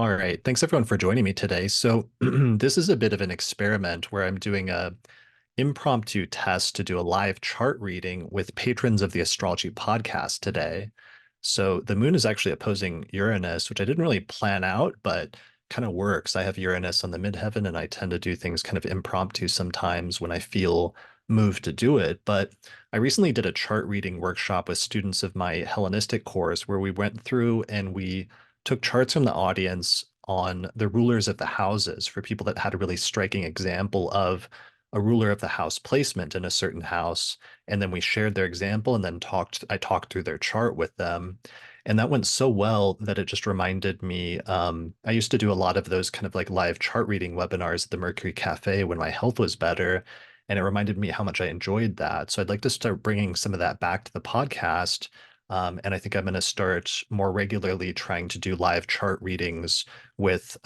All right. Thanks everyone for joining me today. So this is a bit of an experiment where I'm doing a impromptu test to do a live chart reading with patrons of the Astrology Podcast today. So the moon is actually opposing Uranus, which I didn't really plan out, but kind of works. I have Uranus on the midheaven, and I tend to do things kind of impromptu sometimes when I feel moved to do it. But I recently did a chart reading workshop with students of my Hellenistic course where we went through and we took charts from the audience on the rulers of the houses for people that had a really striking example of a ruler of the house placement in a certain house. And then we shared their example and then I talked through their chart with them. And that went so well that it just reminded me. I used to do a lot of those kind of like live chart reading webinars at the Mercury Cafe when my health was better. And it reminded me how much I enjoyed that. So I'd like to start bringing some of that back to the podcast. And I think I'm going to start more regularly trying to do live chart readings with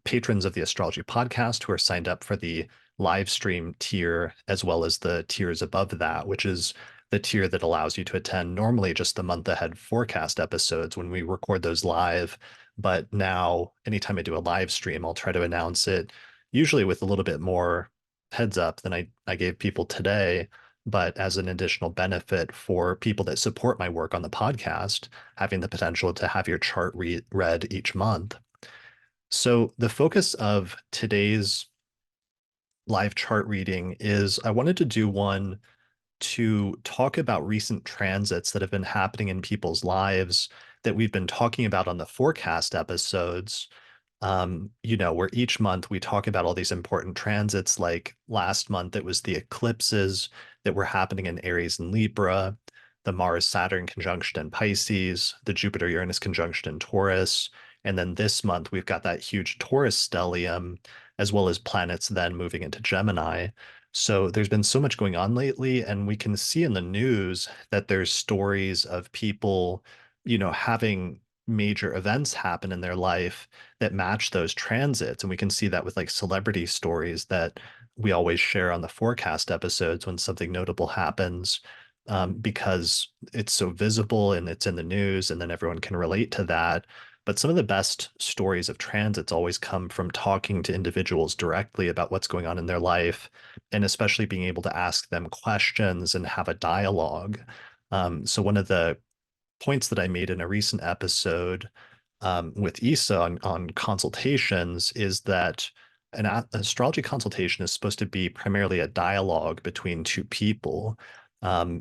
patrons of the Astrology Podcast who are signed up for the live stream tier, as well as the tiers above that, which is the tier that allows you to attend normally just the month ahead forecast episodes when we record those live. But now, anytime I do a live stream, I'll try to announce it, usually with a little bit more heads up than I gave people today, but as an additional benefit for people that support my work on the podcast, having the potential to have your chart read each month. So the focus of today's live chart reading is I wanted to do one to talk about recent transits that have been happening in people's lives that we've been talking about on the forecast episodes. Where each month we talk about all these important transits. Like last month, it was the eclipses that were happening in Aries and Libra, the Mars-Saturn conjunction in Pisces, the Jupiter-Uranus conjunction in Taurus. And then this month, we've got that huge Taurus stellium, as well as planets then moving into Gemini. So there's been so much going on lately, and we can see in the news that there's stories of people, having major events happen in their life that match those transits. And we can see that with like celebrity stories that we always share on the forecast episodes when something notable happens, because it's so visible and it's in the news, and then everyone can relate to that. But some of the best stories of transits always come from talking to individuals directly about what's going on in their life, and especially being able to ask them questions and have a dialogue. So one of the points that I made in a recent episode with Isa on consultations is that an astrology consultation is supposed to be primarily a dialogue between two people,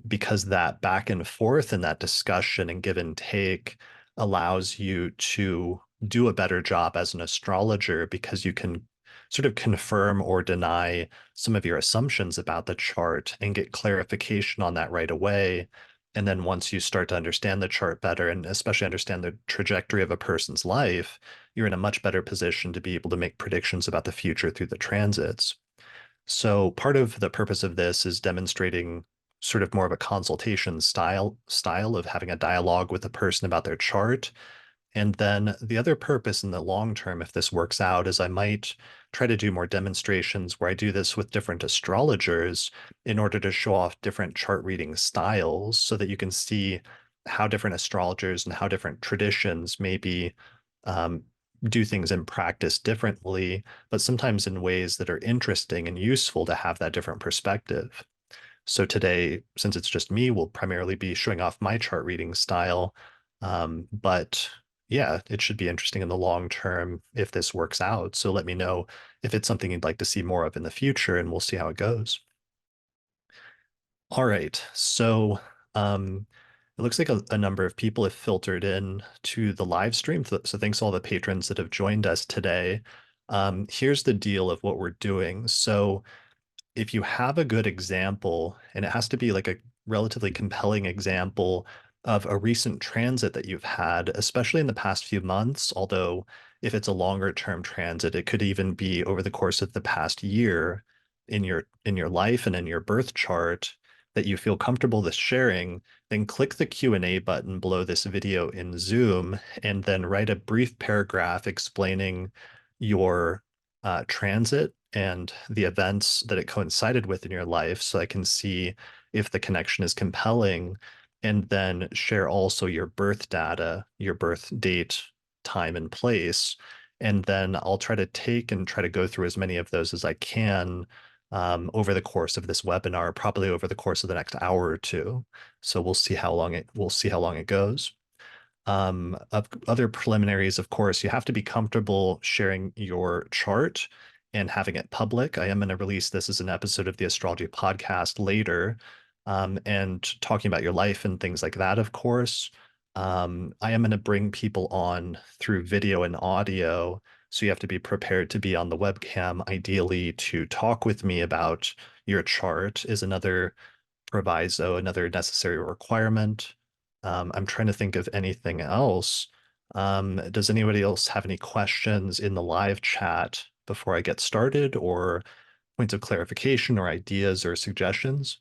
because that back and forth and that discussion and give and take allows you to do a better job as an astrologer, because you can sort of confirm or deny some of your assumptions about the chart and get clarification on that right away. And then once you start to understand the chart better, and especially understand the trajectory of a person's life, you're in a much better position to be able to make predictions about the future through the transits. So part of the purpose of this is demonstrating sort of more of a consultation style of having a dialogue with a person about their chart. And then the other purpose in the long term, if this works out, is I might try to do more demonstrations where I do this with different astrologers in order to show off different chart reading styles so that you can see how different astrologers and how different traditions maybe um, do things in practice differently, but sometimes in ways that are interesting and useful to have that different perspective. So today, since it's just me, we'll primarily be showing off my chart reading style. But yeah, it should be interesting in the long term if this works out. So let me know if it's something you'd like to see more of in the future, and we'll see how it goes. All right. So it looks like a number of people have filtered in to the live stream. So thanks to all the patrons that have joined us today. Here's the deal of what we're doing. So if you have a good example, and it has to be like a relatively compelling example of a recent transit that you've had, especially in the past few months, although if it's a longer term transit, it could even be over the course of the past year in your life and in your birth chart that you feel comfortable with sharing, then click the Q&A button below this video in Zoom and then write a brief paragraph explaining your transit and the events that it coincided with in your life, so I can see if the connection is compelling, and then share also your birth data, your birth date, time, and place. And then I'll try to go through as many of those as I can over the course of this webinar, probably over the course of the next hour or two. So we'll see how long it goes. Of other preliminaries, of course, you have to be comfortable sharing your chart and having it public. I am going to release this as an episode of the Astrology Podcast later, and talking about your life and things like that, of course. I am going to bring people on through video and audio. So you have to be prepared to be on the webcam, ideally, to talk with me about your chart is another proviso, another necessary requirement. I'm trying to think of anything else. Does anybody else have any questions in the live chat before I get started, or points of clarification or ideas or suggestions?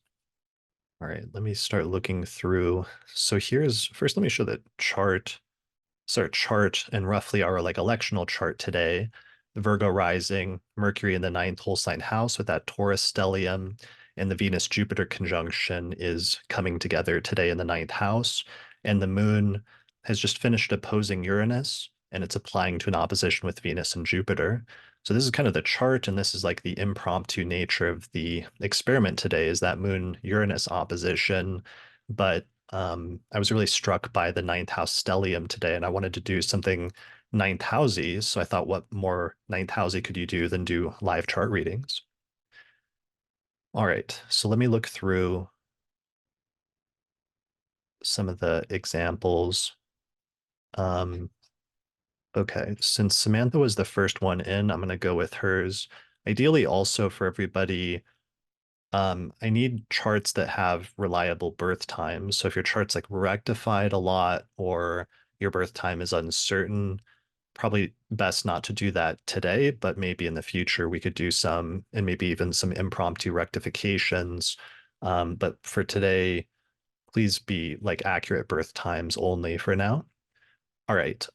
All right, let me start looking through. So first, let me show the chart. So our chart and roughly our like electional chart today. The Virgo rising, Mercury in the ninth whole sign house with that Taurus stellium, and the Venus-Jupiter conjunction is coming together today in the ninth house. And the moon has just finished opposing Uranus, and it's applying to an opposition with Venus and Jupiter. So this is kind of the chart, and this is like the impromptu nature of the experiment today is that Moon-Uranus opposition. But I was really struck by the ninth house stellium today, and I wanted to do something ninth housey. So I thought, what more ninth housey could you do than do live chart readings? All right, so let me look through some of the examples. Okay, since Samantha was the first one in, I'm going to go with hers. Ideally, also for everybody, I need charts that have reliable birth times. So if your chart's like rectified a lot or your birth time is uncertain, probably best not to do that today, but maybe in the future we could do some, and maybe even some impromptu rectifications. But for today, please be like accurate birth times only for now. All right.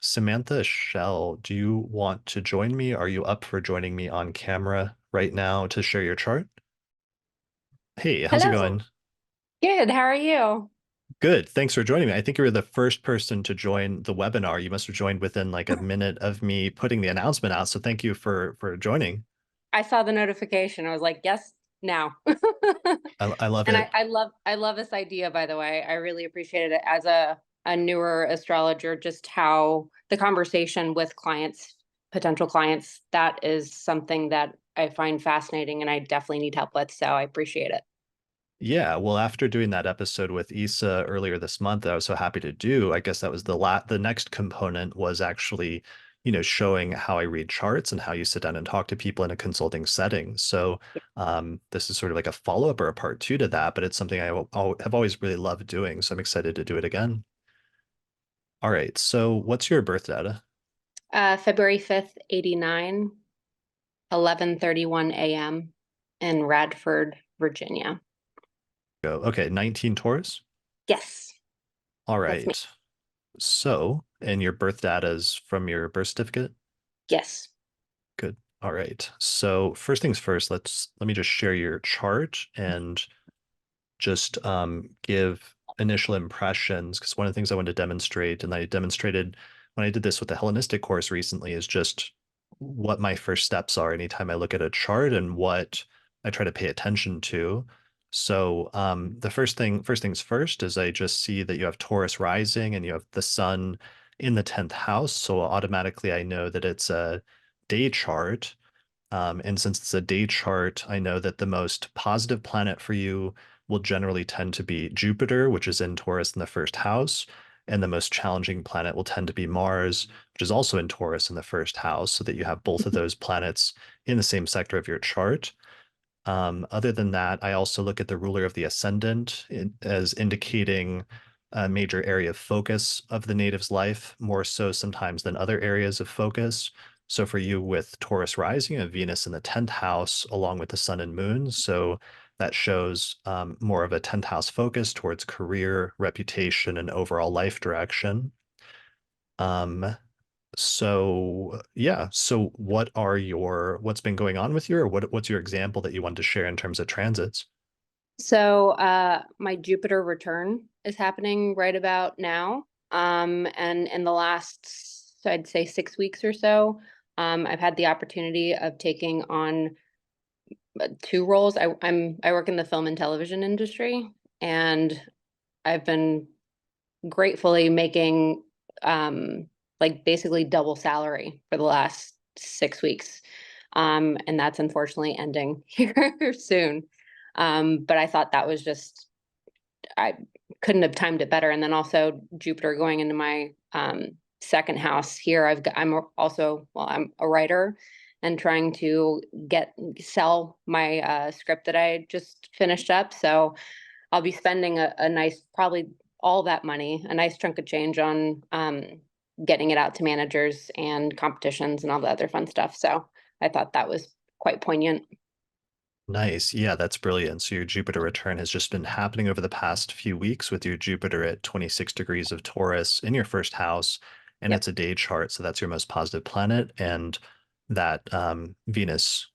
Samantha Shell, do you want to join me? Are you up for joining me on camera right now to share your chart? Hey, how's it Hello. going? Good. How are you? Good. Thanks for joining me. I think you were the first person to join the webinar. You must have joined within like a minute of me putting the announcement out. So thank you for joining. I saw the notification. I was like, yes, now. I love And it. I love this idea, by the way. I really appreciated it as a newer astrologer, just how the conversation with clients, potential clients, that is something that I find fascinating and I definitely need help with. So I appreciate it. Yeah, well, after doing that episode with Issa earlier this month, that I was so happy to do. I guess that was the next component was actually, showing how I read charts and how you sit down and talk to people in a consulting setting. So this is sort of like a follow-up or a part two to that, but it's something have always really loved doing. So I'm excited to do it again. All right. So what's your birth data? February 5th, 89, 11:31 a.m. in Radford, Virginia. Go. Okay, 19 Taurus. Yes, All that's me. right. So, and your birth data is from your birth certificate? Yes. Good. All right. So first things first, let me just share your chart and just give initial impressions, because one of the things I wanted to demonstrate, and I demonstrated when I did this with the Hellenistic course recently, is just what my first steps are anytime I look at a chart and what I try to pay attention to. So the first things first is I just see that you have Taurus rising and you have the sun in the 10th house. So automatically I know that it's a day chart. And since it's a day chart, I know that the most positive planet for you will generally tend to be Jupiter, which is in Taurus in the first house. And the most challenging planet will tend to be Mars, which is also in Taurus in the first house, so that you have both of those planets in the same sector of your chart. Other than that, I also look at the ruler of the ascendant as indicating a major area of focus of the native's life, more so sometimes than other areas of focus. So for you with Taurus rising and Venus in the 10th house, along with the sun and moon, so that shows more of a 10th house focus towards career, reputation, and overall life direction. Um, so yeah, so what's been going on with you, or what's your example that you want to share in terms of transits? So my Jupiter return is happening right about now. And in the last I'd say 6 weeks or so, I've had the opportunity of taking on two roles. I work in the film and television industry, and I've been gratefully making like basically double salary for the last 6 weeks. And that's unfortunately ending here soon. But I thought that was just, I couldn't have timed it better. And then also Jupiter going into my second house here. I'm also, well, I'm a writer and trying to sell my script that I just finished up. So I'll be spending a nice, probably all that money, a nice chunk of change on getting it out to managers and competitions and all the other fun stuff. So I thought that was quite poignant. Nice. Yeah, that's brilliant. So your Jupiter return has just been happening over the past few weeks with your Jupiter at 26 degrees of Taurus in your first house, and Yep. it's a day chart, so that's your most positive planet, and that Venus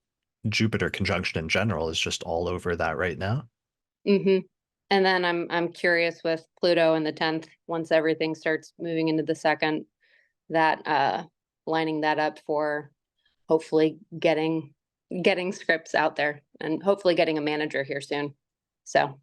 Jupiter conjunction in general is just all over that right now. hmm And then I'm curious with Pluto in the 10th, once everything starts moving into the second, that lining that up for hopefully getting scripts out there and hopefully getting a manager here soon. So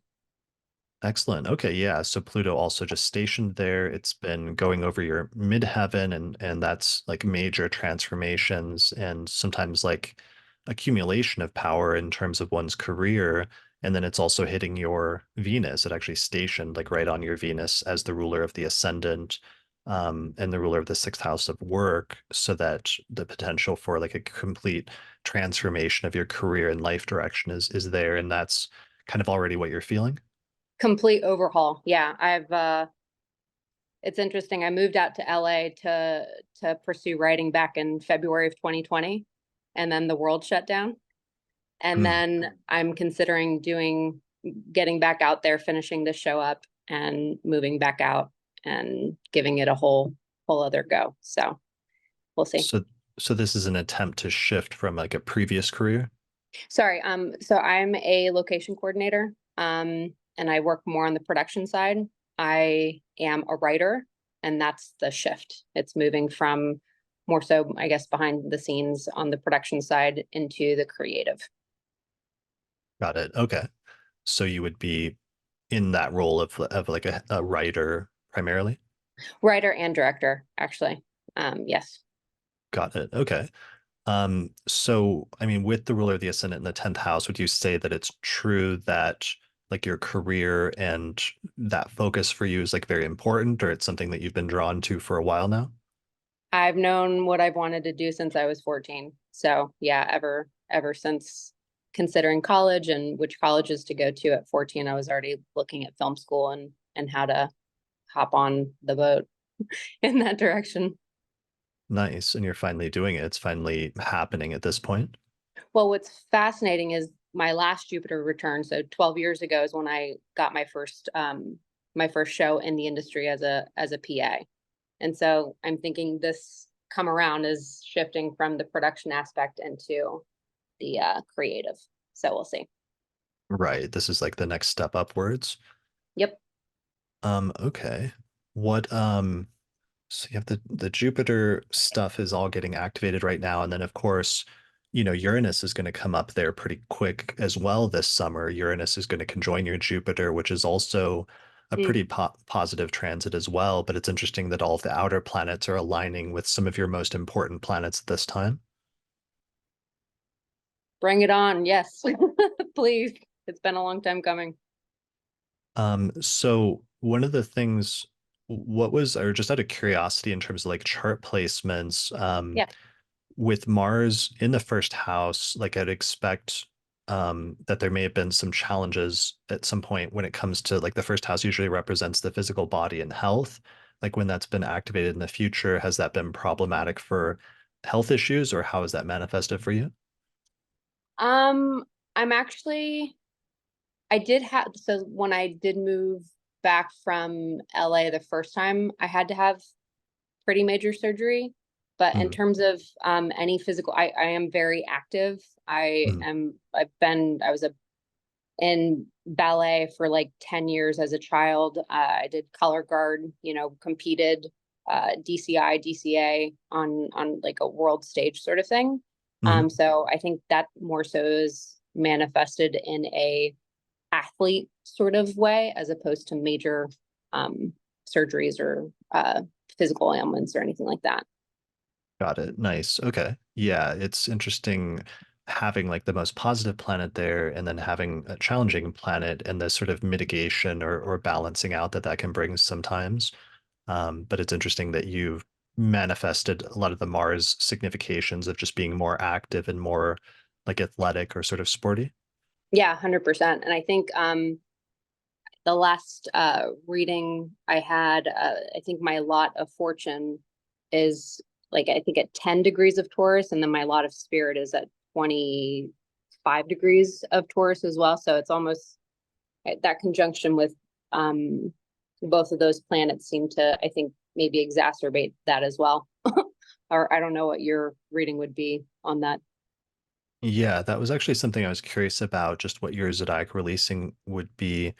Excellent. Okay, yeah. So Pluto also just stationed there. It's been going over your midheaven, and that's like major transformations and sometimes like accumulation of power in terms of one's career. And then it's also hitting your Venus. It actually stationed like right on your Venus as the ruler of the ascendant, and the ruler of the sixth house of work, so that the potential for like a complete transformation of your career and life direction is there. And that's kind of already what you're feeling. complete overhaul. Yeah, it's interesting. I moved out to LA to pursue writing back in February of 2020, and then the world shut down. And Mm. then I'm considering getting back out there, finishing the show up and moving back out and giving it a whole other go. So we'll see. So, so this is an attempt to shift from like a previous career. Sorry. So I'm a location coordinator, and I work more on the production side. I am a writer, and that's the shift. It's moving from more so, I guess, behind the scenes on the production side into the creative. Got it. Okay. So you would be in that role of like a writer primarily. Writer and director, actually. Yes. Got it. Okay. So I mean, with the ruler of the ascendant in the 10th house, would you say that it's true that like your career and that focus for you is like very important, or it's something that you've been drawn to for a while now? I've known what I've wanted to do since I was 14. So yeah, ever since considering college and which colleges to go to at 14, I was already looking at film school and how to hop on the boat in that direction. Nice. And you're finally doing it. It's finally happening at this point. Well, what's fascinating is my last Jupiter return. So 12 years ago is when I got my first show in the industry as a PA. And so I'm thinking this come around is shifting from the production aspect into the creative. So we'll see. Right. This is like the next step upwards. Yep. Okay. What so you have the Jupiter stuff is all getting activated right now, and then of course, Uranus is going to come up there pretty quick as well this summer. Uranus is going to conjoin your Jupiter, which is also a Mm. pretty positive transit as well, but it's interesting that all of the outer planets are aligning with some of your most important planets at this time. Bring it on. Yes. Please. It's been a long time coming. So one of the things, what was, or just out of curiosity in terms of like chart placements, Yeah. with Mars in the first house, like I'd expect that there may have been some challenges at some point when it comes to like the first house usually represents the physical body and health. Like when that's been activated in the future, has that been problematic for health issues, or how has that manifested for you? Um, I'm actually I did have so when I did move back from LA the first time, I had to have pretty major surgery. But in Mm, terms of any physical, I am very active. mm. I was in ballet for like 10 years as a child. I did color guard, competed DCI, DCA on like a world stage sort of thing. Mhm. So I think that more so is manifested in a athlete sort of way as opposed to major surgeries or physical ailments or anything like that. Got it. Nice. Okay. Yeah, it's interesting having like the most positive planet there and then having a challenging planet and the sort of mitigation or balancing out that that can bring sometimes. But it's interesting that you've manifested a lot of the Mars significations of just being more active and more like athletic or sort of sporty. Yeah, 100%. And I think the last reading I had, I think my lot of fortune is like, I think at 10 degrees of Taurus, and then my lot of spirit is at 25 degrees of Taurus as well. So it's almost that conjunction with both of those planets seem to, I think, maybe exacerbate that as well. Or I don't know what your reading would be on that. Yeah, that was actually something I was curious about, just what your zodiac releasing would be.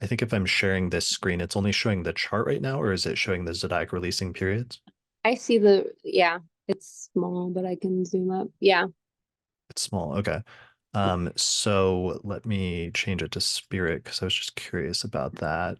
I think if I'm sharing this screen, it's only showing the chart right now, or is it showing the zodiac releasing periods? I see the, yeah, it's small, but I can zoom up. Yeah. It's small. Okay. So let me change it to spirit because I was just curious about that.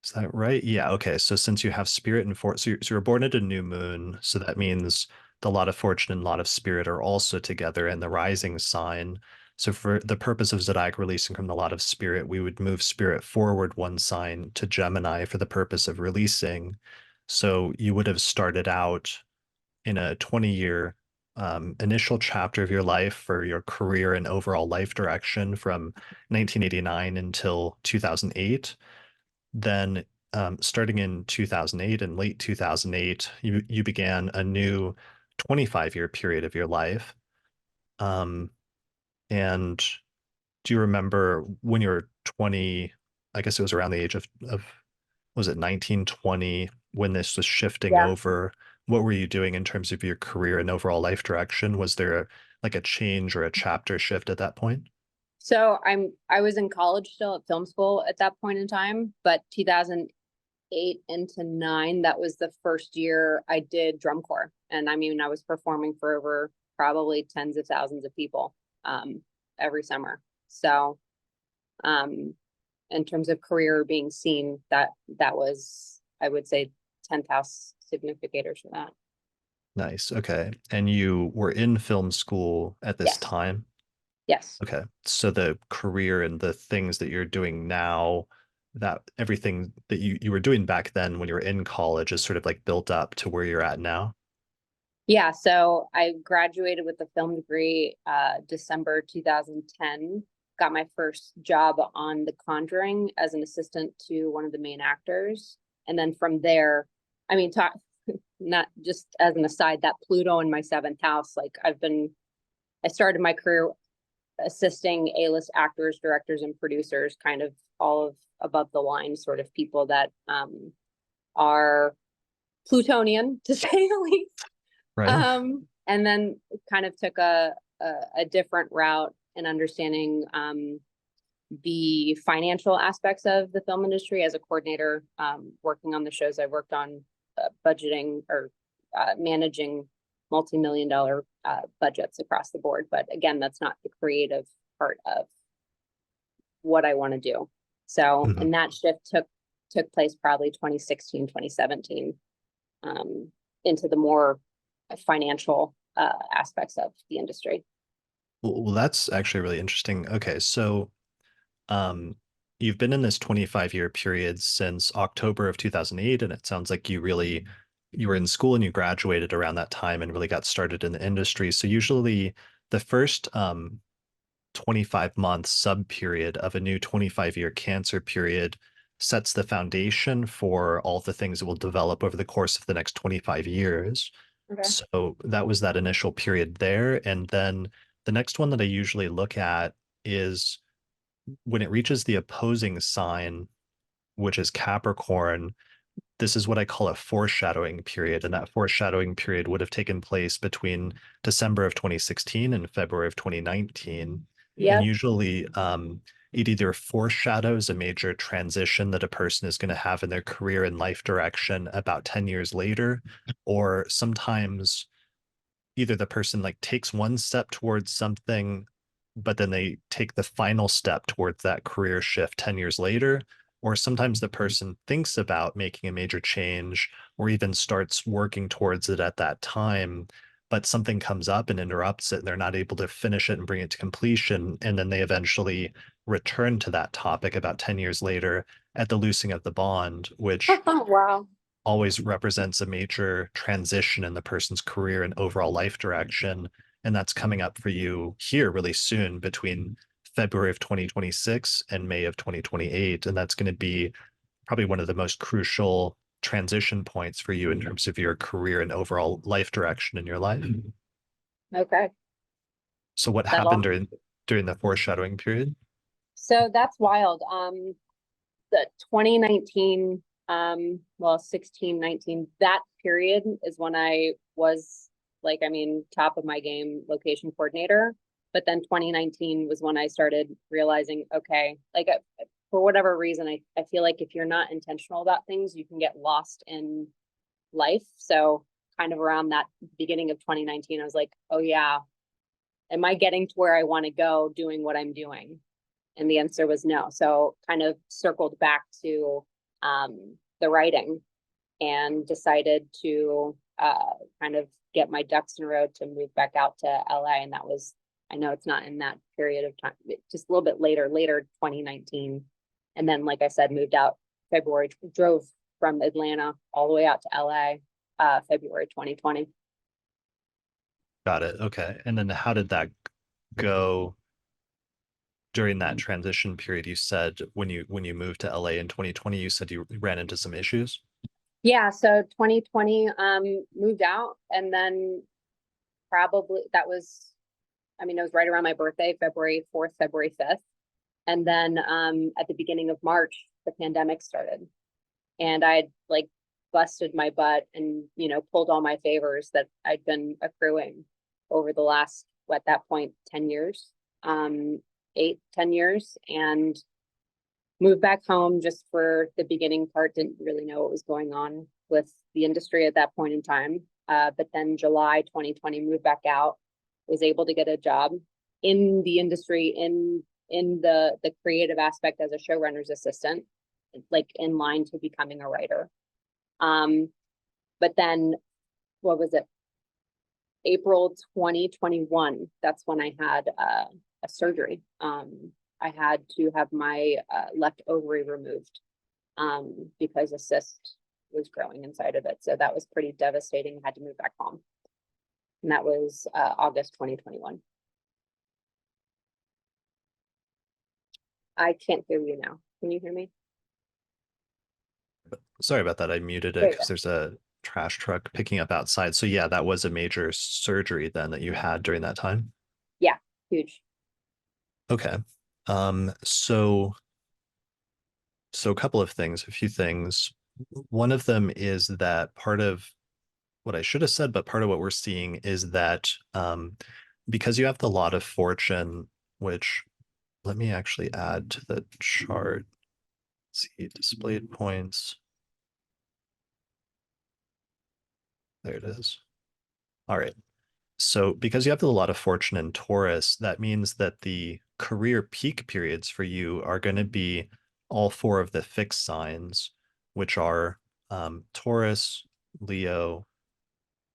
Is that right? Yeah. Okay. So since you have spirit and so you're born at a new moon, so that means the lot of fortune and lot of spirit are also together in the rising sign. So for the purpose of zodiac releasing from the lot of spirit, we would move spirit forward one sign to Gemini for the purpose of releasing. So you would have started out in a 20-year initial chapter of your life for your career and overall life direction from 1989 until 2008. Then, starting in 2008 and late 2008, you began a new 25-year period of your life. Um, and do you remember when you were 20? I guess it was around the age of was it 1920 when this was shifting Yeah. over? What were you doing in terms of your career and overall life direction? Was there like a change or a chapter shift at that point? So I was in college still at film school at that point in time, but 2008 into 9, that was the first year I did drum corps. And I mean, I was performing for over probably tens of thousands of people every summer. So um in terms of career being seen, that was, I would say, 10th house significators for that. Nice. Okay. And you were in film school at this Yes. time? Yes. Okay. So the career and the things that you're doing now, that everything that you were doing back then when you were in college is sort of like built up to where you're at now. Yeah, so I graduated with a film degree December 2010. Got my first job on The Conjuring as an assistant to one of the main actors. And then from there, I mean, talk not just as an aside, that Pluto in my seventh house, like I started my career assisting A-list actors, directors, and producers, kind of all of above the line sort of people that are Plutonian, to say the least. Right. And then kind of took a different route in understanding the financial aspects of the film industry as a coordinator, working on the shows I worked on, budgeting or managing multi-million dollar budgets across the board. But again, that's not the creative part of what I want to do. So, Mhm. and that shift took place probably 2016, 2017, into the more financial aspects of the industry. Well, that's actually really interesting. Okay, so um, you've been in this 25-year period since October of 2008, and it sounds like you were in school and you graduated around that time and really got started in the industry. So usually the first 25-month sub period of a new 25-year Cancer period sets the foundation for all the things that will develop over the course of the next 25 years. Okay. So that was that initial period there. And then the next one that I usually look at is when it reaches the opposing sign, which is Capricorn. This is what I call a foreshadowing period. And that foreshadowing period would have taken place between December of 2016 and February of 2019. And Yep. usually it either foreshadows a major transition that a person is going to have in their career and life direction about 10 years later, or sometimes either the person like takes one step towards something, but then they take the final step towards that career shift 10 years later, or sometimes the person thinks about making a major change or even starts working towards it at that time, but something comes up and interrupts it and they're not able to finish it and bring it to completion, and then they eventually return to that topic about 10 years later at the loosing of the bond, which Wow. always represents a major transition in the person's career and overall life direction. And that's coming up for you here really soon between February of 2026 and May of 2028. And that's going to be probably one of the most crucial transition points for you in terms of your career and overall life direction in your life. Okay. So what That happened all. during the foreshadowing period? So that's wild. The 2019, well, 16, 19, that period is when I was like, I mean, top of my game location coordinator. But then 2019 was when I started realizing, okay, like for whatever reason, I feel like if you're not intentional about things, you can get lost in life. So kind of around that beginning of 2019, I was like, oh yeah, am I getting to where I want to go doing what I'm doing? And the answer was no. So kind of circled back to the writing and decided to kind of get my ducks in a row to move back out to LA. And that was, I know it's not in that period of time, just a little bit later 2019. And then, like I said, moved out February, drove from Atlanta all the way out to LA, February 2020. Got it. Okay. And then how did that go during that transition period? You said when you moved to LA in 2020, you said you ran into some issues. Yeah, so 2020 moved out, and then probably that was, I mean, it was right around my birthday, February 4th, February 5th. And then at the beginning of March, the pandemic started. And I'd like busted my butt and, pulled all my favors that I'd been accruing over the last, at that point, 10 years, 10 years, and moved back home just for the beginning part. Didn't really know what was going on with the industry at that point in time. But then July 2020, moved back out, was able to get a job in the industry, in the creative aspect as a showrunner's assistant, like in line to becoming a writer. But then what was it? April 2021, that's when I had a surgery. I had to have my left ovary removed because a cyst was growing inside of it. So that was pretty devastating. I had to move back home. And that was August 2021. I can't hear you now. Can you hear me? Sorry about that. I muted it because there's a trash truck picking up outside. So yeah, that was a major surgery then that you had during that time. Yeah, huge. Okay. So a couple of things, a few things. One of them is that part of what I should have said, but part of what we're seeing is that because you have the lot of fortune, which let me actually add to the chart. Let's see, displayed points. There it is. All right. So because you have a lot of fortune in Taurus, that means that the career peak periods for you are going to be all four of the fixed signs, which are Taurus, Leo,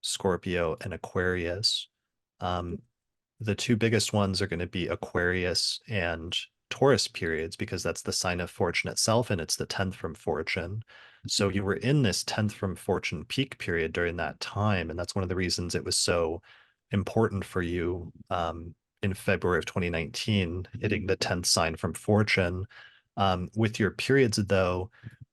Scorpio, and Aquarius. The two biggest ones are going to be Aquarius and Taurus periods because that's the sign of fortune itself, and it's the 10th from fortune. So you were in this 10th from fortune peak period during that time, and that's one of the reasons it was so important for you in February of 2019, hitting the 10th sign from fortune. With your periods, though,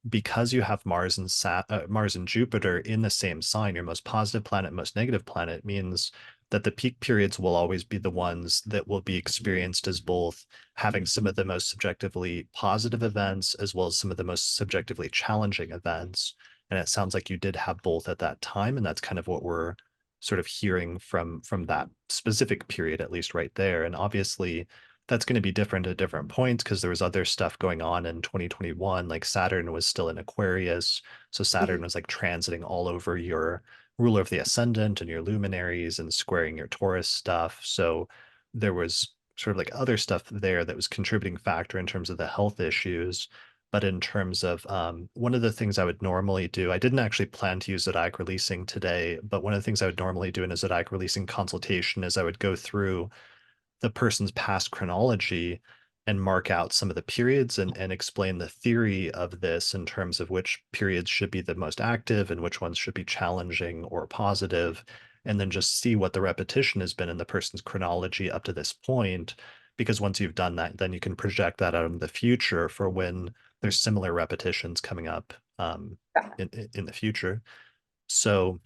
because you have Mars and Jupiter in the same sign, your most positive planet, most negative planet, means that the peak periods will always be the ones that will be experienced as both having some of the most subjectively positive events as well as some of the most subjectively challenging events. And it sounds like you did have both at that time, and that's kind of what we're sort of hearing from that specific period, at least right there. And obviously, that's going to be different at different points because there was other stuff going on in 2021. Like Saturn was still in Aquarius. So Saturn Mhm. was like transiting all over your ruler of the ascendant and your luminaries and squaring your Taurus stuff. So there was sort of like other stuff there that was contributing factor in terms of the health issues. But in terms of one of the things I would normally do, I didn't actually plan to use zodiac releasing today, but one of the things I would normally do in a zodiac releasing consultation is I would go through the person's past chronology and mark out some of the periods and explain the theory of this in terms of which periods should be the most active and which ones should be challenging or positive, and then just see what the repetition has been in the person's chronology up to this point. Because once you've done that, then you can project that out in the future for when there's similar repetitions coming up in the future. So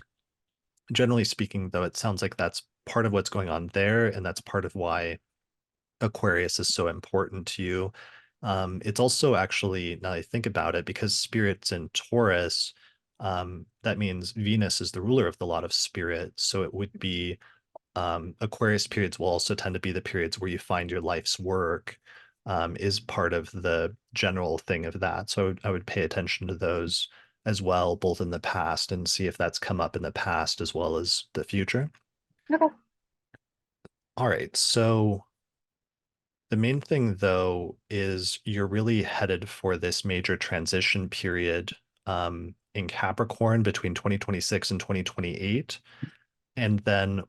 generally speaking, though, it sounds like that's part of what's going on there, and that's part of why Aquarius is so important to you. It's also actually, now that I think about it, because Spirit's in Taurus, that means Venus is the ruler of the lot of spirit. So it would be Aquarius periods will also tend to be the periods where you find your life's work, is part of the general thing of that. So I would pay attention to those as well, both in the past and see if that's come up in the past as well as the future. Okay. All right. So the main thing, though, is you're really headed for this major transition period in Capricorn between 2026 and 2028. And then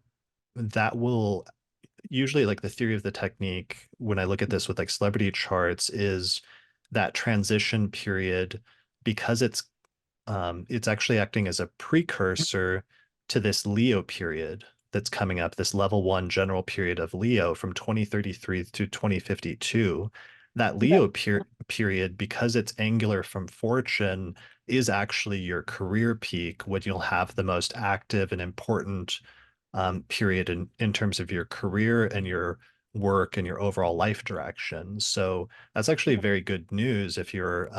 that will usually, like, the theory of the technique, when I look at this with like celebrity charts, is that transition period, because it's actually acting as a precursor to this Leo period that's coming up, this level one general period of Leo from 2033 to 2052. That Okay. period, because it's angular from fortune, is actually your career peak when you'll have the most active and important period in terms of your career and your work and your overall life direction. So that's actually very good news if you're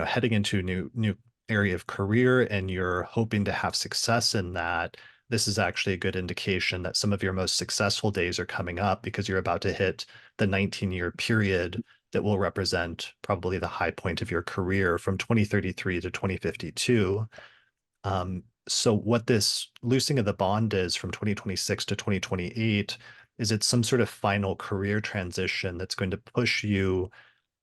heading into a new area of career and you're hoping to have success in that. This is actually a good indication that some of your most successful days are coming up because you're about to hit the 19-year period that will represent probably the high point of your career from 2033 to 2052. So what this loosing of the bond is from 2026 to 2028 is it's some sort of final career transition that's going to push you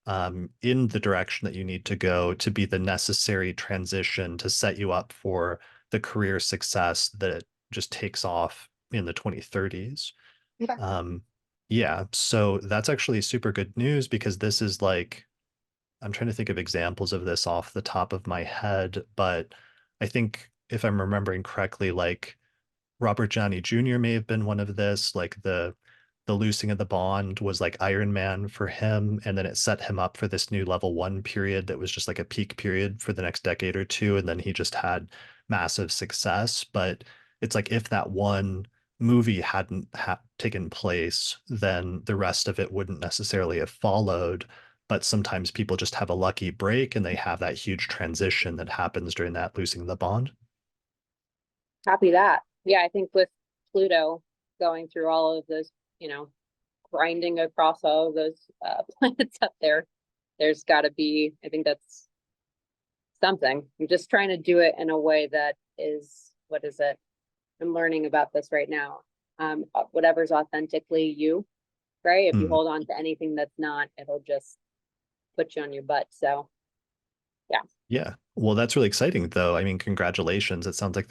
in the direction that you need to go to be the necessary transition to set you up for the career success that just takes off in the 2030s. Okay. Um, yeah, so that's actually super good news because this is like, I'm trying to think of examples of this off the top of my head, but I think if I'm remembering correctly, like Robert Downey Jr. may have been one of this, like the loosing of the bond was like Iron Man for him, and then it set him up for this new level one period that was just like a peak period for the next decade or two, and then he just had massive success. But it's like if that one movie hadn't taken place, then the rest of it wouldn't necessarily have followed. But sometimes people just have a lucky break and they have that huge transition that happens during that losing the bond. Copy that. Yeah, I think with Pluto going through all of those, you know, grinding across all of those planets up there, there's got to be, I think that's something. I'm just trying to do it in a way that is, what is it? I'm learning about this right now. Whatever's authentically you, right? If you Hmm. hold on to anything that's not, it'll just put you on your butt. So yeah. Yeah. Well, that's really exciting, though. I mean, congratulations. It sounds like it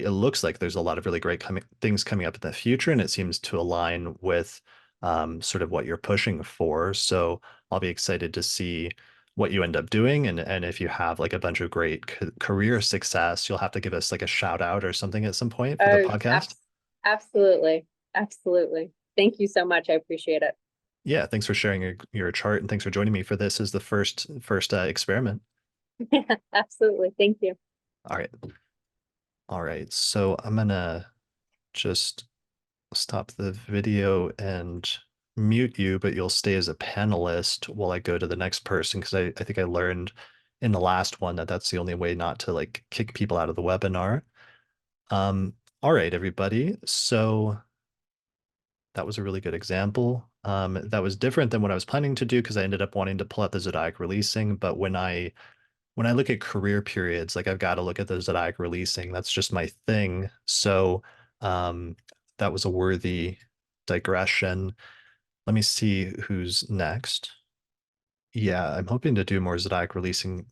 looks like there's a lot of really great things coming up in the future, and it seems to align with sort of what you're pushing for. So I'll be excited to see what you end up doing. And if you have like a bunch of great career success, you'll have to give us like a shout out or something at some point for the Oh, podcast. absolutely. Absolutely. Thank you so much. I appreciate it. Yeah. Thanks for sharing your chart, and thanks for joining me for this as the first experiment. Absolutely. Thank you. All right. All right. So I'm gonna just stop the video and mute you, but you'll stay as a panelist while I go to the next person because I think I learned in the last one that that's the only way not to like kick people out of the webinar. Um, all right, everybody. So That was a really good example. That was different than what I was planning to do because I ended up wanting to pull out the zodiac releasing. But when I look at career periods, like I've got to look at the zodiac releasing. That's just my thing. So um, that was a worthy digression. Let me see who's next. Yeah, I'm hoping to do more zodiac releasing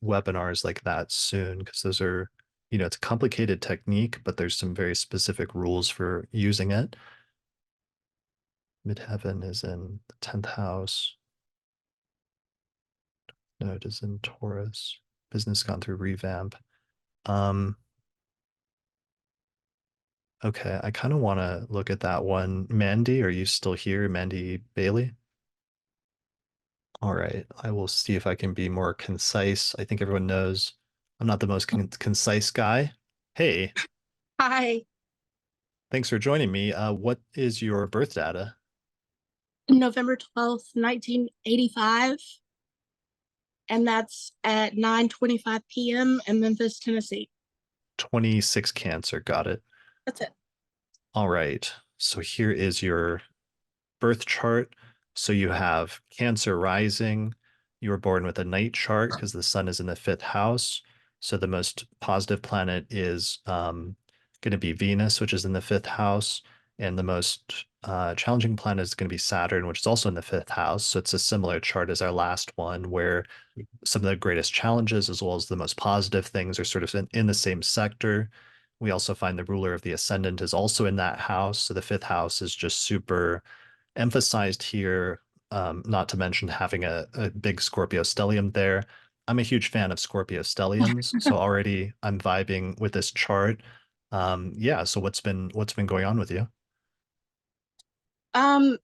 webinars like that soon because those are, it's a complicated technique, but there's some very specific rules for using it. Midheaven is in the 10th house. Node is in Taurus. Business gone through revamp. Um, okay, I kind of want to look at that one. Mandy, are you still here? Mandy Bailey? All right, I will see if I can be more concise. I think everyone knows I'm not the most concise guy. Hey, Hi, thanks for joining me. What is your birth data? November 12th, 1985, and that's at 9:25 p.m. in Memphis, Tennessee. 26 Cancer, got it. That's it. All right, so here is your birth chart. So you have Cancer rising. You were born with a night chart because the sun is in the fifth house. So the most positive planet is going to be Venus, which is in the fifth house. And the most challenging planet is going to be Saturn, which is also in the fifth house. So it's a similar chart as our last one, where some of the greatest challenges as well as the most positive things are sort of in the same sector. We also find the ruler of the ascendant is also in that house. So the fifth house is just super emphasized here, not to mention having a big Scorpio stellium there. I'm a huge fan of Scorpio stelliums, so already I'm vibing with this chart. Yeah, so what's been going on with you? Um,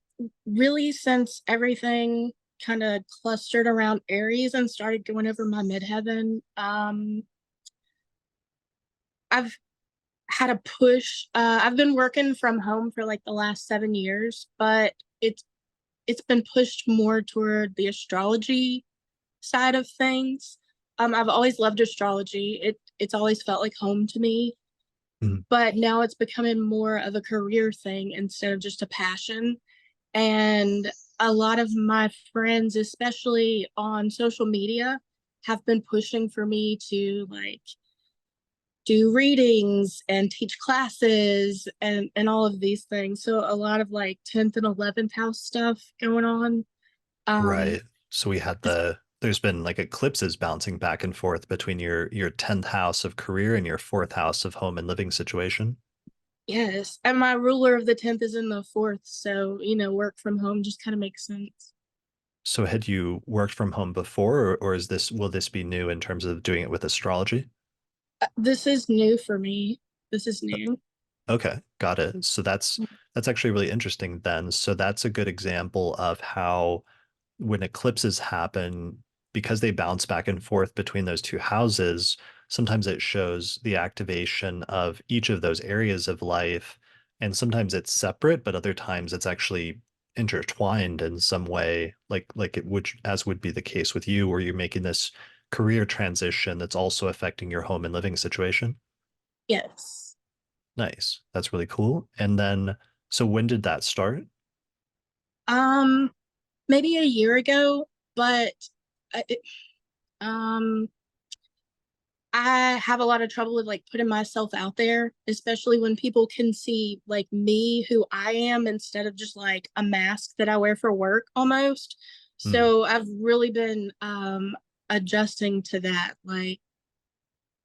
really, since everything kind of clustered around Aries and started going over my midheaven, I've had a push. I've been working from home for like the last 7 years, but it's been pushed more toward the astrology side of things. I've always loved astrology. It's always felt like home to me, Mhm. but now it's becoming more of a career thing instead of just a passion. And a lot of my friends, especially on social media, have been pushing for me to like do readings and teach classes and all of these things. So a lot of like 10th and 11th house stuff going on. Um Right. So we had there's been like eclipses bouncing back and forth between your 10th house of career and your fourth house of home and living situation. yes, and my ruler of the 10th is in the fourth, so work from home just kind of makes sense. So had you worked from home before, or will this be new in terms of doing it with astrology? This is new for me. This is new. Okay, got it. So that's actually really interesting then. So that's a good example of how when eclipses happen, because they bounce back and forth between those two houses, sometimes it shows the activation of each of those areas of life. And sometimes it's separate, but other times it's actually intertwined in some way, like it would as would be the case with you, where you're making this career transition that's also affecting your home and living situation. Yes. Nice. That's really cool. And then, so when did that start? Um, Maybe a year ago, but uh, it, um, I have a lot of trouble with like putting myself out there, especially when people can see like me, who I am, instead of just like a mask that I wear for work almost. Hmm. So I've really been adjusting to that. Like,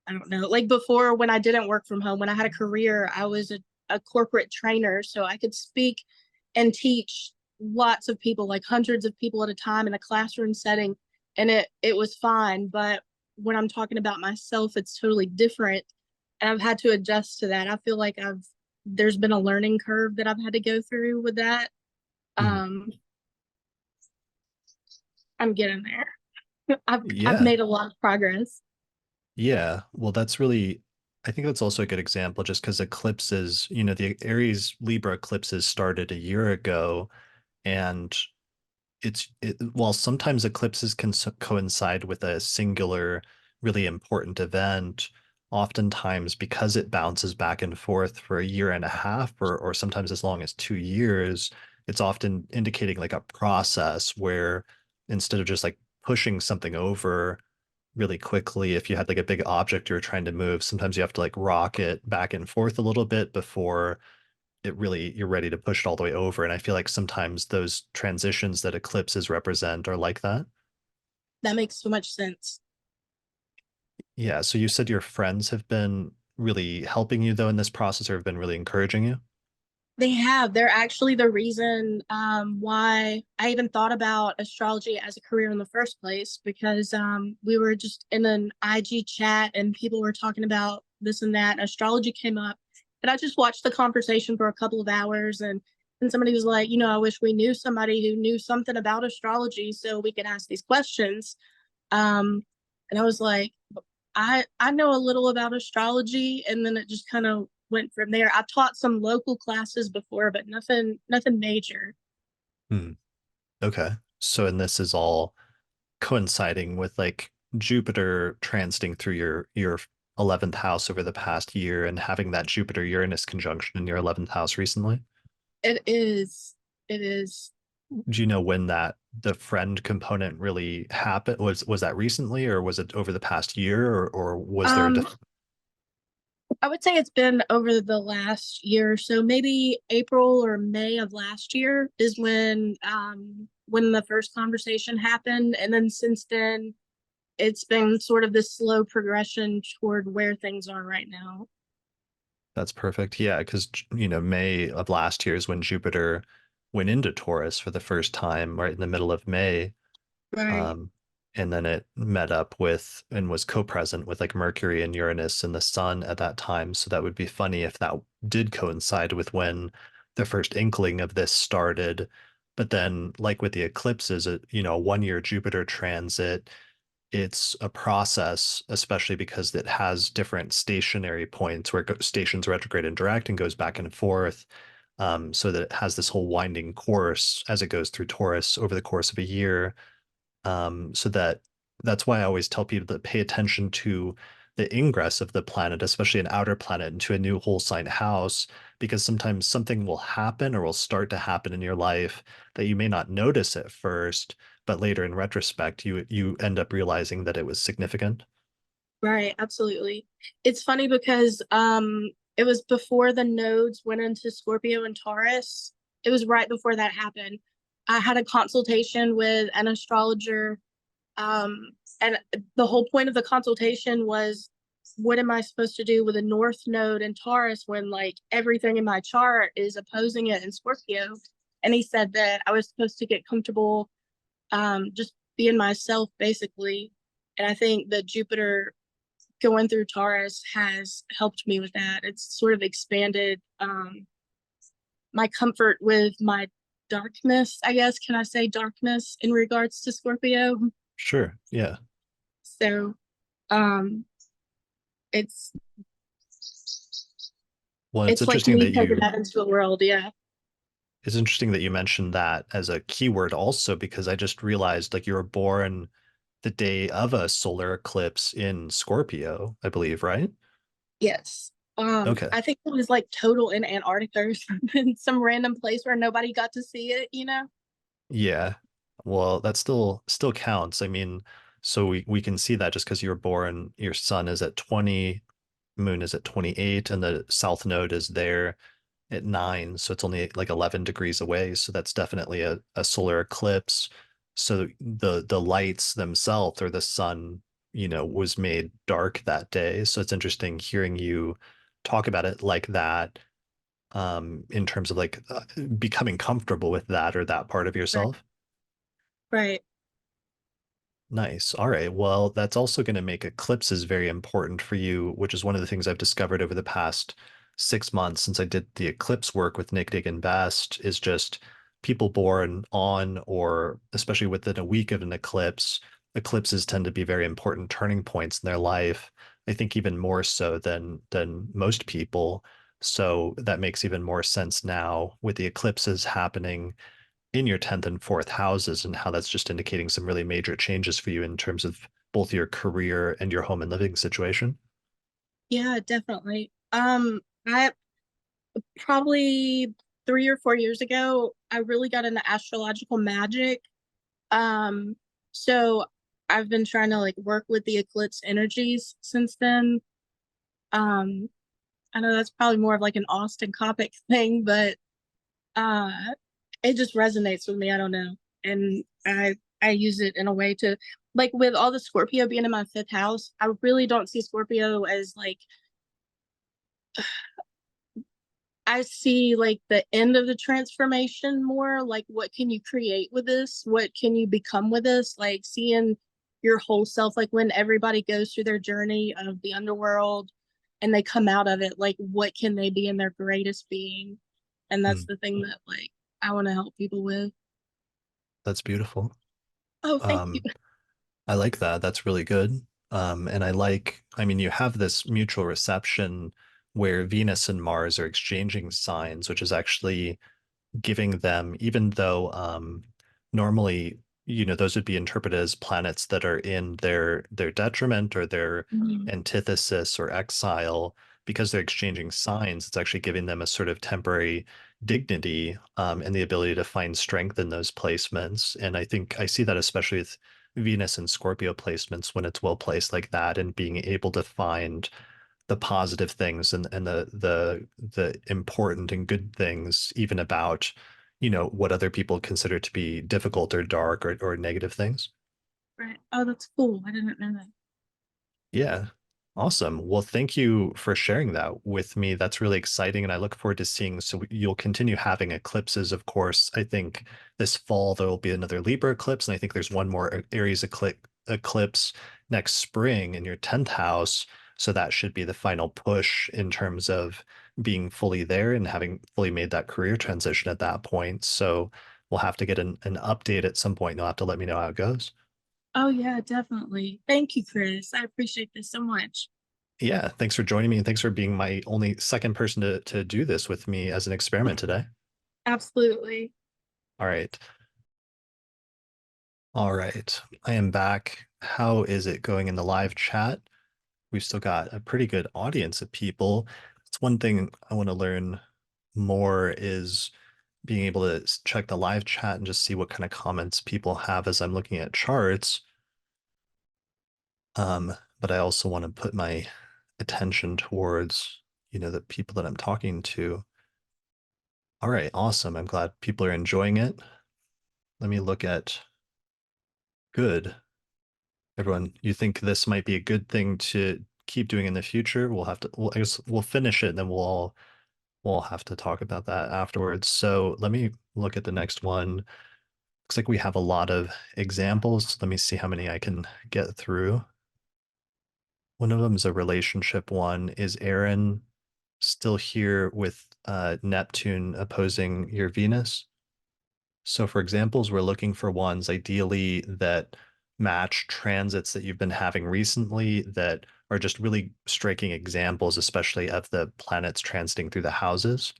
I don't know, like before when I didn't work from home, when I had a career, I was a corporate trainer, so I could speak and teach lots of people, like hundreds of people at a time in a classroom setting, and it was fine. But when I'm talking about myself, it's totally different, and I've had to adjust to that. I feel like I've there's been a learning curve that I've had to go through with that. Hmm. Um, I'm getting there. I've Yeah. made a lot of progress. Yeah. Well, I think that's also a good example just because eclipses, the Aries Libra eclipses started a year ago. And while sometimes eclipses can coincide with a singular, really important event, oftentimes because it bounces back and forth for a year and a half or sometimes as long as 2 years, it's often indicating like a process where instead of just like pushing something over really quickly, if you had like a big object you're trying to move, sometimes you have to like rock it back and forth a little bit before it really you're ready to push it all the way over. And I feel like sometimes those transitions that eclipses represent are like that. That makes so much sense. Yeah. So you said your friends have been really helping you though in this process or have been really encouraging you? They have. They're actually the reason why I even thought about astrology as a career in the first place, because we were just in an IG chat and people were talking about this and that. And astrology came up, and I just watched the conversation for a couple of hours, and somebody was like, I wish we knew somebody who knew something about astrology so we could ask these questions. And I was like, I know a little about astrology, and then it just kind of went from there. I've taught some local classes before, but nothing major. Hmm. Okay. So, and this is all coinciding with like Jupiter transiting through your 11th house over the past year and having that Jupiter-Uranus conjunction in your 11th house recently. It is. It is. Do you know when that the friend component really happened? Was that recently or was it over the past year or was there a Um, I would say it's been over the last year or so. Maybe April or May of last year is when the first conversation happened, and then since then it's been sort of this slow progression toward where things are right now. That's perfect. Yeah, because May of last year is when Jupiter went into Taurus for the first time, right in the middle of May. Right. Um, and then it met up with and was co-present with like Mercury and Uranus and the Sun at that time. So that would be funny if that did coincide with when the first inkling of this started. But then, like with the eclipses, a 1 year Jupiter transit, it's a process, especially because it has different stationary points where it stations retrograde and direct and goes back and forth. So that it has this whole winding course as it goes through Taurus over the course of a year. So that's why I always tell people to pay attention to the ingress of the planet, especially an outer planet, into a new whole sign house, because sometimes something will happen or will start to happen in your life that you may not notice at first, but later in retrospect, you end up realizing that it was significant. Right, absolutely. It's funny because it was before the nodes went into Scorpio and Taurus. It was right before that happened. I had a consultation with an astrologer, and the whole point of the consultation was, what am I supposed to do with a North node in Taurus when like everything in my chart is opposing it in Scorpio? And he said that I was supposed to get comfortable just being myself basically. And I think that Jupiter going through Taurus has helped me with that. It's sort of expanded my comfort with my darkness, I guess. Can I say darkness in regards to Scorpio? Sure. Yeah. So um it's Well, it's like me taking that into the world, yeah. it's interesting that you mentioned that as a keyword also, because I just realized like you were born the day of a solar eclipse in Scorpio, I believe, right? Yes. Okay. I think it was like total in Antarctica or something, some random place where nobody got to see it. Yeah. Well, that still counts. I mean, so we can see that just because you're born, your sun is at 20, moon is at 28, and the south node is there at 9, so it's only like 11 degrees away. So that's definitely a solar eclipse. So the lights themselves or the sun, was made dark that day. So it's interesting hearing you talk about it like that, in terms of like becoming comfortable with that or that part of Right. yourself. Right. Nice. All right. Well, that's also going to make eclipses very important for you, which is one of the things I've discovered over the past 6 months since I did the eclipse work with Nick Dig and Best, is just people born on or especially within a week of an eclipse. Eclipses tend to be very important turning points in their life. I think even more so than most people. So that makes even more sense now with the eclipses happening in your 10th and fourth houses and how that's just indicating some really major changes for you in terms of both your career and your home and living situation. Yeah, definitely. I probably 3 or 4 years ago, I really got into astrological magic. Um, so I've been trying to like work with the eclipse energies since then. Um, I know that's probably more of like an Austin Coppock thing, but uh it just resonates with me. I don't know. And I use it in a way to like with all the Scorpio being in my fifth house, I really don't see Scorpio as like I see like the end of the transformation more like what can you create with this? What can you become with this? Like seeing your whole self, like when everybody goes through their journey of the underworld and they come out of it, like what can they be in their greatest being? And that's Hmm, the thing that like I want to help people with. that's beautiful. Oh, thank you. Um, I like that. That's really good. And I mean, you have this mutual reception where Venus and Mars are exchanging signs, which is actually giving them, even though normally, those would be interpreted as planets that are in their detriment or their Mhm. antithesis or exile, because they're exchanging signs, it's actually giving them a sort of temporary dignity and the ability to find strength in those placements. And I think I see that especially with Venus and Scorpio placements when it's well placed like that, and being able to find the positive things and the important and good things, even about, what other people consider to be difficult or dark or negative things. Right. Oh, that's cool. I didn't know that. Yeah. Awesome. Well, thank you for sharing that with me. That's really exciting. And I look forward to seeing. So you'll continue having eclipses, of course. I think this fall there will be another Libra eclipse. And I think there's one more Aries eclipse next spring in your 10th house. So that should be the final push in terms of being fully there and having fully made that career transition at that point. So we'll have to get an update at some point. You'll have to let me know how it goes. Oh yeah, definitely. Thank you, Chris. I appreciate this so much. Yeah, thanks for joining me, and thanks for being my only second person to do this with me as an experiment today. Absolutely. All right. All right. I am back. How is it going in the live chat? We've still got a pretty good audience of people. It's one thing I want to learn more is being able to check the live chat and just see what kind of comments people have as I'm looking at charts. But I also want to put my attention towards, the people that I'm talking to. All right, awesome. I'm glad people are enjoying it. Let me look at good. Everyone, you think this might be a good thing to keep doing in the future? I guess we'll finish it, then we'll have to talk about that afterwards. So let me look at the next one. Looks like we have a lot of examples. Let me see how many I can get through. One of them is a relationship one. Is Erin still here with Neptune opposing your Venus? So for examples, we're looking for ones ideally that match transits that you've been having recently that are just really striking examples, especially of the planets transiting through the houses.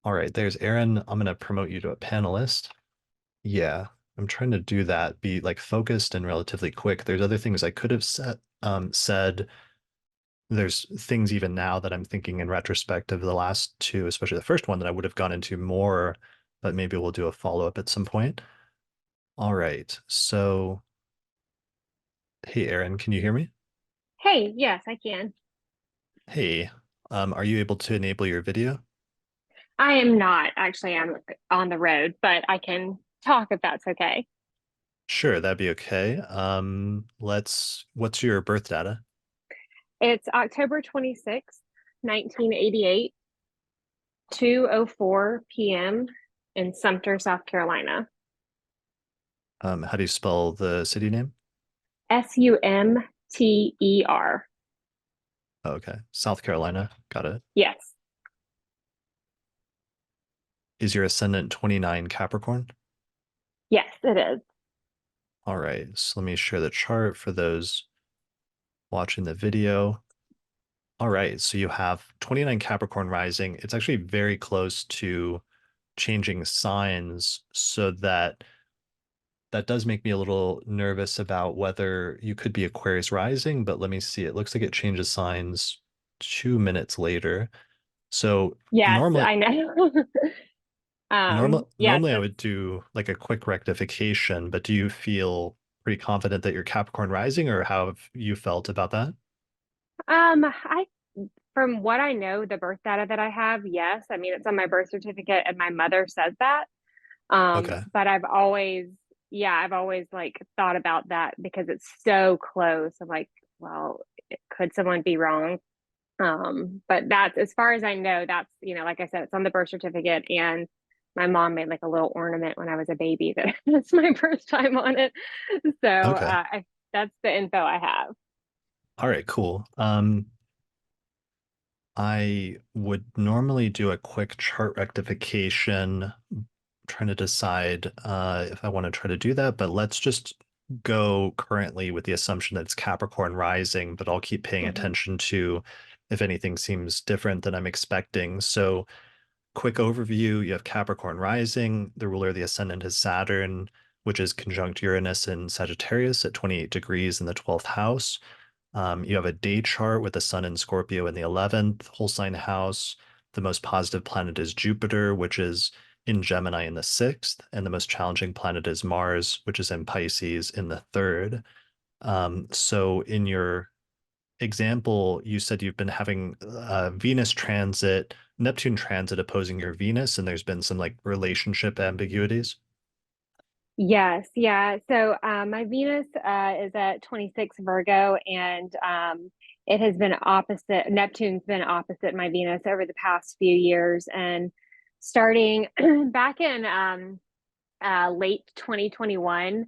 All right, there's Erin. I'm going to promote you to a panelist. Yeah, I'm trying to do that, be like focused and relatively quick. There's other things I could have said. There's things even now that I'm thinking in retrospect of the last two, especially the first one, that I would have gone into more, but maybe we'll do a follow-up at some point. All right. So, hey, Erin, can you hear me? Hey, yes, I can. Hey, are you able to enable your video? I am not actually. I'm on the road, but I can talk if that's okay. Sure, that'd be okay. What's your birth data? It's October 26th, 1988, 2:04 p.m. in Sumter, South Carolina. How do you spell the city name? Sumter. Oh, okay, South Carolina. Got it. Yes. Is your ascendant 29 Capricorn? Yes, it is. All right, so let me share the chart for those watching the video. All right, so you have 29 Capricorn rising. It's actually very close to changing signs so that that does make me a little nervous about whether you could be Aquarius rising, but let me see. It looks like it changes signs 2 minutes later. So Yes, normally, I know. Yes, normally I it's, would do like a quick rectification, but do you feel pretty confident that you're Capricorn rising, or how have you felt about that? I from what I know, the birth data that I have, yes. I mean, it's on my birth certificate, and my mother says that. Okay. But I've always like thought about that because it's so close. I'm like, well, could someone be wrong? But that's as far as I know, that's, like I said, it's on the birth certificate, and my mom made like a little ornament when I was a baby that that's my first time on it. So Okay. that's the info I have. All right, cool. I would normally do a quick chart rectification, trying to decide if I want to try to do that, but let's just go currently with the assumption that it's Capricorn rising, but I'll keep paying Mhm. attention to if anything seems different than I'm expecting. So, quick overview, you have Capricorn rising, the ruler of the ascendant is Saturn, which is conjunct Uranus in Sagittarius at 28 degrees in the 12th house. You have a day chart with the sun in Scorpio in the 11th whole sign house. The most positive planet is Jupiter, which is in Gemini in the 6th, and the most challenging planet is Mars, which is in Pisces in the 3rd. So in your example, you said you've been having Venus transit, Neptune transit opposing your Venus, and there's been some like relationship ambiguities. Yes, yeah. So my Venus is at 26 Virgo, and it has been opposite. Neptune's been opposite my Venus over the past few years, and starting back in late 2021,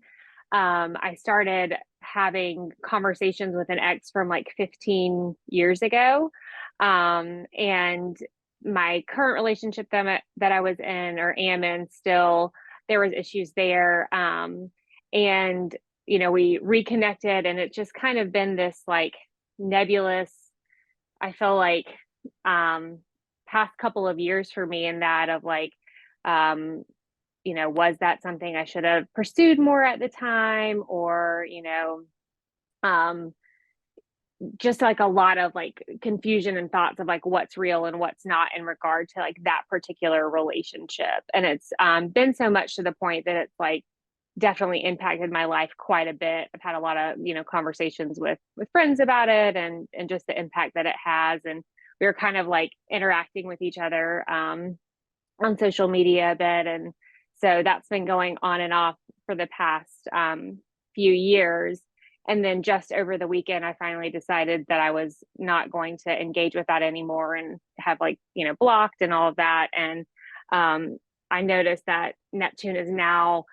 I started having conversations with an ex from like 15 years ago, and my current relationship that I was in or am in still there was issues there. And we reconnected, and it's just kind of been this like nebulous, I feel like, um past couple of years for me, in that of like, um was that something I should have pursued more at the time, or um just like a lot of like confusion and thoughts of like what's real and what's not in regard to like that particular relationship. And it's been so much to the point that it's like definitely impacted my life quite a bit. I've had a lot of conversations with friends about it, and just the impact that it has. And we were kind of like interacting with each other on social media a bit, and so that's been going on and off for the past few years. And then just over the weekend, I finally decided that I was not going to engage with that anymore, and have like blocked and all of that. And I noticed that Neptune is now,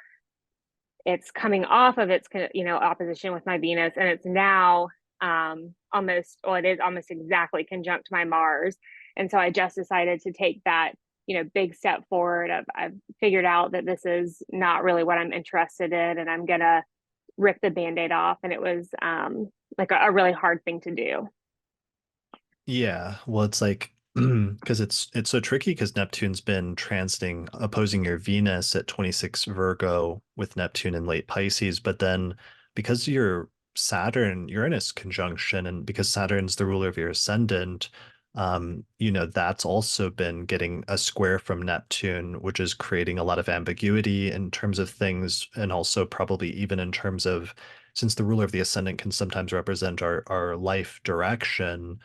it's coming off of its opposition with my Venus, and it's now almost, well, it is almost exactly conjunct my Mars. And so I just decided to take that big step forward. I've figured out that this is not really what I'm interested in, and I'm gonna rip the band-aid off. And it was like a really hard thing to do. Yeah, well, it's like because it's so tricky because Neptune's been transiting opposing your Venus at 26 Virgo with Neptune in late Pisces, but then because your Saturn Uranus conjunction, and because Saturn's the ruler of your ascendant, that's also been getting a square from Neptune, which is creating a lot of ambiguity in terms of things, and also probably even in terms of, since the ruler of the ascendant can sometimes represent our life direction,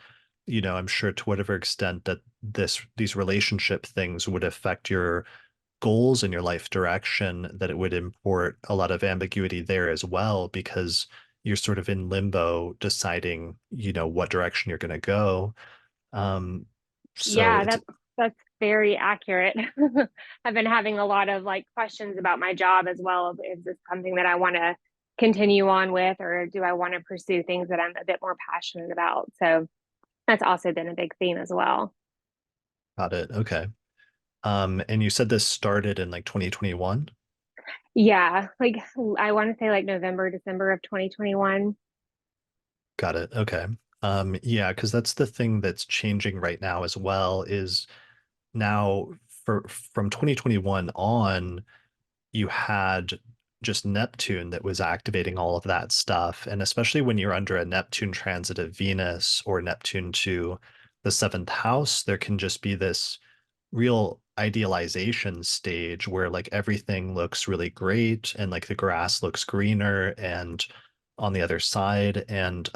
I'm sure to whatever extent that these relationship things would affect your goals and your life direction, that it would import a lot of ambiguity there as well, because you're sort of in limbo deciding, what direction you're going to go. Um, so Yeah, it's that's very accurate. I've been having a lot of like questions about my job as well. Is this something that I want to continue on with, or do I want to pursue things that I'm a bit more passionate about? So that's also been a big theme as well. got it. Okay. And you said this started in like 2021? Yeah, like I want to say like November, December of 2021. Got it. Okay. Yeah, because that's the thing that's changing right now as well, is now from 2021 on, you had just Neptune that was activating all of that stuff. And especially when you're under a Neptune transit of Venus or Neptune to the seventh house, there can just be this real idealization stage where like everything looks really great and like the grass looks greener and on the other side, and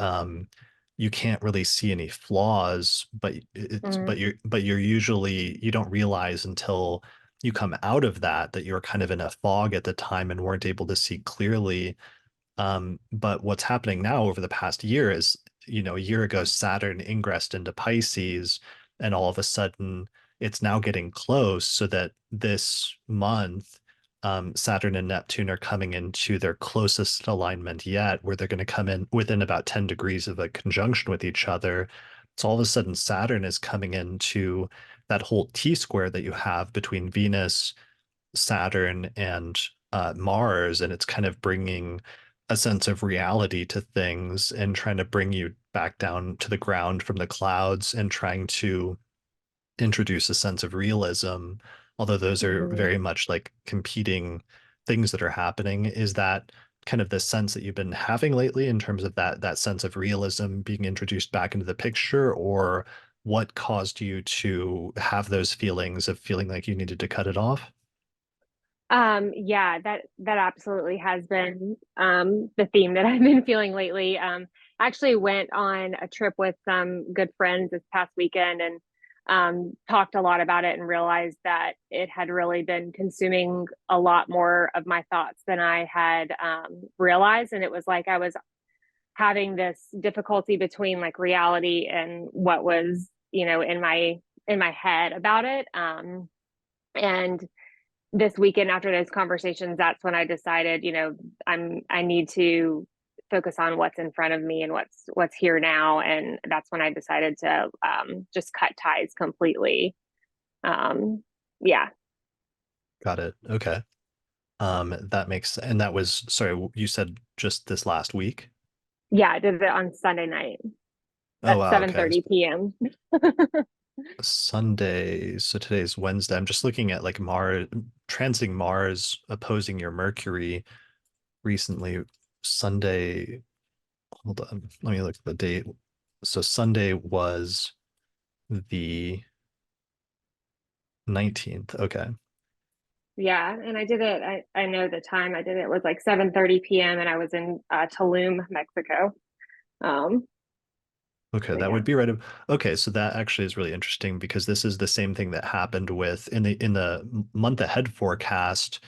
you can't really see any flaws, but Mm, you're usually, you don't realize until you come out of that that you're kind of in a fog at the time and weren't able to see clearly. But what's happening now over the past year is, a year ago, Saturn ingressed into Pisces, and all of a sudden it's now getting close, so that this month, Saturn and Neptune are coming into their closest alignment yet, where they're going to come in within about 10 degrees of a conjunction with each other. So all of a sudden, Saturn is coming into that whole T square that you have between Venus, Saturn, and Mars, and it's kind of bringing a sense of reality to things and trying to bring you back down to the ground from the clouds and trying to introduce a sense of realism. Although those are mhm. very much like competing things that are happening. Is that kind of the sense that you've been having lately in terms of that sense of realism being introduced back into the picture, or what caused you to have those feelings of feeling like you needed to cut it off? Yeah, that absolutely has been the theme that I've been feeling lately. I actually went on a trip with some good friends this past weekend and talked a lot about it and realized that it had really been consuming a lot more of my thoughts than I had realized. And it was like I was having this difficulty between like reality and what was, in my head about it. And this weekend after those conversations, that's when I decided, I need to focus on what's in front of me and what's here now. And that's when I decided to just cut ties completely. Um, yeah. Got it. Okay. That makes, and that was, sorry, you said just this last week? Yeah, I did it on Sunday night Oh, at wow. Okay. 7:30 p.m. Sunday. So today's Wednesday. I'm just looking at like Mars, transiting Mars opposing your Mercury recently. Sunday, hold on. Let me look at the date. So Sunday was the 19th. Okay. Yeah, and I did it. I know the time I did it was like 7:30 p.m. and I was in Tulum, Mexico. Um, Okay, but that yeah. would be right. Okay, so that actually is really interesting because this is the same thing that happened with in the month ahead forecast.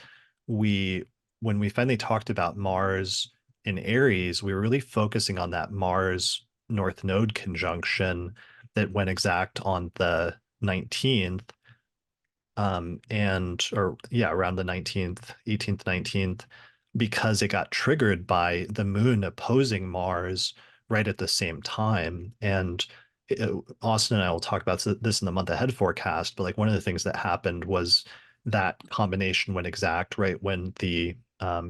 We When we finally talked about Mars in Aries, we were really focusing on that Mars North Node conjunction that went exact on the 19th, and or yeah, around the 19th, 18th, 19th, because it got triggered by the moon opposing Mars right at the same time. And Austin and I will talk about this in the month ahead forecast, but like one of the things that happened was that combination went exact right when the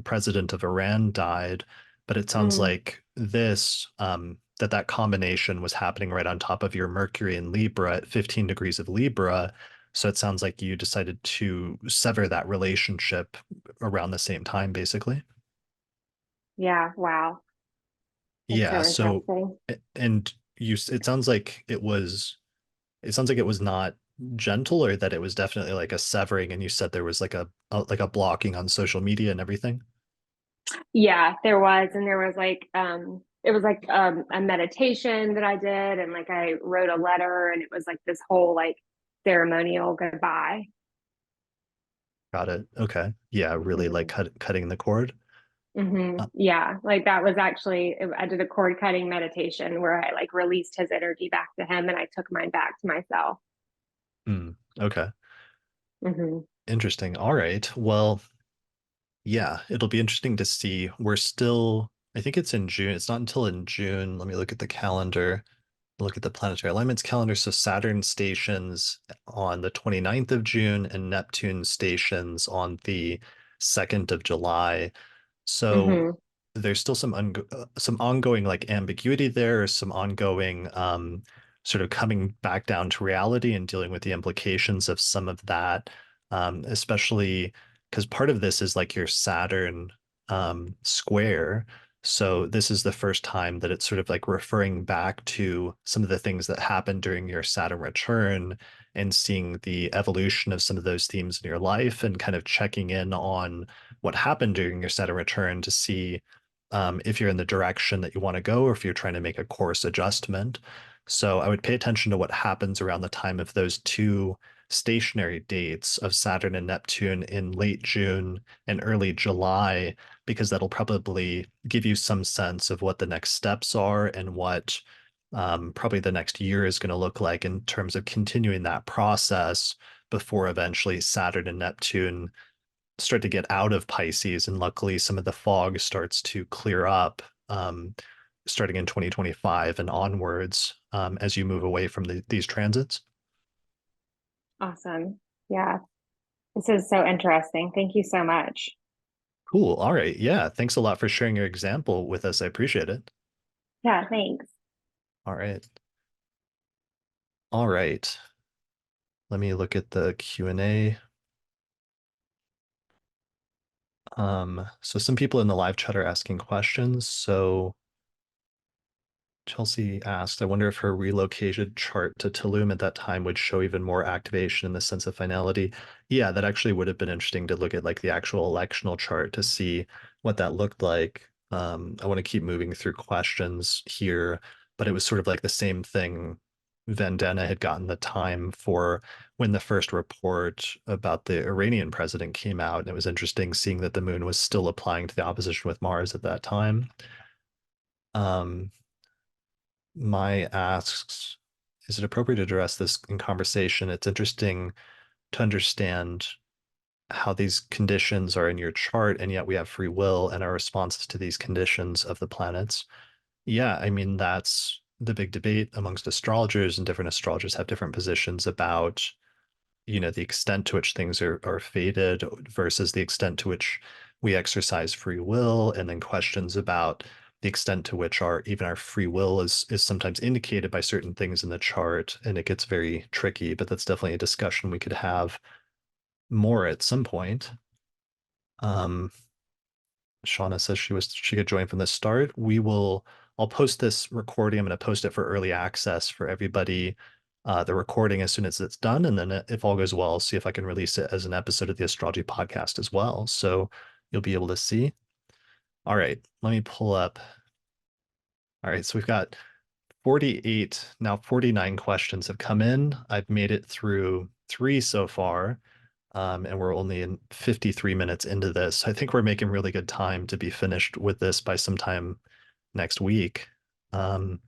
president of Iran died. But it sounds Mm. like that combination was happening right on top of your Mercury in Libra at 15 degrees of Libra. So it sounds like you decided to sever that relationship around the same time, basically. Yeah, wow. That's Yeah. so So, interesting. and it sounds like it sounds like it was not gentle, or that it was definitely like a severing. And you said there was like a blocking on social media and everything. Yeah, there was, and there was like it was like a meditation that I did, and like I wrote a letter, and it was like this whole like ceremonial goodbye. Got it. Okay. Yeah. Really like Hmm. cutting the cord. Yeah, like that was actually I did a cord cutting meditation where I like released his energy back to him, and I took mine back to myself. Okay. Hmm. Interesting. All right. Well, yeah, it'll be interesting to see. We're still, I think it's in June. It's not until in June. Let me look at the calendar, look at the planetary alignments calendar. So Saturn stations on the 29th of June and Neptune stations on the 2nd of July. So Hmm. there's still some ongoing like ambiguity there, or some ongoing sort of coming back down to reality and dealing with the implications of some of that, especially because part of this is like your Saturn. square. So this is the first time that it's sort of like referring back to some of the things that happened during your Saturn return and seeing the evolution of some of those themes in your life and kind of checking in on what happened during your Saturn return to see if you're in the direction that you want to go or if you're trying to make a course adjustment. So I would pay attention to what happens around the time of those two stationary dates of Saturn and Neptune in late June and early July, because that'll probably give you some sense of what the next steps are and what probably the next year is going to look like in terms of continuing that process before eventually Saturn and Neptune start to get out of Pisces. And luckily, some of the fog starts to clear up starting in 2025 and onwards as you move away from these transits. Awesome. Yeah. This is so interesting. Thank you so much. Cool. All right. Yeah. Thanks a lot for sharing your example with us. I appreciate it. Yeah, thanks. All right. All right. Let me look at the Q&A. So some people in the live chat are asking questions. So Chelsea asked, I wonder if her relocated chart to Tulum at that time would show even more activation in the sense of finality. Yeah, that actually would have been interesting to look at like the actual electional chart to see what that looked like. I want to keep moving through questions here, but it was sort of like the same thing. Vandana had gotten the time for when the first report about the Iranian president came out. And it was interesting seeing that the moon was still applying to the opposition with Mars at that time. Mai asks, is it appropriate to address this in conversation? It's interesting to understand how these conditions are in your chart, and yet we have free will and our responses to these conditions of the planets. Yeah, I mean, that's the big debate amongst astrologers, and different astrologers have different positions about, you know, the extent to which things are fated versus the extent to which we exercise free will, and then questions about the extent to which even our free will is sometimes indicated by certain things in the chart, and it gets very tricky, but that's definitely a discussion we could have more at some point. Shauna says she could join from the start. I'll post this recording. I'm going to post it for early access for everybody, the recording as soon as it's done. And then if all goes well, I'll see if I can release it as an episode of the Astrology Podcast as well. So you'll be able to see. All right, let me pull up. All right, so we've got 48, now 49 questions have come in. I've made it through 3 so far, and we're only in 53 minutes into this. I think we're making really good time to be finished with this by sometime next week. Let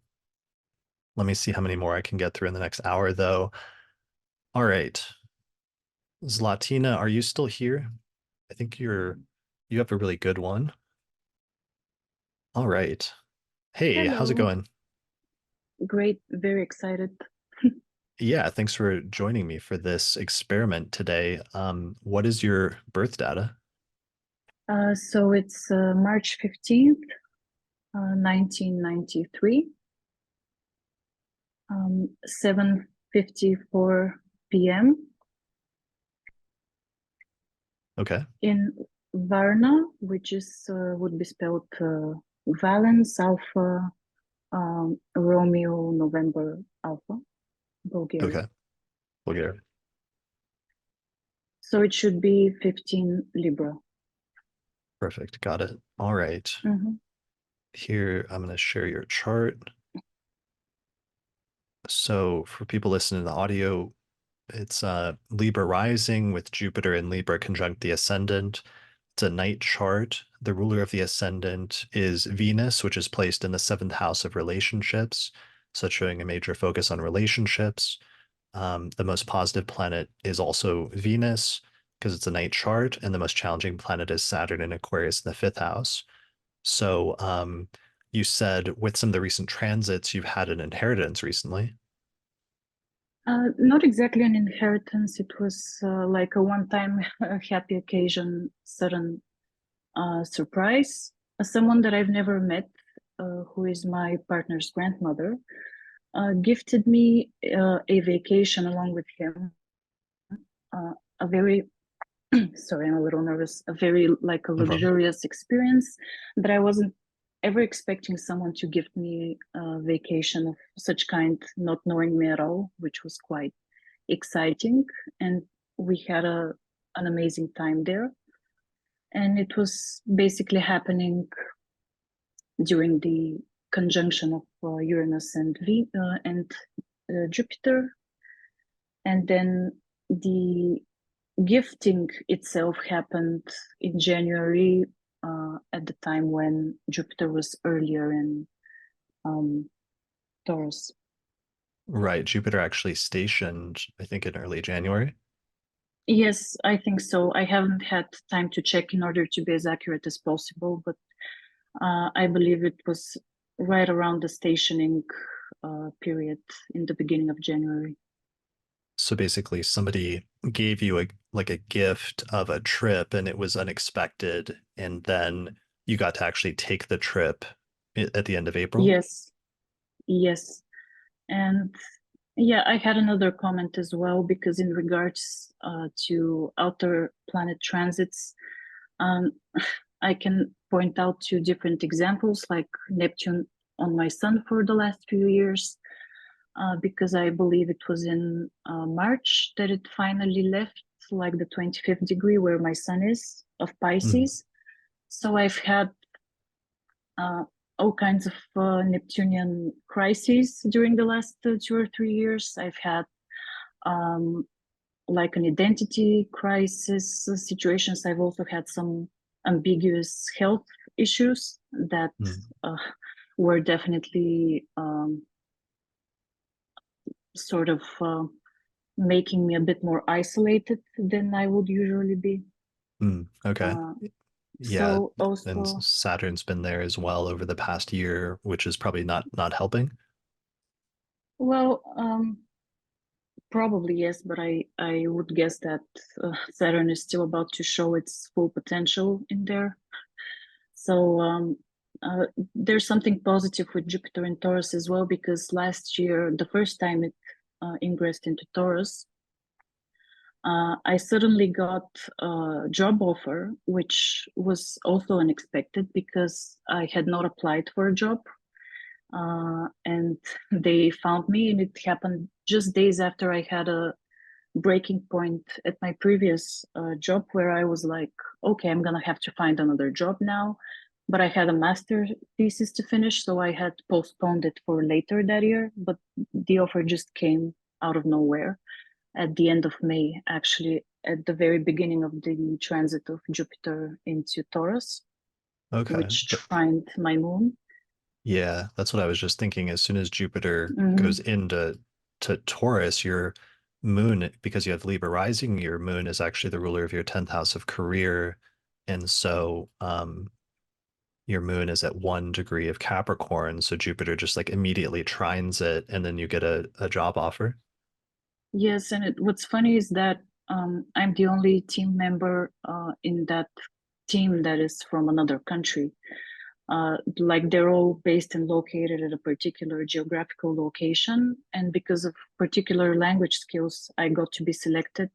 me see how many more I can get through in the next hour, though. All right. Zlatina, are you still here? I think you have a really good one. All right. Hey, how's it Hello. going? Great, very excited. Yeah, thanks for joining me for this experiment today. What is your birth data? So it's March 15th, 1993, 7:54 p.m. Okay. in Varna, which is would be spelled Valence Alpha, Romeo November Alpha, Bulgaria. Okay. Bulgaria. So it should be 15 Libra. Perfect. Got it. All right. Mhm. Here, I'm going to share your chart. So for people listening to the audio, it's Libra rising with Jupiter and Libra conjunct the ascendant. It's a night chart. The ruler of the ascendant is Venus, which is placed in the 7th house of relationships. So it's showing a major focus on relationships. The most positive planet is also Venus because it's a night chart, and the most challenging planet is Saturn in Aquarius in the 5th house. So you said with some of the recent transits, you've had an inheritance recently. Not exactly an inheritance. It was like a one-time happy occasion, sudden surprise. Someone that I've never met, who is my partner's grandmother, gifted me a vacation along with him, a very sorry, I'm a little nervous, a very like a No problem. luxurious experience, but I wasn't ever expecting someone to give me a vacation of such kind, not knowing me at all, which was quite exciting. And we had an amazing time there. And it was basically happening during the conjunction of Uranus and Jupiter. And then the gifting itself happened in January, at the time when Jupiter was earlier in Taurus. Right. Jupiter actually stationed, I think, in early January. Yes, I think so. I haven't had time to check in order to be as accurate as possible, but I believe it was right around the stationing period in the beginning of January. So basically somebody gave you a gift of a trip and it was unexpected, and then you got to actually take the trip at the end of April. Yes, yes. And yeah, I had another comment as well, because in regards to outer planet transits, um, I can point out two different examples, like Neptune on my sun for the last few years, because I believe it was in March that it finally left, like the 25th degree where my sun is of Pisces. So I've had all kinds of Neptunian crises during the last 2 or 3 years. I've had like an identity crisis situations. I've also had some ambiguous health issues that were definitely sort of making me a bit more isolated than I would usually be. Okay. Yeah. So also, and Saturn's been there as well over the past year, which is probably not helping. well, probably yes, but I would guess that Saturn is still about to show its full potential in there. So there's something positive with Jupiter in Taurus as well, because last year, the first time it ingressed into Taurus, I suddenly got a job offer, which was also unexpected because I had not applied for a job. And they found me, and it happened just days after I had a breaking point at my previous job, where I was like, okay, I'm gonna have to find another job now. But I had a master thesis to finish, so I had postponed it for later that year. But the offer just came out of nowhere at the end of May, actually, at the very beginning of the transit of Jupiter into Taurus, Okay. which trined my moon. Yeah, that's what I was just thinking. As soon as Jupiter goes into Taurus, your moon, because you have Libra rising, your moon is actually the ruler of your 10th house of career. And so your moon is at 1 degree of Capricorn. So Jupiter just like immediately trines it, and then you get a job offer. Yes, and what's funny is that I'm the only team member in that team that is from another country. Like they're all based and located at a particular geographical location, and because of particular language skills, I got to be selected.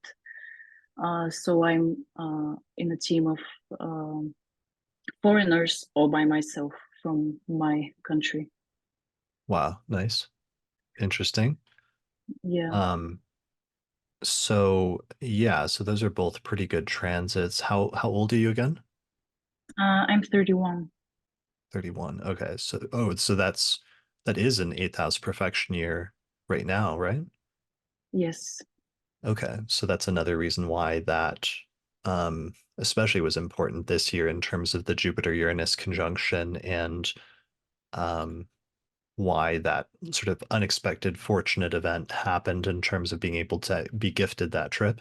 So I'm in a team of foreigners all by myself from my country. Wow, nice. Interesting. Yeah. So yeah, so those are both pretty good transits. How old are you again? I'm 31. 31. Okay. So that is an 8th house perfection year right now, right? Yes. Okay. So that's another reason why that especially was important this year in terms of the Jupiter-Uranus conjunction, and why that sort of unexpected fortunate event happened in terms of being able to be gifted that trip.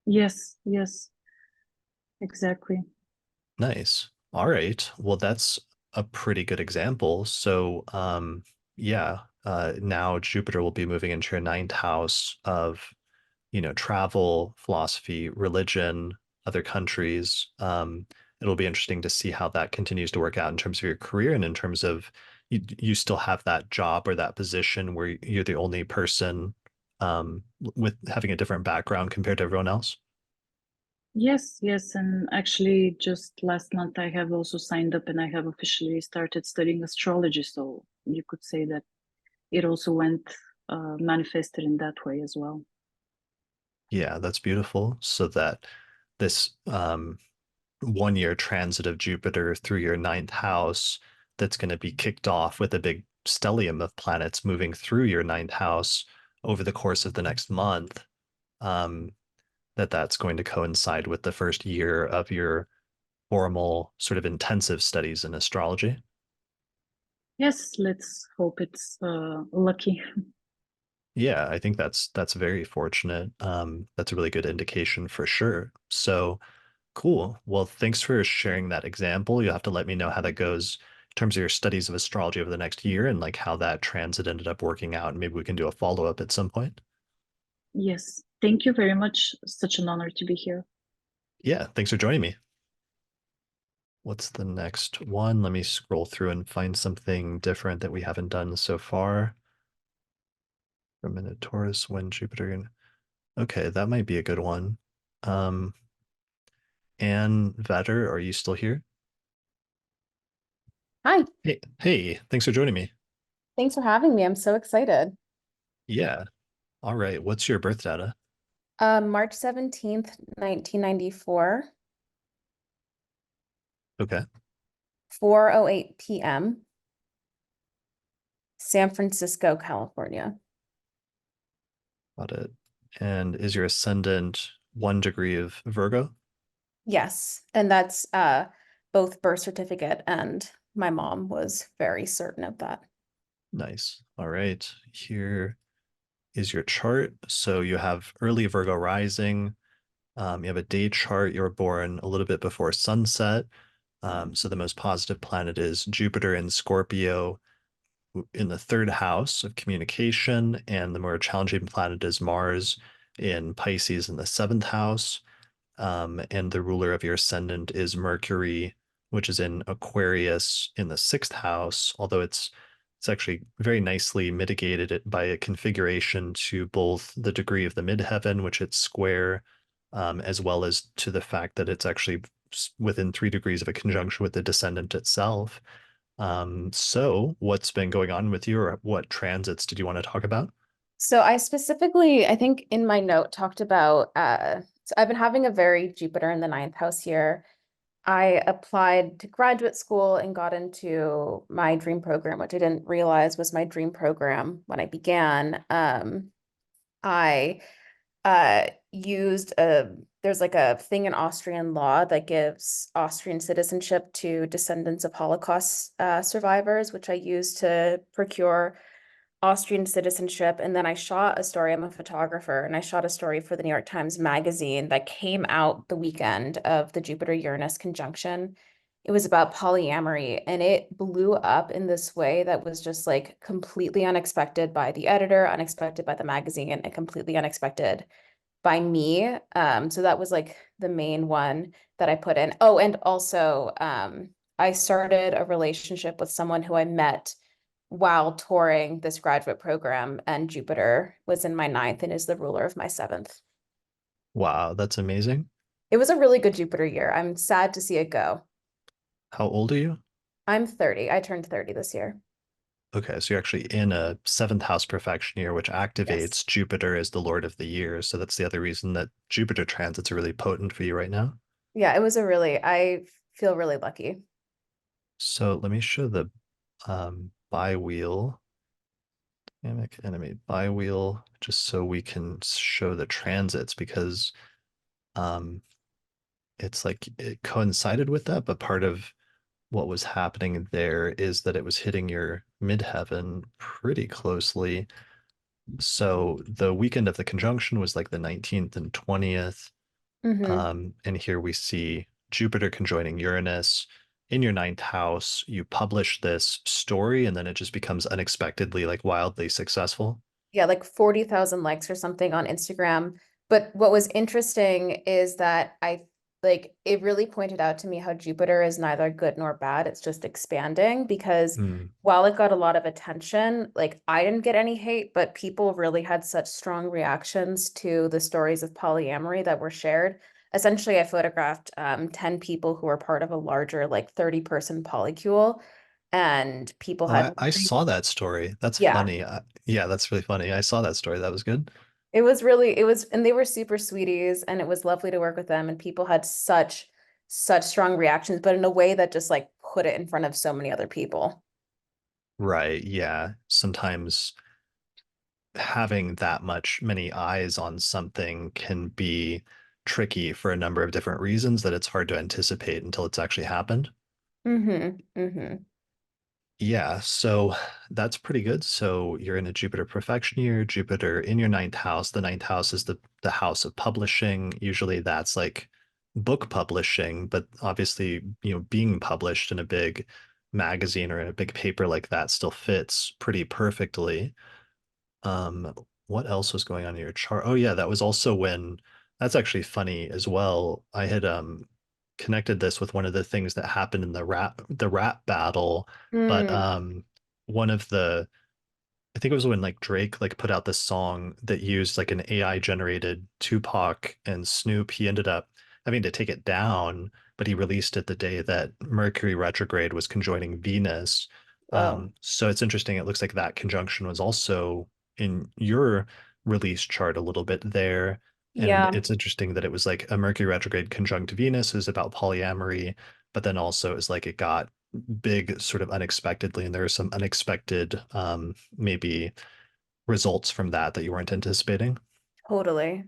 Yes. Exactly. Nice. All right. Well, that's a pretty good example. So, yeah, now Jupiter will be moving into your 9th house of, travel, philosophy, religion, other countries. It'll be interesting to see how that continues to work out in terms of your career, and in terms of you still have that job or that position where you're the only person with having a different background compared to everyone else. Yes, yes. And actually, just last month, I have also signed up and I have officially started studying astrology. So you could say that it also went manifested in that way as well. Yeah, that's beautiful. So that this 1 year transit of Jupiter through your ninth house, that's going to be kicked off with a big stellium of planets moving through your ninth house over the course of the next month. Um, that's going to coincide with the first year of your formal sort of intensive studies in astrology. Yes, let's hope it's lucky. Yeah, I think that's very fortunate. That's a really good indication for sure. So cool. Well, thanks for sharing that example. You'll have to let me know how that goes in terms of your studies of astrology over the next year and like how that transit ended up working out. And maybe we can do a follow-up at some point. Yes, thank you very much. Such an honor to be here. Yeah, thanks for joining me. What's the next one? Let me scroll through and find something different that we haven't done so far. From a Taurus, when Jupiter. Okay, that might be a good one. Um, Anne Vetter, are you still here? Hi, Hey, thanks for joining me. thanks for having me. I'm so excited. Yeah. All right. What's your birth data? March 17th, 1994, Okay. 4:08 p.m., San Francisco, California. Got it. And is your ascendant 1 degree of Virgo? Yes, and that's both birth certificate and my mom was very certain of that. Nice. All right. Here is your chart. So you have early Virgo rising. You have a day chart. You were born a little bit before sunset. So the most positive planet is Jupiter in Scorpio in the third house of communication, and the more challenging planet is Mars in Pisces in the seventh house. And the ruler of your ascendant is Mercury, which is in Aquarius in the sixth house, although it's actually very nicely mitigated by a configuration to both the degree of the midheaven, which it's square, as well as to the fact that it's actually within 3 degrees of a conjunction with the descendant itself. So what's been going on with you, or what transits did you want to talk about? So I specifically, I think in my note talked about so I've been having a very Jupiter in the ninth house year. I applied to graduate school and got into my dream program, which I didn't realize was my dream program when I began. I used there's like a thing in Austrian law that gives Austrian citizenship to descendants of Holocaust survivors, which I used to procure Austrian citizenship. And then I shot a story. I'm a photographer, and I shot a story for the New York Times Magazine that came out the weekend of the Jupiter-Uranus conjunction. It was about polyamory, and it blew up in this way that was just like completely unexpected by the editor, unexpected by the magazine, and completely unexpected by me. So that was like the main one that I put in. Oh, and also I started a relationship with someone who I met while touring this graduate program, and Jupiter was in my ninth and is the ruler of my seventh. Wow, that's amazing. It was a really good Jupiter year. I'm sad to see it go. How old are you? I'm 30. I turned 30 this year. Okay, so you're actually in a seventh house perfection year, which activates Yes. Jupiter as the Lord of the year. So that's the other reason that Jupiter transits are really potent for you right now. Yeah, it was I feel really lucky. So let me show the bi-wheel, dynamic enemy bi-wheel, just so we can show the transits, because um, it's like it coincided with that, but part of what was happening there is that it was hitting your midheaven pretty closely. So the weekend of the conjunction was like the 19th and 20th. Hmm. And here we see Jupiter conjoining Uranus in your ninth house. You publish this story, and then it just becomes unexpectedly like wildly successful. Yeah, like 40,000 likes or something on Instagram. But what was interesting is that it really pointed out to me how Jupiter is neither good nor bad. It's just expanding, because Hmm. while it got a lot of attention, like I didn't get any hate, but people really had such strong reactions to the stories of polyamory that were shared. essentially I photographed 10 people who were part of a larger like 30-person polycule, and people Oh, had I saw that story. That's yeah. funny. Yeah, that's really funny. I saw that story. That was good. And they were super sweeties, and it was lovely to work with them, and people had such strong reactions, but in a way that just like put it in front of so many other people. Right. Yeah. Sometimes having that many eyes on something can be tricky for a number of different reasons that it's hard to anticipate until it's actually happened. Mm-hmm. Yeah, so that's pretty good. So you're in a Jupiter perfection year, Jupiter in your ninth house. The ninth house is the house of publishing. Usually that's like book publishing, but obviously, being published in a big magazine or in a big paper like that still fits pretty perfectly. Um, what else was going on in your chart? Oh yeah, that was also when that's actually funny as well. I had connected this with one of the things that happened in the rap battle, but Mm. one of the I think it was when like Drake like put out this song that used like an AI generated Tupac and Snoop. He ended up having to take it down, but he released it the day that Mercury retrograde was conjoining Venus. Oh, So it's interesting. It looks like that conjunction was also in your release chart a little bit there. And yeah, it's interesting that it was like a Mercury retrograde conjunct Venus is about polyamory, but then also it's like it got big sort of unexpectedly, and there are some unexpected maybe results from that you weren't anticipating. totally.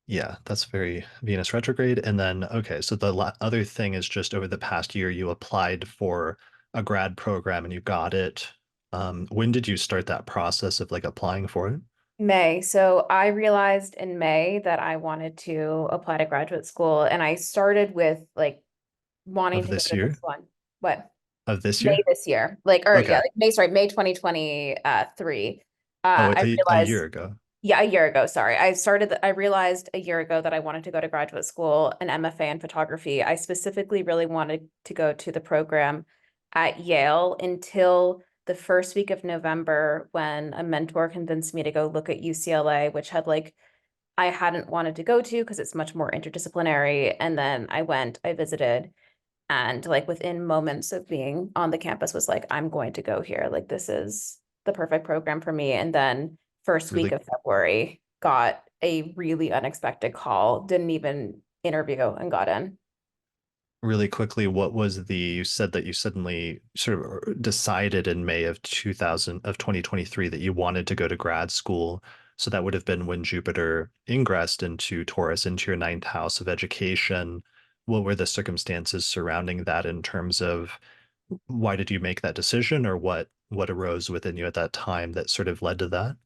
Yeah, that's very Venus retrograde. And then, okay, so the other thing is just over the past year, you applied for a grad program and you got it. When did you start that process of like applying for it? May. So I realized in May that I wanted to apply to graduate school, and I started with like wanting Of to go this to this year? one. What? Of this May year? this year. Like, or yeah, Okay. like May, sorry, May 2023. Oh, I a year realized, ago. yeah, a year ago, sorry. I realized a year ago that I wanted to go to graduate school, an MFA in photography. I specifically really wanted to go to the program at Yale until the first week of November when a mentor convinced me to go look at UCLA, which had like I hadn't wanted to go to because it's much more interdisciplinary. And then I went, I visited, and like within moments of being on the campus was like, I'm going to go here. Like this is the perfect program for me. And then first week Really, of February, got a really unexpected call, didn't even interview and got in. really quickly, what was you said that you suddenly sort of decided in May of 2023 that you wanted to go to grad school. So that would have been when Jupiter ingressed into Taurus, into your ninth house of education. What were the circumstances surrounding that in terms of why did you make that decision, or what arose within you at that time that sort of led to that?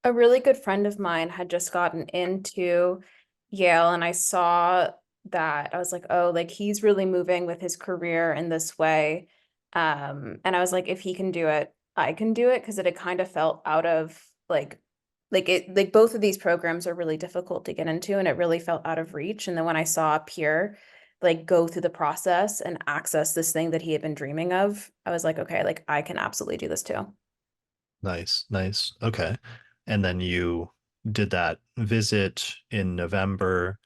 A really good friend of mine had just gotten into Yale, and I saw that. I was like, oh, like he's really moving with his career in this way. And I was like, if he can do it, I can do it, because it had kind of felt out of like both of these programs are really difficult to get into, and it really felt out of reach. And then when I saw a peer like go through the process and access this thing that he had been dreaming of, I was like, okay, like I can absolutely do this too. Nice, nice. Okay. And then you did that visit in November,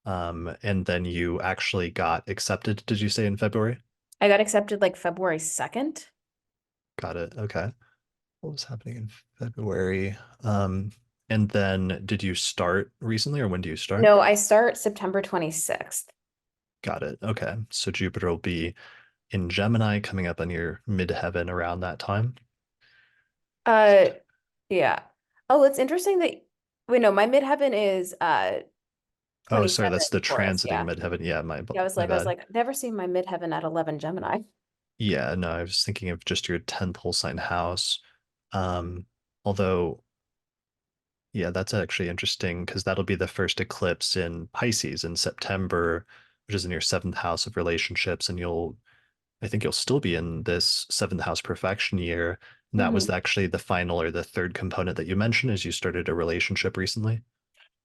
and then you actually got accepted, did you say in February? I got accepted like February 2nd. Got it. Okay. What was happening in February? And then did you start recently, or when do you start? No, I start September 26th. Got it. Okay. So Jupiter will be in Gemini coming up on your midheaven around that time. Uh, yeah. Oh, it's interesting that wait, no, my midheaven is Oh, sorry, 27 that's the Taurus. transiting Yeah. midheaven. Yeah, my Yeah, my I was bad. like, never seen my midheaven at 11 Gemini. Yeah, no, I was thinking of just your 10th whole sign house. Um, although, yeah, that's actually interesting because that'll be the first eclipse in Pisces in September, which is in your seventh house of relationships, and I think you'll still be in this seventh house perfection year. And that was Mhm. actually the final or the third component that you mentioned as you started a relationship recently.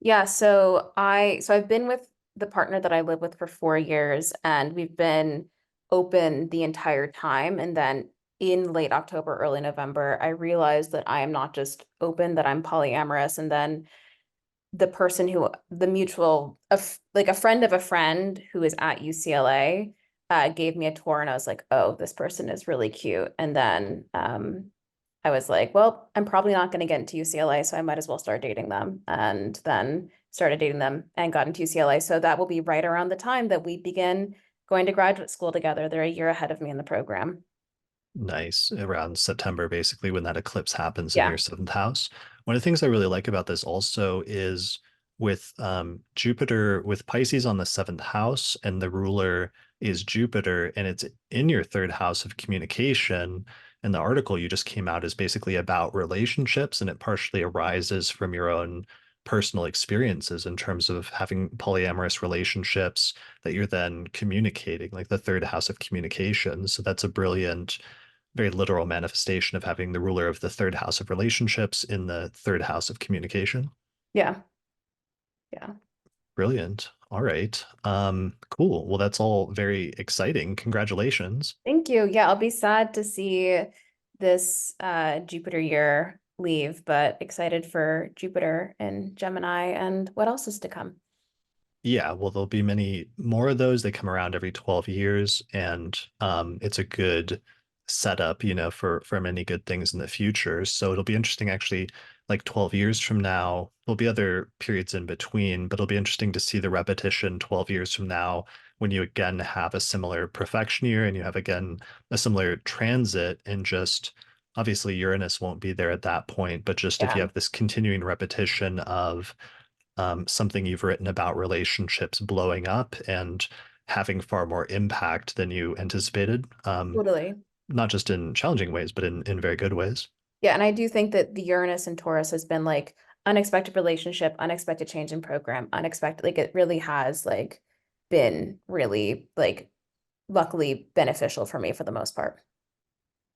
Yeah, so I've been with the partner that I live with for 4 years, and we've been open the entire time. And then in late October, early November, I realized that I am not just open, that I'm polyamorous. And then the person who the mutual like a friend of a friend who is at UCLA gave me a tour, and I was like, oh, this person is really cute. And then I was like, well, I'm probably not going to get into UCLA, so I might as well start dating them. And then started dating them and got into UCLA. So that will be right around the time that we begin going to graduate school together. They're a year ahead of me in the program. Nice. Around September, basically, when that eclipse happens in Yeah. your seventh house. One of the things I really like about this also is with Jupiter, with Pisces on the seventh house, and the ruler is Jupiter, and it's in your third house of communication. And the article you just came out is basically about relationships, and it partially arises from your own personal experiences in terms of having polyamorous relationships that you're then communicating, like the third house of communication. So that's a brilliant, very literal manifestation of having the ruler of the third house of relationships in the third house of communication. Yeah. Yeah. Brilliant. All right. Cool. Well, that's all very exciting. Congratulations. Thank you. Yeah, I'll be sad to see this Jupiter year leave, but excited for Jupiter and Gemini and what else is to come. Yeah, well, there'll be many more of those. They come around every 12 years, and it's a good setup, for many good things in the future. So it'll be interesting, actually, like 12 years from now, there'll be other periods in between, but it'll be interesting to see the repetition 12 years from now when you again have a similar perfection year and you have again a similar transit, and just obviously Uranus won't be there at that point, but just if you Yeah. have this continuing repetition of something you've written about relationships blowing up and having far more impact than you anticipated, Totally. not just in challenging ways, but in very good ways. Yeah, and I do think that the Uranus and Taurus has been like unexpected relationship, unexpected change in program, unexpected, like it really has like been really like luckily beneficial for me for the most part.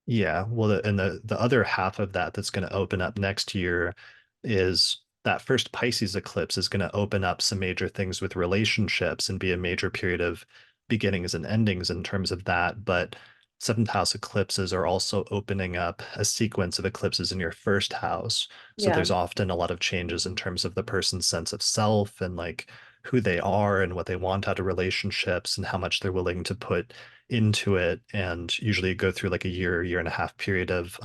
Yeah, well, and the other half of that that's going to open up next year is that first Pisces eclipse is going to open up some major things with relationships and be a major period of beginnings and endings in terms of that. But seventh house eclipses are also opening up a sequence of eclipses in your first house. So Yeah. there's often a lot of changes in terms of the person's sense of self and like who they are and what they want out of relationships and how much they're willing to put into it, and usually go through like a year and a half period of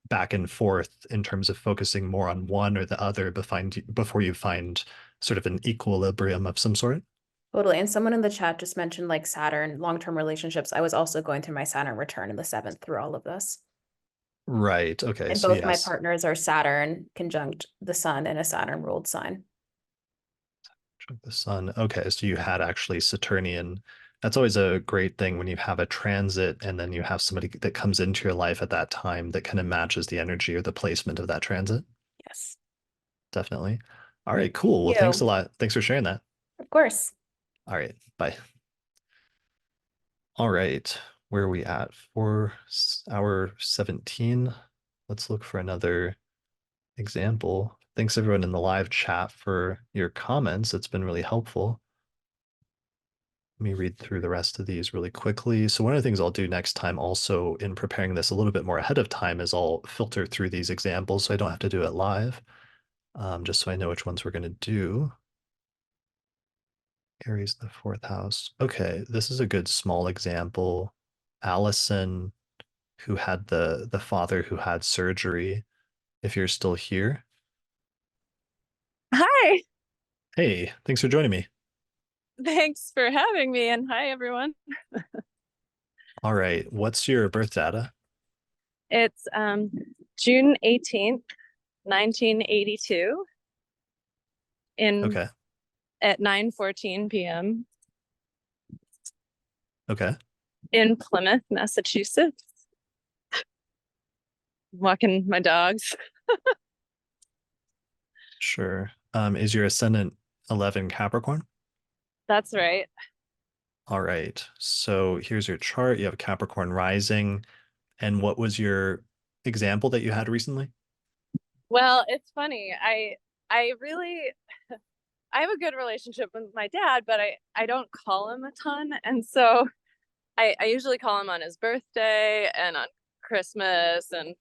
back and forth in terms of focusing more on one or the other before you find sort of an equilibrium of some sort. Totally. And someone in the chat just mentioned like Saturn, long-term relationships. I was also going through my Saturn return in the seventh through all of this. Right. Okay. And So both my yes. partners are Saturn conjunct the sun in a Saturn ruled sign. The sun. Okay. So you had actually Saturnian. That's always a great thing when you have a transit and then you have somebody that comes into your life at that time that kind of matches the energy or the placement of that transit. Yes. Definitely. All right, cool. Well, Thank thanks a you. lot. Thanks for sharing that. Of course. All right. Bye. All right. Where are we at? For hour 17. Let's look for another example. Thanks everyone in the live chat for your comments. It's been really helpful. Let me read through the rest of these really quickly. So one of the things I'll do next time also in preparing this a little bit more ahead of time is I'll filter through these examples so I don't have to do it live, just so I know which ones we're going to do. Aries in the fourth house. Okay, this is a good small example. Alison, who had the father who had surgery. If you're still here. Hi, Hey, thanks for joining me. thanks for having me, and hi everyone. All right, what's your birth data? It's June 18th, 1982 Okay. at 9:14 p.m. Okay. in Plymouth, Massachusetts. Walking my dogs. Sure. Is your ascendant 11 Capricorn? That's right. All right. So here's your chart. You have Capricorn rising. And what was your example that you had recently? Well, it's funny. I really I have a good relationship with my dad, but I don't call him a ton, and so I usually call him on his birthday and on Christmas, and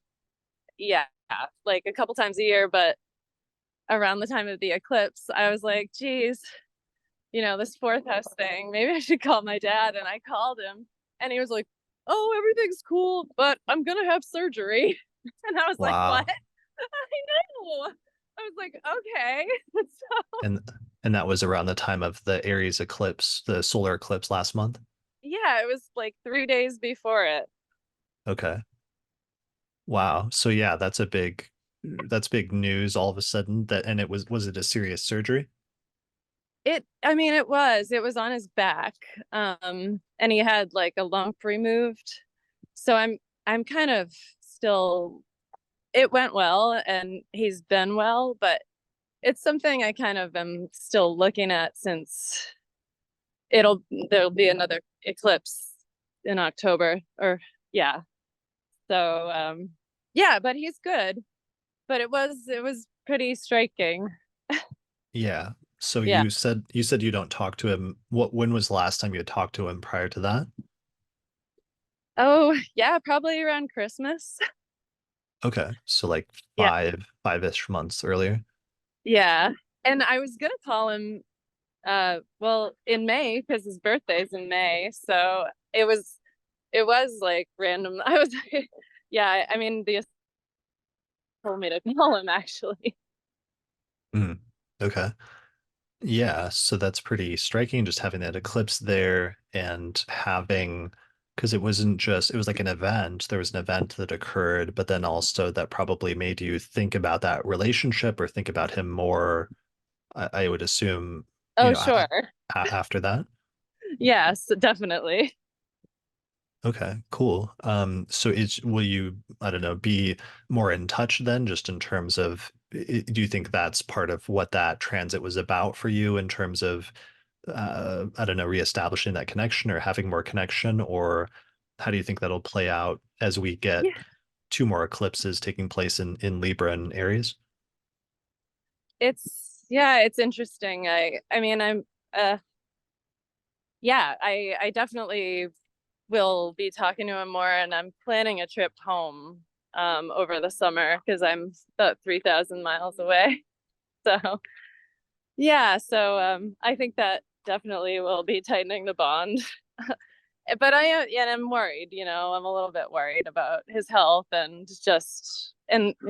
yeah, like a couple times a year, but around the time of the eclipse, I was like, geez, this fourth house thing, maybe I should call my dad. And I called him and he was like, oh, everything's cool, but I'm going to have surgery. And I was like, Wow. what? I know. I was like, okay. So And that was around the time of the Aries eclipse, the solar eclipse last month. yeah, it was like 3 days before it. Okay. Wow. So yeah, that's big news all of a sudden. And was it a serious surgery? It was on his back. And he had like a lump removed. So I'm kind of still, it went well and he's been well, but it's something I kind of am still looking at since there'll be another eclipse in October, or yeah. So yeah, but he's good. But it was pretty striking. Yeah. So Yeah. you said you don't talk to him. When was the last time you had talked to him prior to that? Oh, yeah, probably around Christmas. Okay. So like Yeah. five-ish months earlier. Yeah. And I was gonna call him well in May because his birthday's in May. So it was like random. I was yeah, I mean the told me to call him actually. Okay. Yeah, so that's pretty striking, just having that eclipse there and having, because it was like an event. There was an event that occurred, but then also that probably made you think about that relationship or think about him more, I would assume, Oh, sure. after that. Yes, definitely. Okay, cool. So will you, I don't know, be more in touch then, just in terms of, do you think that's part of what that transit was about for you in terms of, I don't know, reestablishing that connection or having more connection, or how do you think that'll play out as we get Yeah. 2 more eclipses taking place in Libra and Aries? It's interesting. I mean, I definitely will be talking to him more, and I'm planning a trip home over the summer because I'm about 3,000 miles away. So yeah, so I think that definitely will be tightening the bond. But I'm worried, I'm a little bit worried about his health and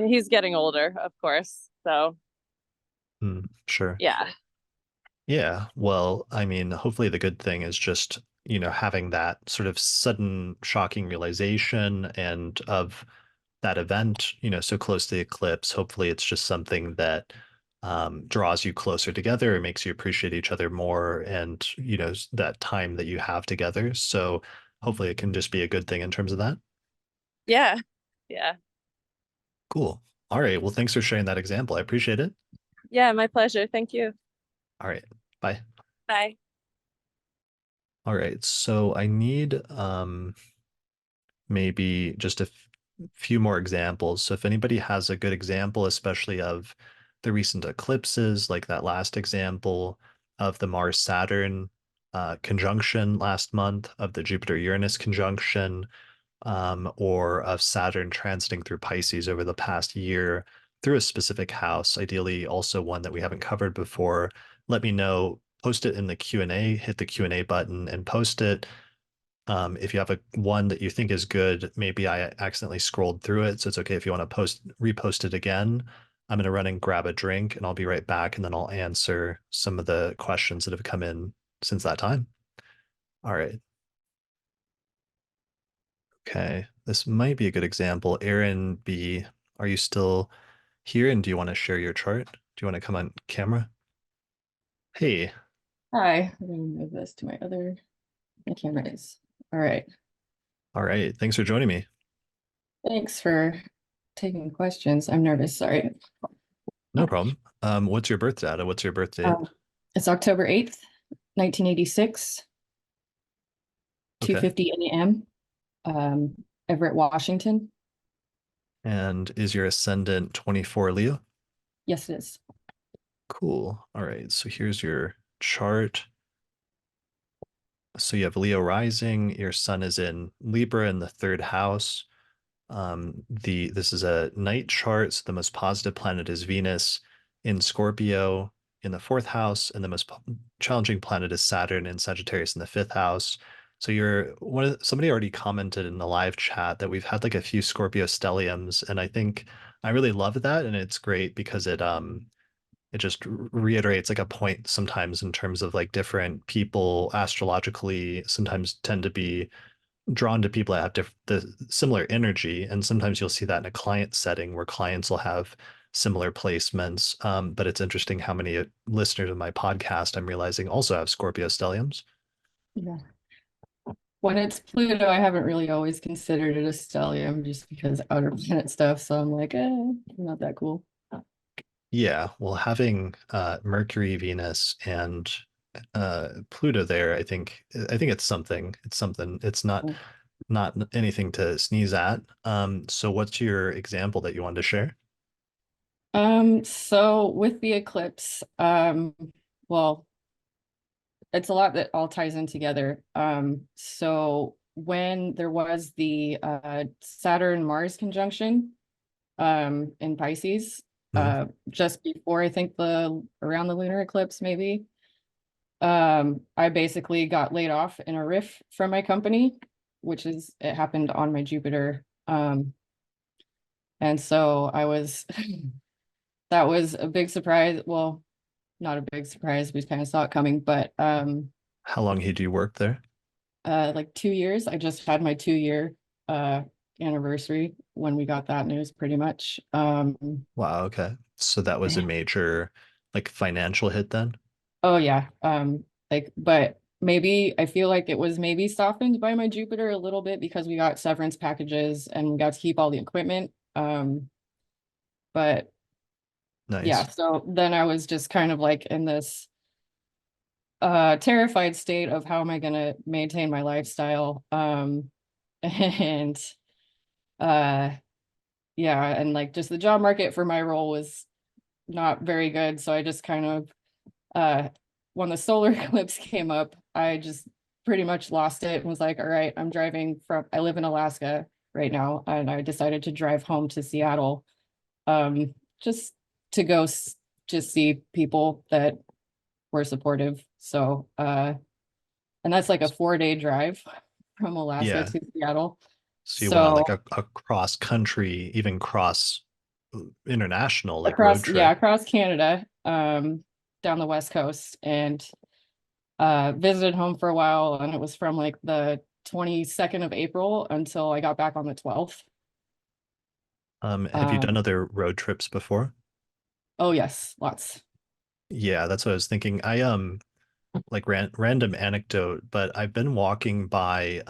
he's getting older, of course. So Sure. yeah. Yeah, well, I mean, hopefully the good thing is just, having that sort of sudden shocking realization and of that event, so close to the eclipse. Hopefully it's just something that draws you closer together and makes you appreciate each other more and, that time that you have together. So hopefully it can just be a good thing in terms of that. Yeah. Yeah. Cool. All right. Well, thanks for sharing that example. I appreciate it. Yeah, my pleasure. Thank you. All right. Bye. Bye. All right. So I need maybe just a few more examples. So if anybody has a good example, especially of the recent eclipses, like that last example of the Mars-Saturn conjunction last month, of the Jupiter-Uranus conjunction, or of Saturn transiting through Pisces over the past year through a specific house, ideally also one that we haven't covered before, let me know. Post it in the Q&A, hit the Q&A button and post it. If you have one that you think is good, maybe I accidentally scrolled through it, so it's okay if you want to repost it again. I'm going to run and grab a drink and I'll be right back, and then I'll answer some of the questions that have come in since that time. All right. Okay, this might be a good example. Erin B, are you still here and do you want to share your chart? Do you want to come on camera? Hey. Hi, I'm gonna move this to my camera is. All right. All right. Thanks for joining me. Thanks for taking questions. I'm nervous, sorry. No problem. What's your birth data? What's your birth date? It's October 8th, 1986, Okay. 2:50 a.m. Everett, Washington. And is your ascendant 24 Leo? Yes, it is. Cool. All right. So here's your chart. So you have Leo rising. Your sun is in Libra in the 3rd house. This is a night chart. So the most positive planet is Venus. in Scorpio in the fourth house, and the most challenging planet is Saturn in Sagittarius in the fifth house. So you're somebody already commented in the live chat that we've had like a few Scorpio stelliums, and I think I really love that, and it's great because it just reiterates like a point sometimes in terms of like different people astrologically sometimes tend to be drawn to people that have the similar energy, and sometimes you'll see that in a client setting where clients will have similar placements. But it's interesting how many listeners of my podcast I'm realizing also have Scorpio stelliums. Yeah. When it's Pluto, I haven't really always considered it a stellium just because outer planet stuff. So I'm like, not that cool. Yeah, well, having Mercury, Venus, and Pluto there, I think it's something. It's something. It's not anything to sneeze at. So what's your example that you wanted to share? So with the eclipse, well, it's a lot that all ties in together. So when there was the Saturn-Mars conjunction in Pisces, just before I think around the lunar eclipse, maybe, I basically got laid off in a riff from my company, it happened on my Jupiter. And so that was a big surprise. Well, not a big surprise. We kind of saw it coming, but How long did you work there? like 2 years. I just had my 2-year anniversary when we got that news, pretty much. Wow, okay. So that was a major like financial hit then? Oh yeah. But maybe I feel like it was maybe softened by my Jupiter a little bit because we got severance packages and we got to keep all the equipment. But Nice. yeah, so then I was just kind of like in this terrified state of how am I gonna maintain my lifestyle. And yeah, and like just the job market for my role was not very good. So I just kind of when the solar eclipse came up, I just pretty much lost it and was like, all right, I live in Alaska right now, and I decided to drive home to Seattle just to go just see people that were supportive. So and that's like a 4-day drive from Alaska Yeah. to Seattle. So you went on like a cross country, even cross international like road trip. across Canada, down the West Coast, and visited home for a while, and it was from like the 22nd of April until I got back on the 12th. Have you done other road trips before? Oh yes, lots. Yeah, that's what I was thinking. I like random anecdote, but I've been walking by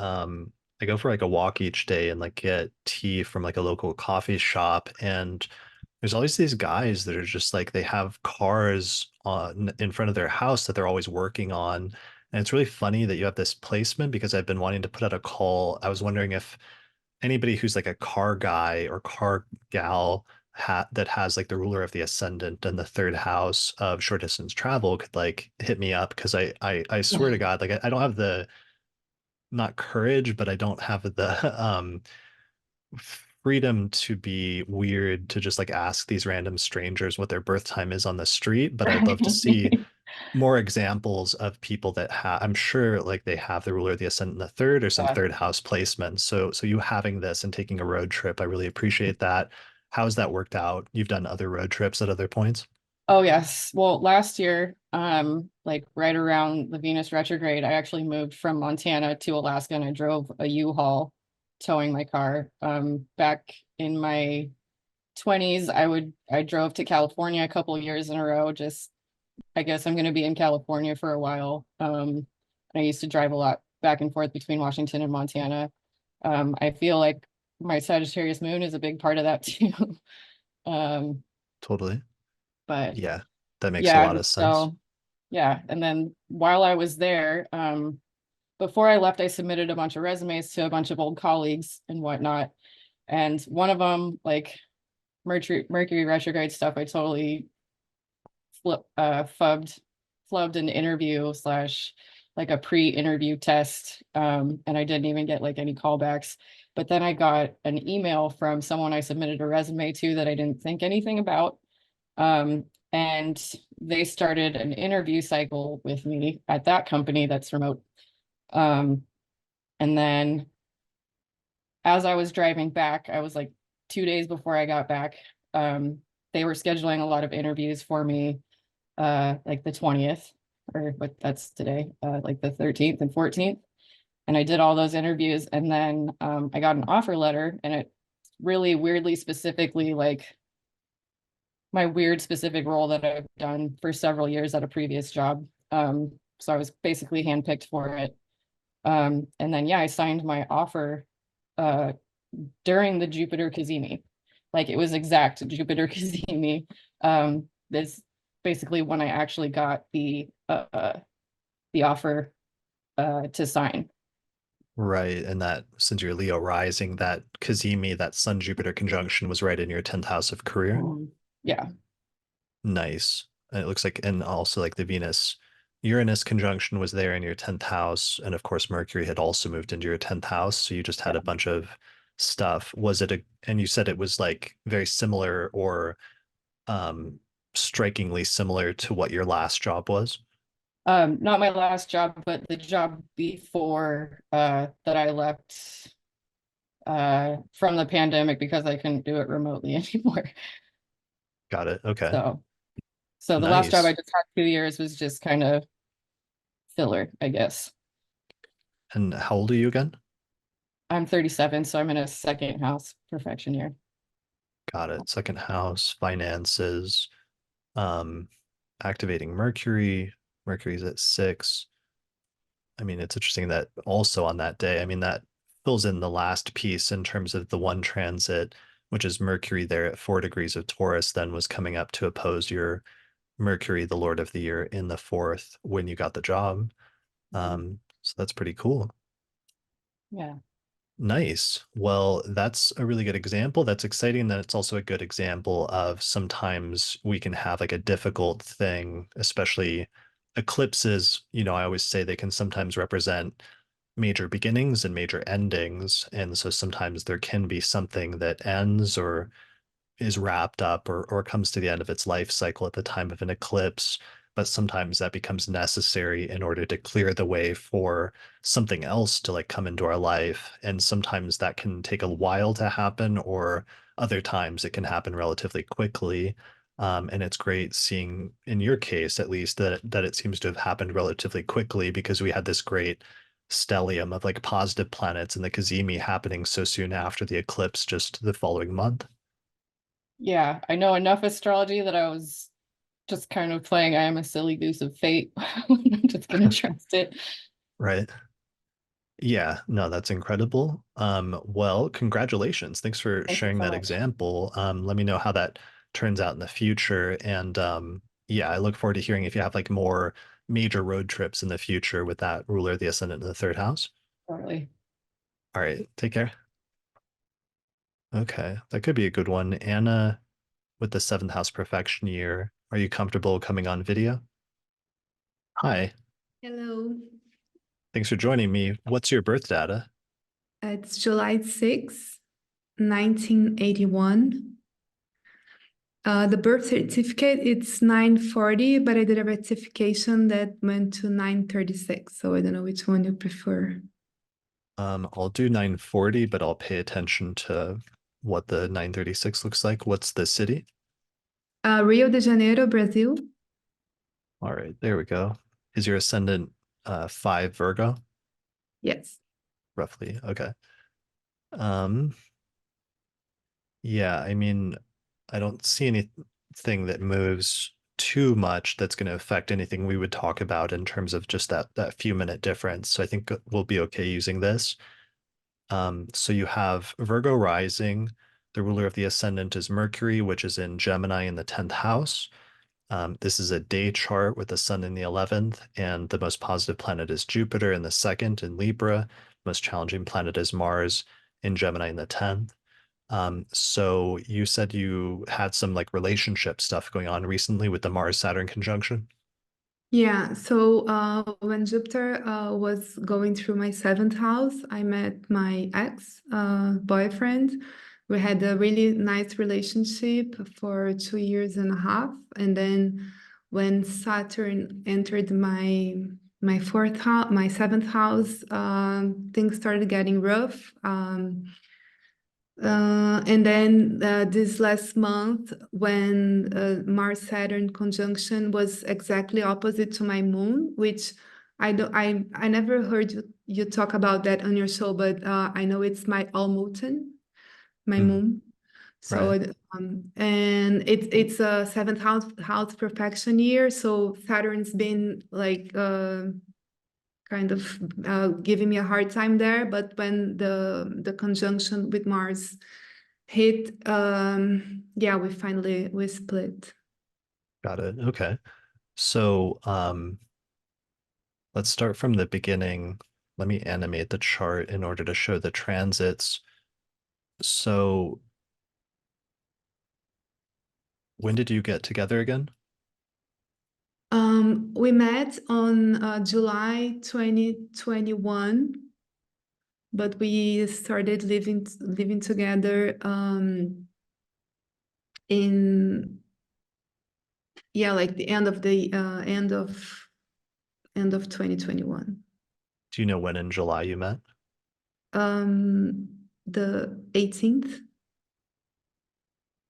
I go for like a walk each day and like get tea from like a local coffee shop, and there's always these guys that are just like they have cars in front of their house that they're always working on. And it's really funny that you have this placement because I've been wanting to put out a call. I was wondering if anybody who's like a car guy or car gal that has like the ruler of the ascendant and the third house of short distance travel could like hit me up, because I swear to God, like I don't have the not courage, but I don't have the freedom to be weird to just like ask these random strangers what their birth time is on the street. But I'd love to see more examples of people that have, I'm sure like they have the ruler of the ascendant in the third or some Yeah. third house placement. So you having this and taking a road trip, I really appreciate that. How's that worked out? You've done other road trips at other points? Oh yes. Well, last year, like right around the Venus retrograde, I actually moved from Montana to Alaska, and I drove a U-Haul towing my car. Back in my 20s, I drove to California a couple of years in a row. Just I guess I'm going to be in California for a while. I used to drive a lot back and forth between Washington and Montana. I feel like my Sagittarius moon is a big part of that too. Totally. But Yeah, that makes a yeah, lot of sense. so yeah. And then while I was there, before I left, I submitted a bunch of resumes to a bunch of old colleagues and whatnot. And one of them, like Mercury retrograde stuff, I totally flubbed an interview slash like a pre-interview test. And I didn't even get like any callbacks. But then I got an email from someone I submitted a resume to that I didn't think anything about. and they started an interview cycle with me at that company that's remote. And then as I was driving back, I was like 2 days before I got back, they were scheduling a lot of interviews for me, like the 20th, or what that's today, like the 13th and 14th. And I did all those interviews, and then I got an offer letter, and it really weirdly specifically like my weird specific role that I've done for several years at a previous job. So I was basically handpicked for it. And then yeah, I signed my offer during the Jupiter cazimi. Like it was exact Jupiter cazimi. This basically when I actually got the offer to sign. Right. And that since you're Leo rising, that cazimi, that Sun Jupiter conjunction was right in your 10th house of career. Yeah. Nice. And it looks like, and also like the Venus Uranus conjunction was there in your 10th house. And of course, Mercury had also moved into your 10th house. So you just had a bunch of stuff. Was it and you said it was like very similar or strikingly similar to what your last job was? Not my last job, but the job before that I left from the pandemic because I couldn't do it remotely anymore. Got it. Okay. So the last job I just had 2 years was just kind of filler, I guess. And how old are you again? I'm 37, so I'm in a second house perfection year. Got it. Second house, finances, activating Mercury. Mercury's at 6. I mean, it's interesting that also on that day, I mean, that fills in the last piece in terms of the one transit, which is Mercury there at 4 degrees of Taurus, then was coming up to oppose your Mercury, the Lord of the Year, in the 4th when you got the job. So that's pretty cool. Yeah. Nice. Well, that's a really good example. That's exciting that it's also a good example of sometimes we can have like a difficult thing, especially eclipses. You know, I always say they can sometimes represent major beginnings and major endings. And so sometimes there can be something that ends or is wrapped up or comes to the end of its life cycle at the time of an eclipse, but sometimes that becomes necessary in order to clear the way for something else to like come into our life. And sometimes that can take a while to happen, or other times it can happen relatively quickly. And it's great seeing in your case, at least, that it seems to have happened relatively quickly because we had this great stellium of like positive planets in the cazimi happening so soon after the eclipse, just the following month. Yeah, I know enough astrology that I was just kind of playing I am a silly goose of fate. I'm just gonna trust it. Right. Yeah, no, that's incredible. Well, congratulations. Thanks for Thank you sharing so that much. example. Let me know how that turns out in the future. And yeah, I look forward to hearing if you have like more major road trips in the future with that ruler, the ascendant in the 3rd house. Totally. All right, take care. Okay, that could be a good one. Anna, with the 7th house perfection year, are you comfortable coming on video? Hi, Hello, thanks for joining me. What's your birth data? it's July 6, 1981. The birth certificate, it's 940, but I did a rectification that went to 936, so I don't know which one you prefer. I'll do 940, but I'll pay attention to what the 936 looks like. What's the city? Rio de Janeiro, Brazil. All right, there we go. Is your ascendant 5 Virgo? Yes. Roughly. Okay. Yeah, I mean, I don't see anything that moves too much that's going to affect anything we would talk about in terms of just that few minute difference. So I think we'll be okay using this. So you have Virgo rising. The ruler of the ascendant is Mercury, which is in Gemini in the 10th house. This is a day chart with the sun in the 11th, and the most positive planet is Jupiter in the 2nd in Libra. Most challenging planet is Mars in Gemini in the 10th. So you said you had some like relationship stuff going on recently with the Mars-Saturn conjunction? Yeah, so when Jupiter was going through my 7th house, I met my ex boyfriend. We had a really nice relationship for 2.5 years. And then when Saturn entered my fourth house, my seventh house, things started getting rough. And then this last month, when Mars-Saturn conjunction was exactly opposite to my moon, which I never heard you talk about that on your show, but I know it's my Almuten, my moon. So Right. and it's a seventh house perfection year. So Saturn's been like kind of giving me a hard time there. But when the conjunction with Mars hit, yeah, we split. Got it. Okay. So let's start from the beginning. Let me animate the chart in order to show the transits. So when did you get together again? We met on July 2021, but we started living together in like the end of 2021. Do you know when in July you met? The 18th.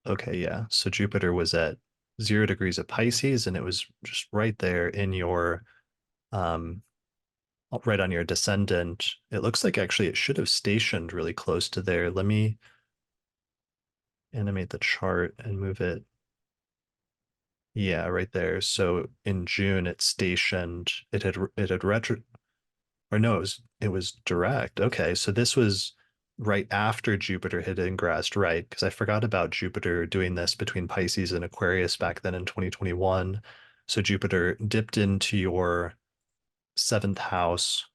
Okay, yeah. So Jupiter was at 0 degrees of Pisces, and it was just right there in your right on your descendant. It looks like actually it should have stationed really close to there. Let me animate the chart and move it. Yeah, right there. So in June it stationed. It had retro, or no, it was direct. Okay, so this was right after Jupiter had ingressed, right? Because I forgot about Jupiter doing this between Pisces and Aquarius back then in 2021. So Jupiter dipped into your seventh house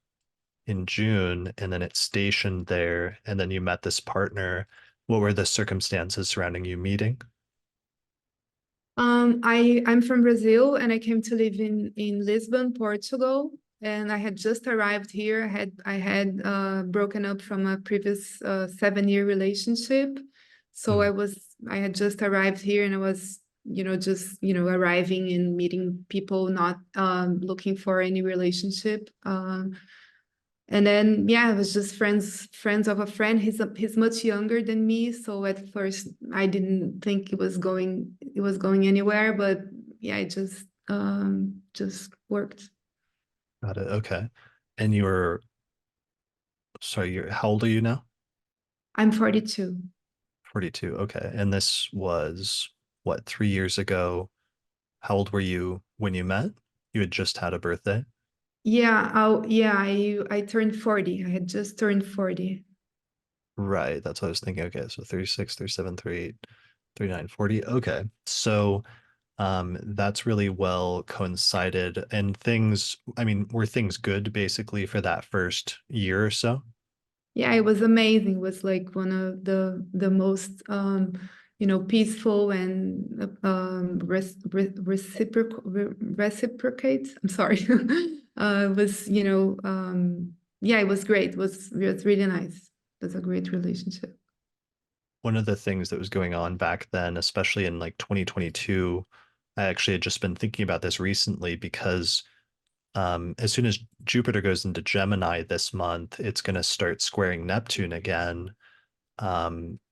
in June, and then it stationed there, and then you met this partner. What were the circumstances surrounding you meeting? I'm from Brazil, and I came to live in Lisbon, Portugal. And I had just arrived here. I had broken up from a previous 7-year relationship. So I had just arrived here, and I was, just, arriving and meeting people, not looking for any relationship. And then, yeah, I was just friends of a friend. He's much younger than me, so at first I didn't think it was going anywhere. But yeah, it just worked. Got it. Okay. And how old are you now? I'm 42. 42. Okay. And this was what, 3 years ago? How old were you when you met? You had just had a birthday? Yeah, I turned 40. I had just turned 40. Right. That's what I was thinking. Okay. So 36, 37, 38, 39, 40. Okay. So that's really well coincided. And things, I mean, were things good basically for that first year or so? Yeah, it was amazing. It was like one of the most peaceful and reciprocate. I'm sorry. It was, yeah, it was great. It was really nice. It was a great relationship. One of the things that was going on back then, especially in like 2022, I actually had just been thinking about this recently because as soon as Jupiter goes into Gemini this month, it's going to start squaring Neptune again,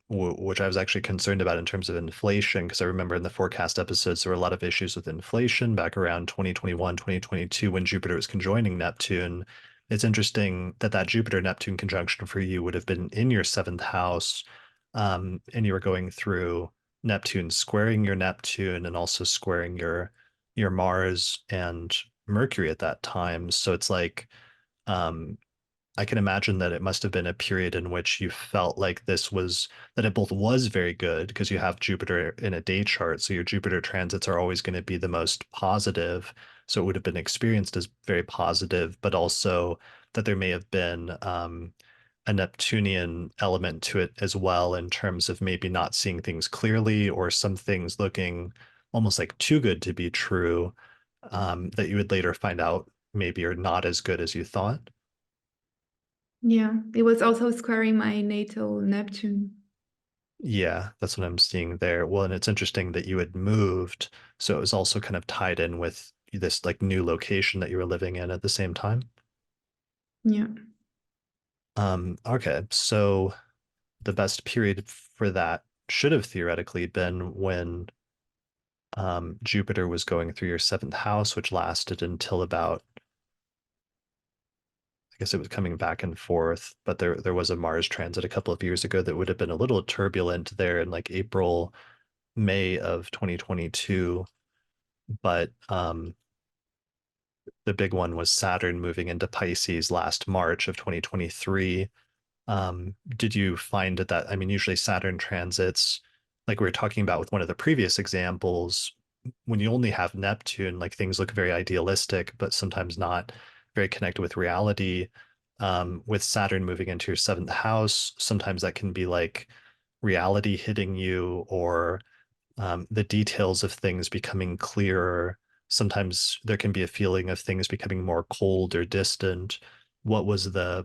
which I was actually concerned about in terms of inflation, because I remember in the forecast episodes, there were a lot of issues with inflation back around 2021, 2022, when Jupiter was conjoining Neptune. It's interesting that that Jupiter-Neptune conjunction for you would have been in your seventh house, and you were going through Neptune squaring your Neptune and also squaring your Mars and Mercury at that time. So it's like I can imagine that it must have been a period in which you felt like that it both was very good because you have Jupiter in a day chart. So your Jupiter transits are always going to be the most positive. So it would have been experienced as very positive, but also that there may have been a Neptunian element to it as well, in terms of maybe not seeing things clearly or some things looking almost like too good to be true, that you would later find out maybe are not as good as you thought. Yeah, it was also squaring my natal Neptune. Yeah, that's what I'm seeing there. Well, and it's interesting that you had moved, so it was also kind of tied in with this like new location that you were living in at the same time. Yeah. Okay, so the best period for that should have theoretically been when Jupiter was going through your seventh house, which lasted until about, I guess it was coming back and forth, but there was a Mars transit a couple of years ago that would have been a little turbulent there in like April, May of 2022. But the big one was Saturn moving into Pisces last March of 2023. Did you find that, I mean, usually Saturn transits, like we were talking about with one of the previous examples, when you only have Neptune, like things look very idealistic, but sometimes not very connected with reality. With Saturn moving into your seventh house, sometimes that can be like reality hitting you, or the details of things becoming clearer. Sometimes there can be a feeling of things becoming more cold or distant. What was the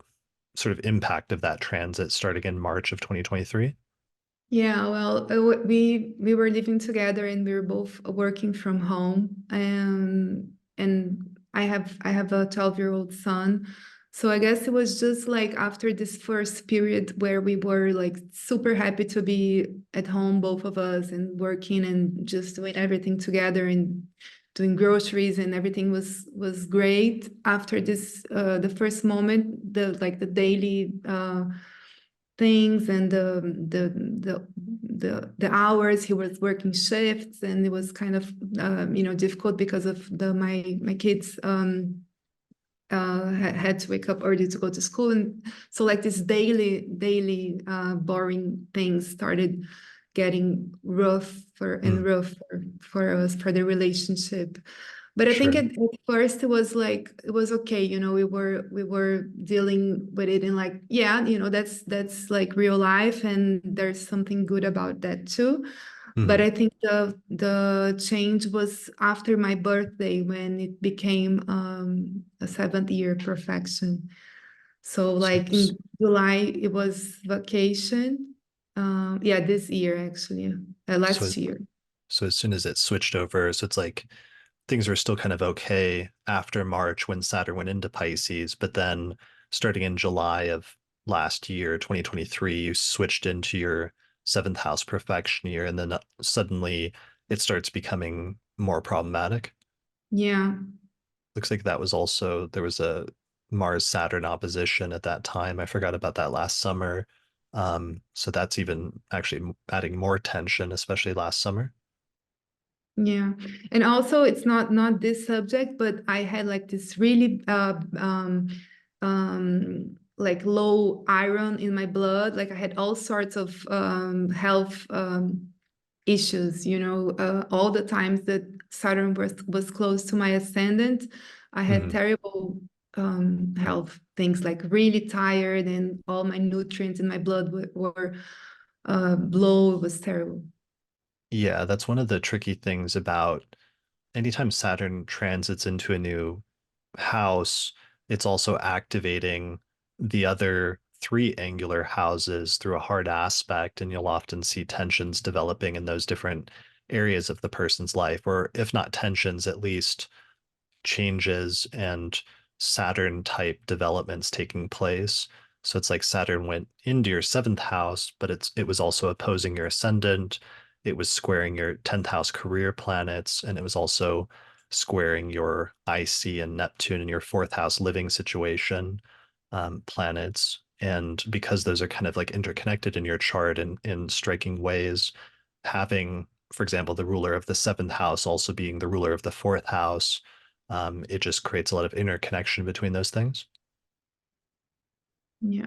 sort of impact of that transit starting in March of 2023? Yeah, well, we were living together and we were both working from home, and I have a 12-year-old son. So I guess it was just like after this first period where we were like super happy to be at home, both of us, and working and just doing everything together and doing groceries, and everything was great. After this, the first moment, the daily things and the hours he was working shifts, and it was kind of difficult because of my kids had to wake up early to go to school, and so like this daily boring things started getting rougher and rougher for us, for the relationship. But I think Sure. at first it was like, it was okay, we were dealing with it, and like, yeah, that's like real life, and there's something good about that too. But I think the change was after my birthday, when it became a seventh year perfection. So like So, in July it was vacation. Yeah, this year actually, so, last year. so as soon as it switched over, so it's like things were still kind of okay after March when Saturn went into Pisces, but then starting in July of last year, 2023, you switched into your seventh house perfection year, and then suddenly it starts becoming more problematic. Yeah. Looks like that was also, there was a Mars-Saturn opposition at that time. I forgot about that last summer. So that's even actually adding more tension, especially last summer. Yeah, and also it's not this subject, but I had like this really like low iron in my blood. Like I had all sorts of health issues, all the times that Saturn was close to my ascendant. I had terrible health things, like really tired, and all my nutrients in my blood were low. It was terrible. Yeah, that's one of the tricky things about anytime Saturn transits into a new house, it's also activating the other three angular houses through a hard aspect, and you'll often see tensions developing in those different areas of the person's life, or if not tensions, at least changes and Saturn type developments taking place. So it's like Saturn went into your seventh house, but it was also opposing your ascendant. It was squaring your 10th house career planets, and it was also squaring your IC and Neptune in your fourth house living situation planets. And because those are kind of like interconnected in your chart in striking ways, having, for example, the ruler of the seventh house also being the ruler of the fourth house, it just creates a lot of interconnection between those things. Yeah.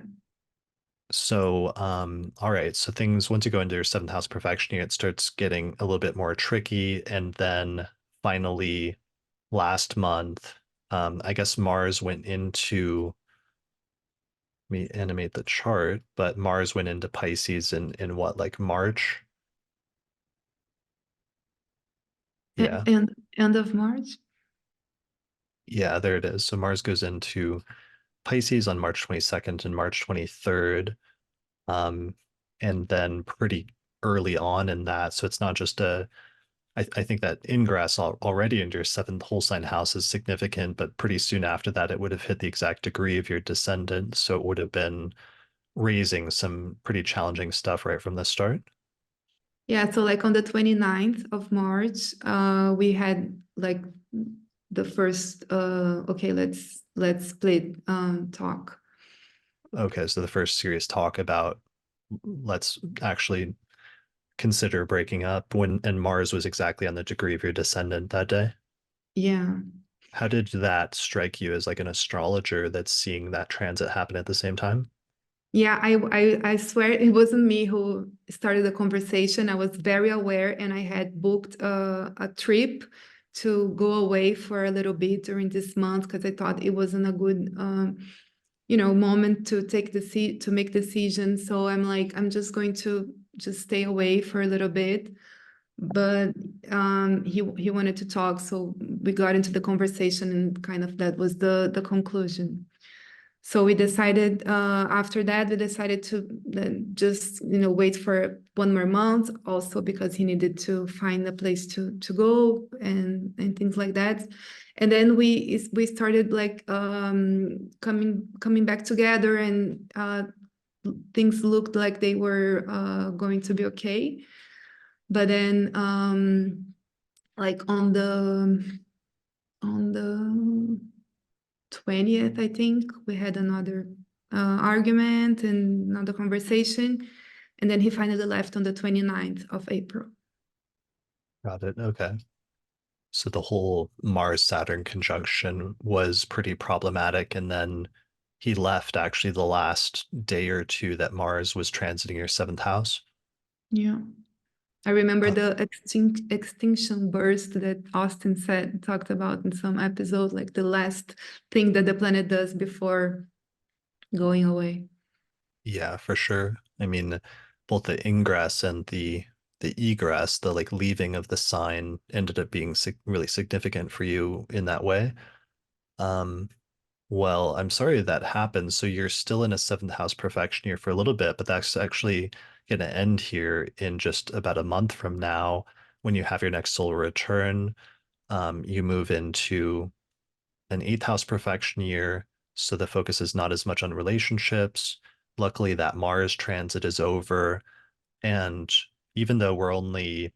So, all right. So things, once you go into your seventh house perfection here, it starts getting a little bit more tricky. And then finally, last month, I guess Mars went into, let me animate the chart, but Mars went into Pisces in what, like March? Yeah. And end of March. Yeah, there it is. So Mars goes into Pisces on March 22nd and March 23rd. And then pretty early on in that. So it's not just I think that ingress already into your seventh whole sign house is significant, but pretty soon after that, it would have hit the exact degree of your descendant. So it would have been raising some pretty challenging stuff right from the start. Yeah, so like on the 29th of March, we had like the first okay, let's split talk. Okay, so the first serious talk about let's actually consider breaking up and Mars was exactly on the degree of your descendant that day. Yeah. How did that strike you as like an astrologer that's seeing that transit happen at the same time? Yeah, I swear it wasn't me who started the conversation. I was very aware and I had booked a trip to go away for a little bit during this month because I thought it wasn't a good moment to to make decisions. So I'm like, I'm just going to just stay away for a little bit. But he wanted to talk, so we got into the conversation and kind of that was the conclusion. So we decided after that, we decided to just, wait for 1 more month also because he needed to find a place to go and things like that. And then we started like coming back together and things looked like they were going to be okay. But then like on the 20th, I think, we had another argument and another conversation. And then he finally left on the 29th of April. Got it. Okay. So the whole Mars-Saturn conjunction was pretty problematic. And then he left actually the last day or two that Mars was transiting your seventh house. Yeah. I remember the extinction burst that Austin talked about in some episode, like the last thing that the planet does before going away. Yeah, for sure. I mean, both the ingress and the egress, the like leaving of the sign ended up being really significant for you in that way. Well, I'm sorry that happened. So you're still in a seventh house perfection here for a little bit, but that's actually going to end here in just about a month from now when you have your next solar return. You move into an eighth house perfection year. So the focus is not as much on relationships. Luckily, that Mars transit is over. And even though we're only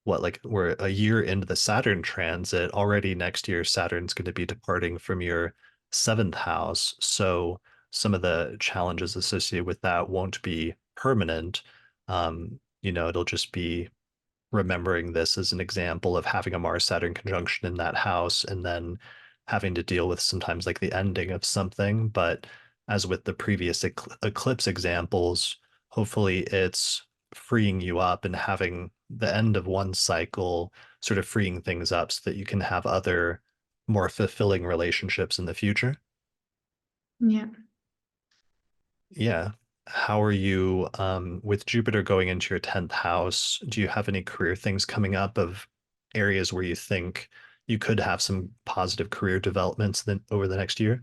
we're a year into the Saturn transit, already next year Saturn's going to be departing from your seventh house. So some of the challenges associated with that won't be permanent. It'll just be remembering this as an example of having a Mars-Saturn conjunction in that house and then having to deal with sometimes like the ending of something. But as with the previous eclipse examples, hopefully it's freeing you up and having the end of one cycle sort of freeing things up so that you can have other more fulfilling relationships in the future. Yeah. Yeah. How are you with Jupiter going into your 10th house? Do you have any career things coming up of areas where you think you could have some positive career developments over the next year?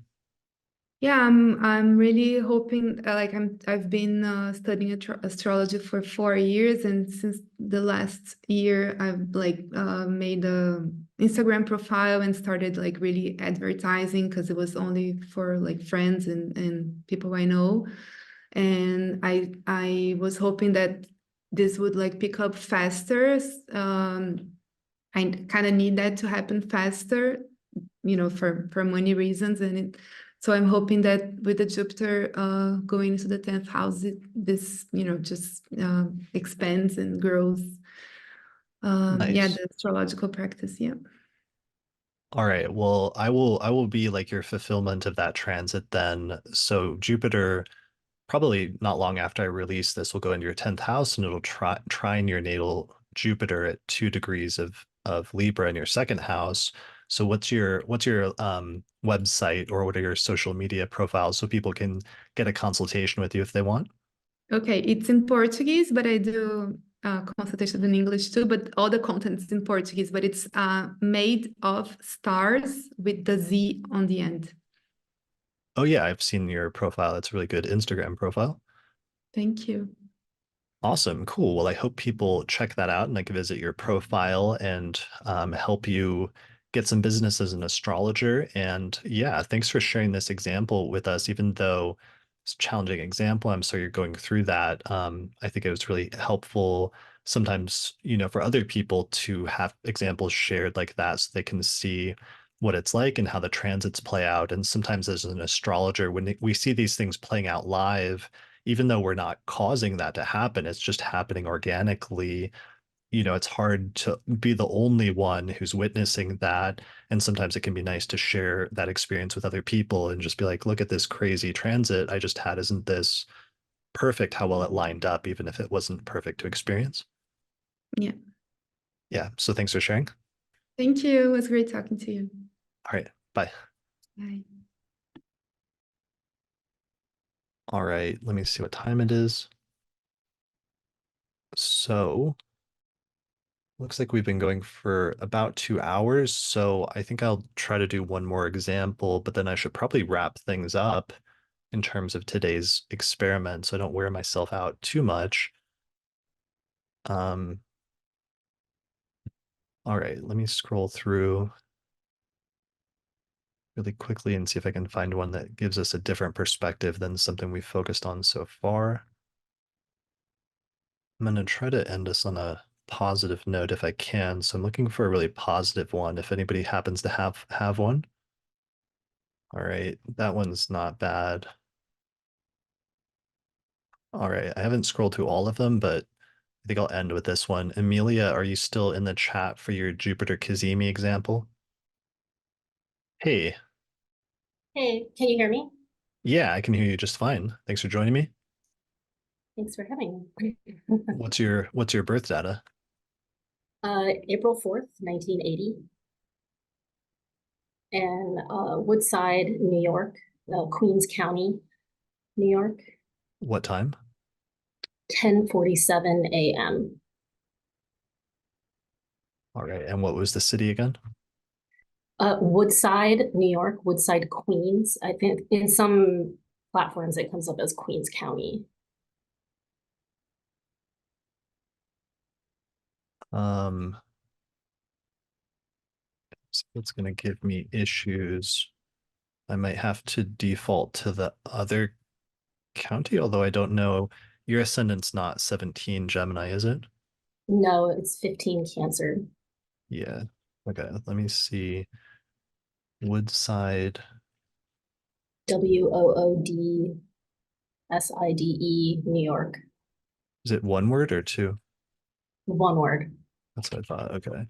Yeah, I'm really hoping I've been studying astrology for 4 years, and since the last year I've made a Instagram profile and started like really advertising because it was only for like friends and people I know. And I was hoping that this would like pick up faster. I kind of need that to happen faster, for money reasons, so I'm hoping that with the Jupiter going into the 10th house, this just expands and grows. Yeah, Nice. the astrological practice. Yeah. All right. Well, I will be like your fulfillment of that transit then. So Jupiter, probably not long after I release this, will go into your 10th house and it'll trine your natal Jupiter at 2 degrees of Libra in your second house. So what's your website or what are your social media profiles so people can get a consultation with you if they want? Okay, it's in Portuguese, but I do consultations in English too. But all the content's in Portuguese, but it's made of stars with the Z on the end. Oh yeah, I've seen your profile. It's a really good Instagram profile. Thank you. Awesome. Cool. Well, I hope people check that out and like visit your profile and help you get some business as an astrologer. And yeah, thanks for sharing this example with us, even though it's a challenging example. I'm sorry you're going through that. I think it was really helpful sometimes, for other people to have examples shared like that so they can see what it's like and how the transits play out. And sometimes as an astrologer, when we see these things playing out live, even though we're not causing that to happen, it's just happening organically. It's hard to be the only one who's witnessing that. And sometimes it can be nice to share that experience with other people and just be like, look at this crazy transit I just had. Isn't this perfect how well it lined up, even if it wasn't perfect to experience? Yeah. Yeah. So thanks for sharing. Thank you. It was great talking to you. All right. Bye. Bye. All right. Let me see what time it is. So looks like we've been going for about 2 hours, so I think I'll try to do one more example, but then I should probably wrap things up in terms of today's experiment so I don't wear myself out too much. All right, let me scroll through really quickly and see if I can find one that gives us a different perspective than something we've focused on so far. I'm going to try to end us on a positive note if I can. So I'm looking for a really positive one if anybody happens to have one. All right, that one's not bad. All right, I haven't scrolled through all of them, but I think I'll end with this one. Amelia, are you still in the chat for your Jupiter cazimi example? Hey. Hey, can you hear me? Yeah, I can hear you just fine. Thanks for joining me. Thanks for having me. What's your birth data? April 4th, 1980. And Woodside, New York, Queens County, New York, What time? 10:47 a.m. All right, and what was the city again? Woodside, New York, Woodside, Queens. I think in some platforms it comes up as Queens County. It's going to give me issues. I might have to default to the other county, although I don't know. Your ascendant's not 17 Gemini, is it? No, it's 15 Cancer. Yeah. Okay, let me see. Woodside. WOODSIDE, New York. Is it one word or two? One word. That's what I thought. Okay.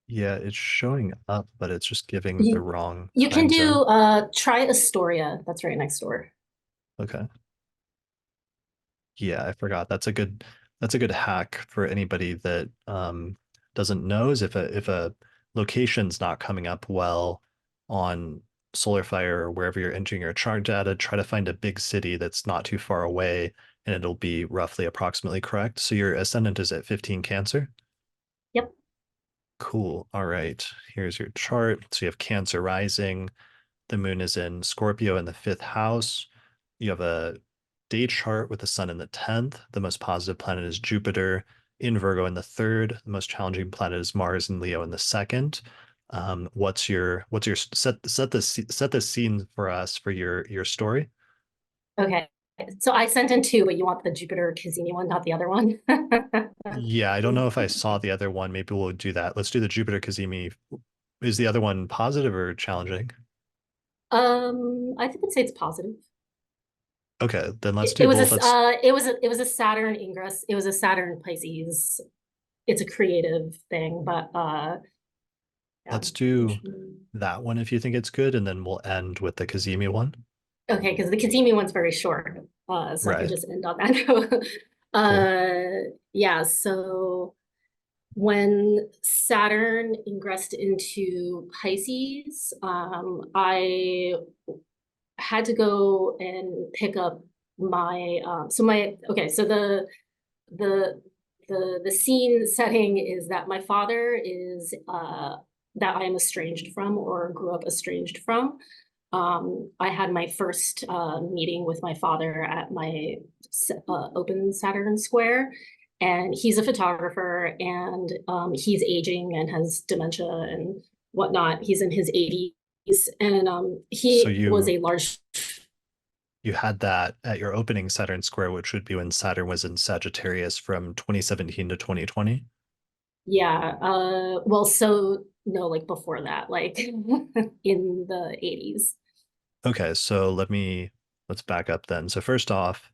Yeah, it's showing up, but it's just giving the wrong You can time do zone. try Astoria. That's right next door. Okay. Yeah, I forgot. That's a good hack for anybody that doesn't know, is if a location's not coming up well on SolarFire or wherever you're entering your chart data, try to find a big city that's not too far away and it'll be roughly approximately correct. So your ascendant is at 15 Cancer? Yep. Cool. All right. Here's your chart. So you have Cancer rising. The moon is in Scorpio in the 5th house. You have a day chart with the sun in the 10th. The most positive planet is Jupiter in Virgo in the 3rd. The most challenging planet is Mars in Leo in the 2nd. What's your set the scene for us for your story? Okay. So I sent in two, but you want the Jupiter cazimi one, not the other one. Yeah, I don't know if I saw the other one. Maybe we'll do that. Let's do the Jupiter cazimi. Is the other one positive or challenging? I think I'd say it's positive. Okay, then let's do both. It was a Saturn ingress. It was a Saturn Pisces. It's a creative thing, but yeah. Let's do that one if you think it's good, and then we'll end with the cazimi one. Okay, because the cazimi one's very short, so I can just end on that. Cool. Yeah. So when Saturn ingressed into Pisces, I had to go and pick up my so the scene setting is that my father is that I am estranged from or grew up estranged from. I had my first meeting with my father at my open Saturn square, and he's a photographer, and he's aging and has dementia and whatnot. He's in his 80s, and he was a large. You had that at your opening Saturn square, which would be when Saturn was in Sagittarius from 2017 to 2020. Yeah. Well, so no, like before that, like in the 80s. Okay, so let's back up then. So first off,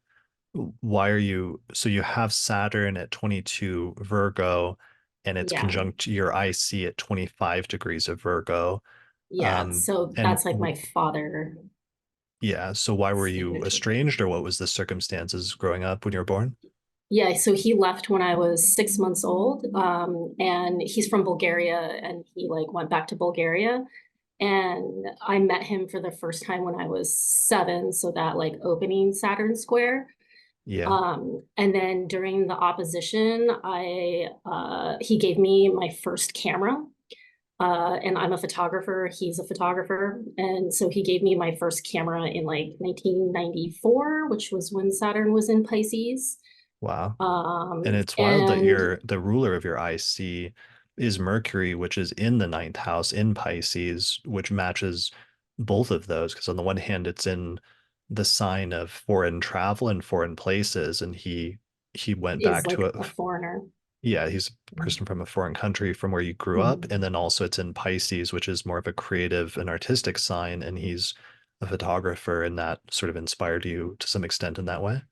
why are you, so you have Saturn at 22 Virgo, and it's conjunct your IC at 25 degrees of Virgo. Yeah, so that's like my father. Yeah, so why were you estranged, or what was the circumstances growing up when you were born? Yeah, so he left when I was 6 months old, and he's from Bulgaria, and he like went back to Bulgaria, and I met him for the first time when I was 7, so that like opening Saturn square. Yeah. And then during the opposition, he gave me my first camera. And I'm a photographer, he's a photographer. And so he gave me my first camera in like 1994, which was when Saturn was in Pisces. Wow. And it's wild that the ruler of your IC is Mercury, which is in the 9th house in Pisces, which matches both of those. Because on the one hand, it's in the sign of foreign travel and foreign places, and he went back like to a foreigner. Yeah, he's a person from a foreign country from where you grew up. And then also it's in Pisces, which is more of a creative and artistic sign. And he's a photographer, and that sort of inspired you to some extent in that way.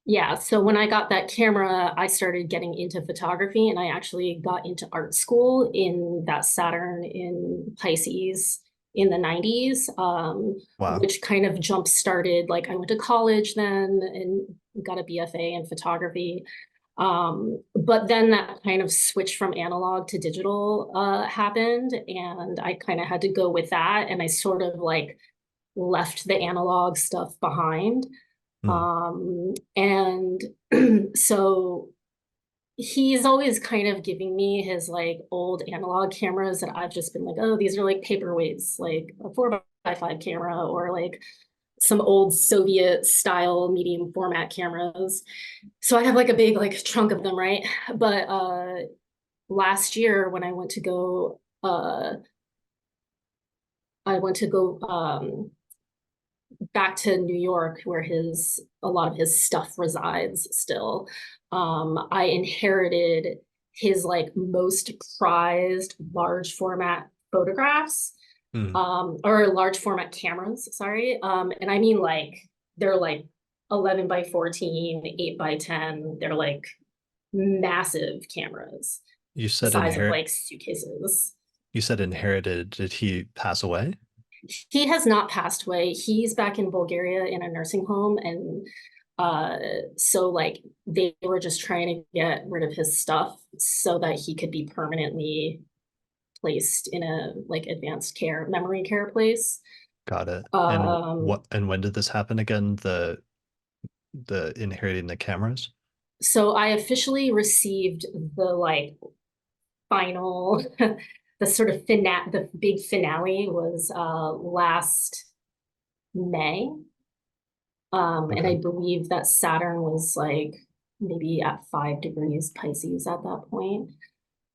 Yeah, so when I got that camera, I started getting into photography, and I actually got into art school in that Saturn in Pisces in the 90s, which kind of jump started, like I went to college then and got a BFA in photography. But then that kind of switch from analog to digital happened, and I kind of had to go with that, and I sort of like left the analog stuff behind. And so he's always kind of giving me his like old analog cameras that I've just been like, oh, these are like paperweights, like a 4x5 camera, or like some old Soviet style medium format cameras. So I have like a big like trunk of them, right? But last year when I went to go back to New York, where a lot of his stuff resides still. I inherited his like most prized large format photographs, or large format cameras, sorry. And I mean like they're like 11 by 14, 8 by 10. They're like massive cameras. You said the size of like suitcases. You said inherited. Did he pass away? He has not passed away. He's back in Bulgaria in a nursing home. And so like they were just trying to get rid of his stuff so that he could be permanently placed in a like advanced care, memory care place. Got it. And when did this happen again? The inheriting the cameras? So I officially received the like final the sort of the big finale was last May. And I believe that Saturn was like maybe at 5 degrees Pisces at that point.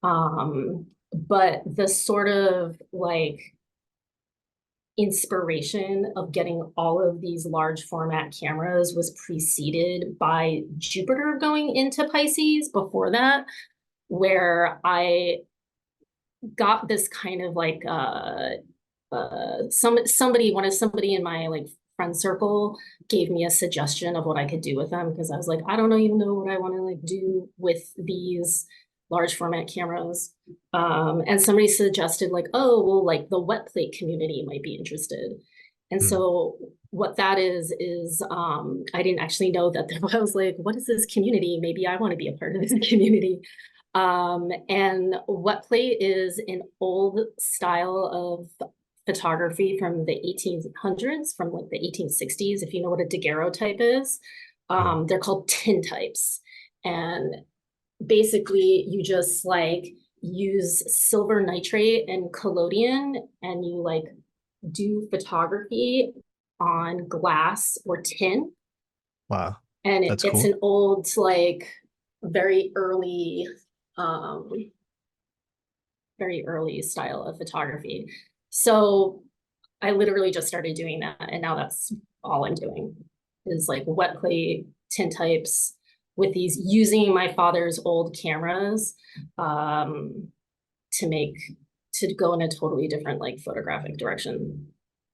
But the sort of like inspiration of getting all of these large format cameras was preceded by Jupiter going into Pisces before that, where I got this kind of like somebody in my like friend circle gave me a suggestion of what I could do with them, because I was like, I don't even know what I want to like do with these large format cameras. And somebody suggested like, oh, well, like the wet plate community might be interested. And so what that is I didn't actually know that I was like, what is this community? Maybe I want to be a part of this community. And wet plate is an old style of photography from the 1800s, from like the 1860s. If you know what a daguerreotype is, they're called tintypes. And basically you just like use silver nitrate and collodion, and you like do photography on glass or tin. Wow. And That's it's cool. an old, like very early style of photography. So I literally just started doing that, and now that's all I'm doing is like wet clay tintypes with these, using my father's old cameras to go in a totally different like photographic direction.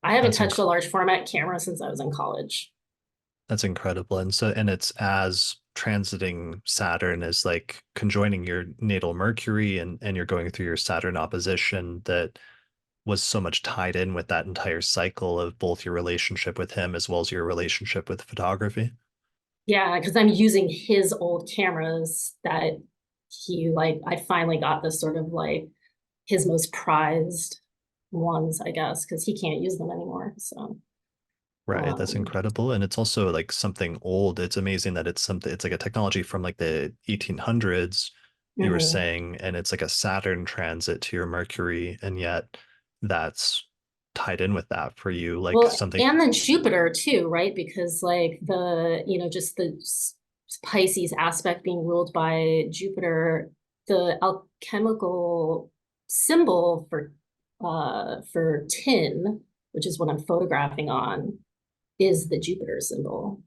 I haven't touched a large format camera since I was in college. That's incredible. And it's as transiting Saturn is like conjoining your natal Mercury, and you're going through your Saturn opposition that was so much tied in with that entire cycle of both your relationship with him as well as your relationship with photography. Yeah, because I'm using his old cameras that I finally got this sort of like his most prized ones, I guess, because he can't use them anymore. So Right, that's incredible. And it's also like something old. It's amazing that it's like a technology from like the 1800s, you were saying, and it's like a Saturn transit to your Mercury, and yet that's tied in with that for you, like something. And then Jupiter too, right? Because like just the Pisces aspect being ruled by Jupiter, the alchemical symbol for tin, which is what I'm photographing on, is the Jupiter symbol.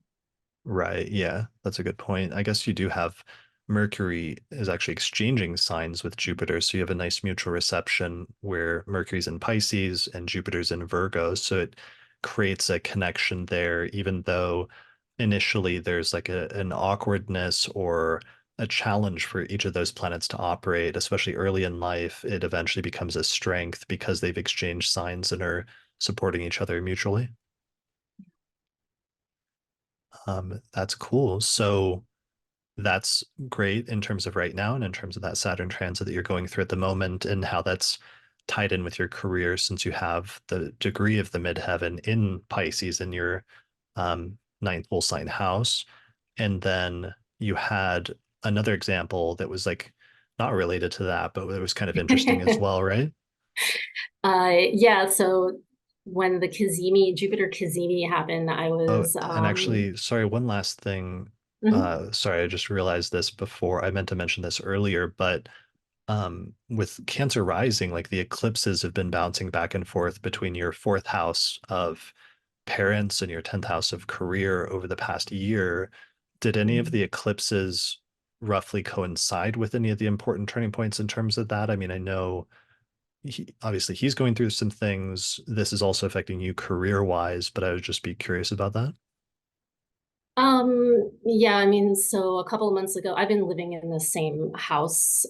Right. Yeah, that's a good point. I guess you do have Mercury is actually exchanging signs with Jupiter. So you have a nice mutual reception where Mercury's in Pisces and Jupiter's in Virgo. So it creates a connection there, even though initially there's like an awkwardness or a challenge for each of those planets to operate, especially early in life. It eventually becomes a strength because they've exchanged signs and are supporting each other mutually. That's cool. So that's great in terms of right now and in terms of that Saturn transit that you're going through at the moment and how that's tied in with your career, since you have the degree of the midheaven in Pisces in your ninth full sign house. And then you had another example that was like not related to that, but it was kind of interesting as well, right? Yeah, so when the Jupiter cazimi happened, I was and actually, sorry, one last thing. Sorry, I just realized this before. I meant to mention this earlier, but with Cancer rising, like the eclipses have been bouncing back and forth between your fourth house of parents and your 10th house of career over the past year. Did any of the eclipses roughly coincide with any of the important turning points in terms of that? I mean, I know obviously he's going through some things. This is also affecting you career-wise, but I would just be curious about that. Yeah, I mean, so a couple of months ago, I've been living in the same house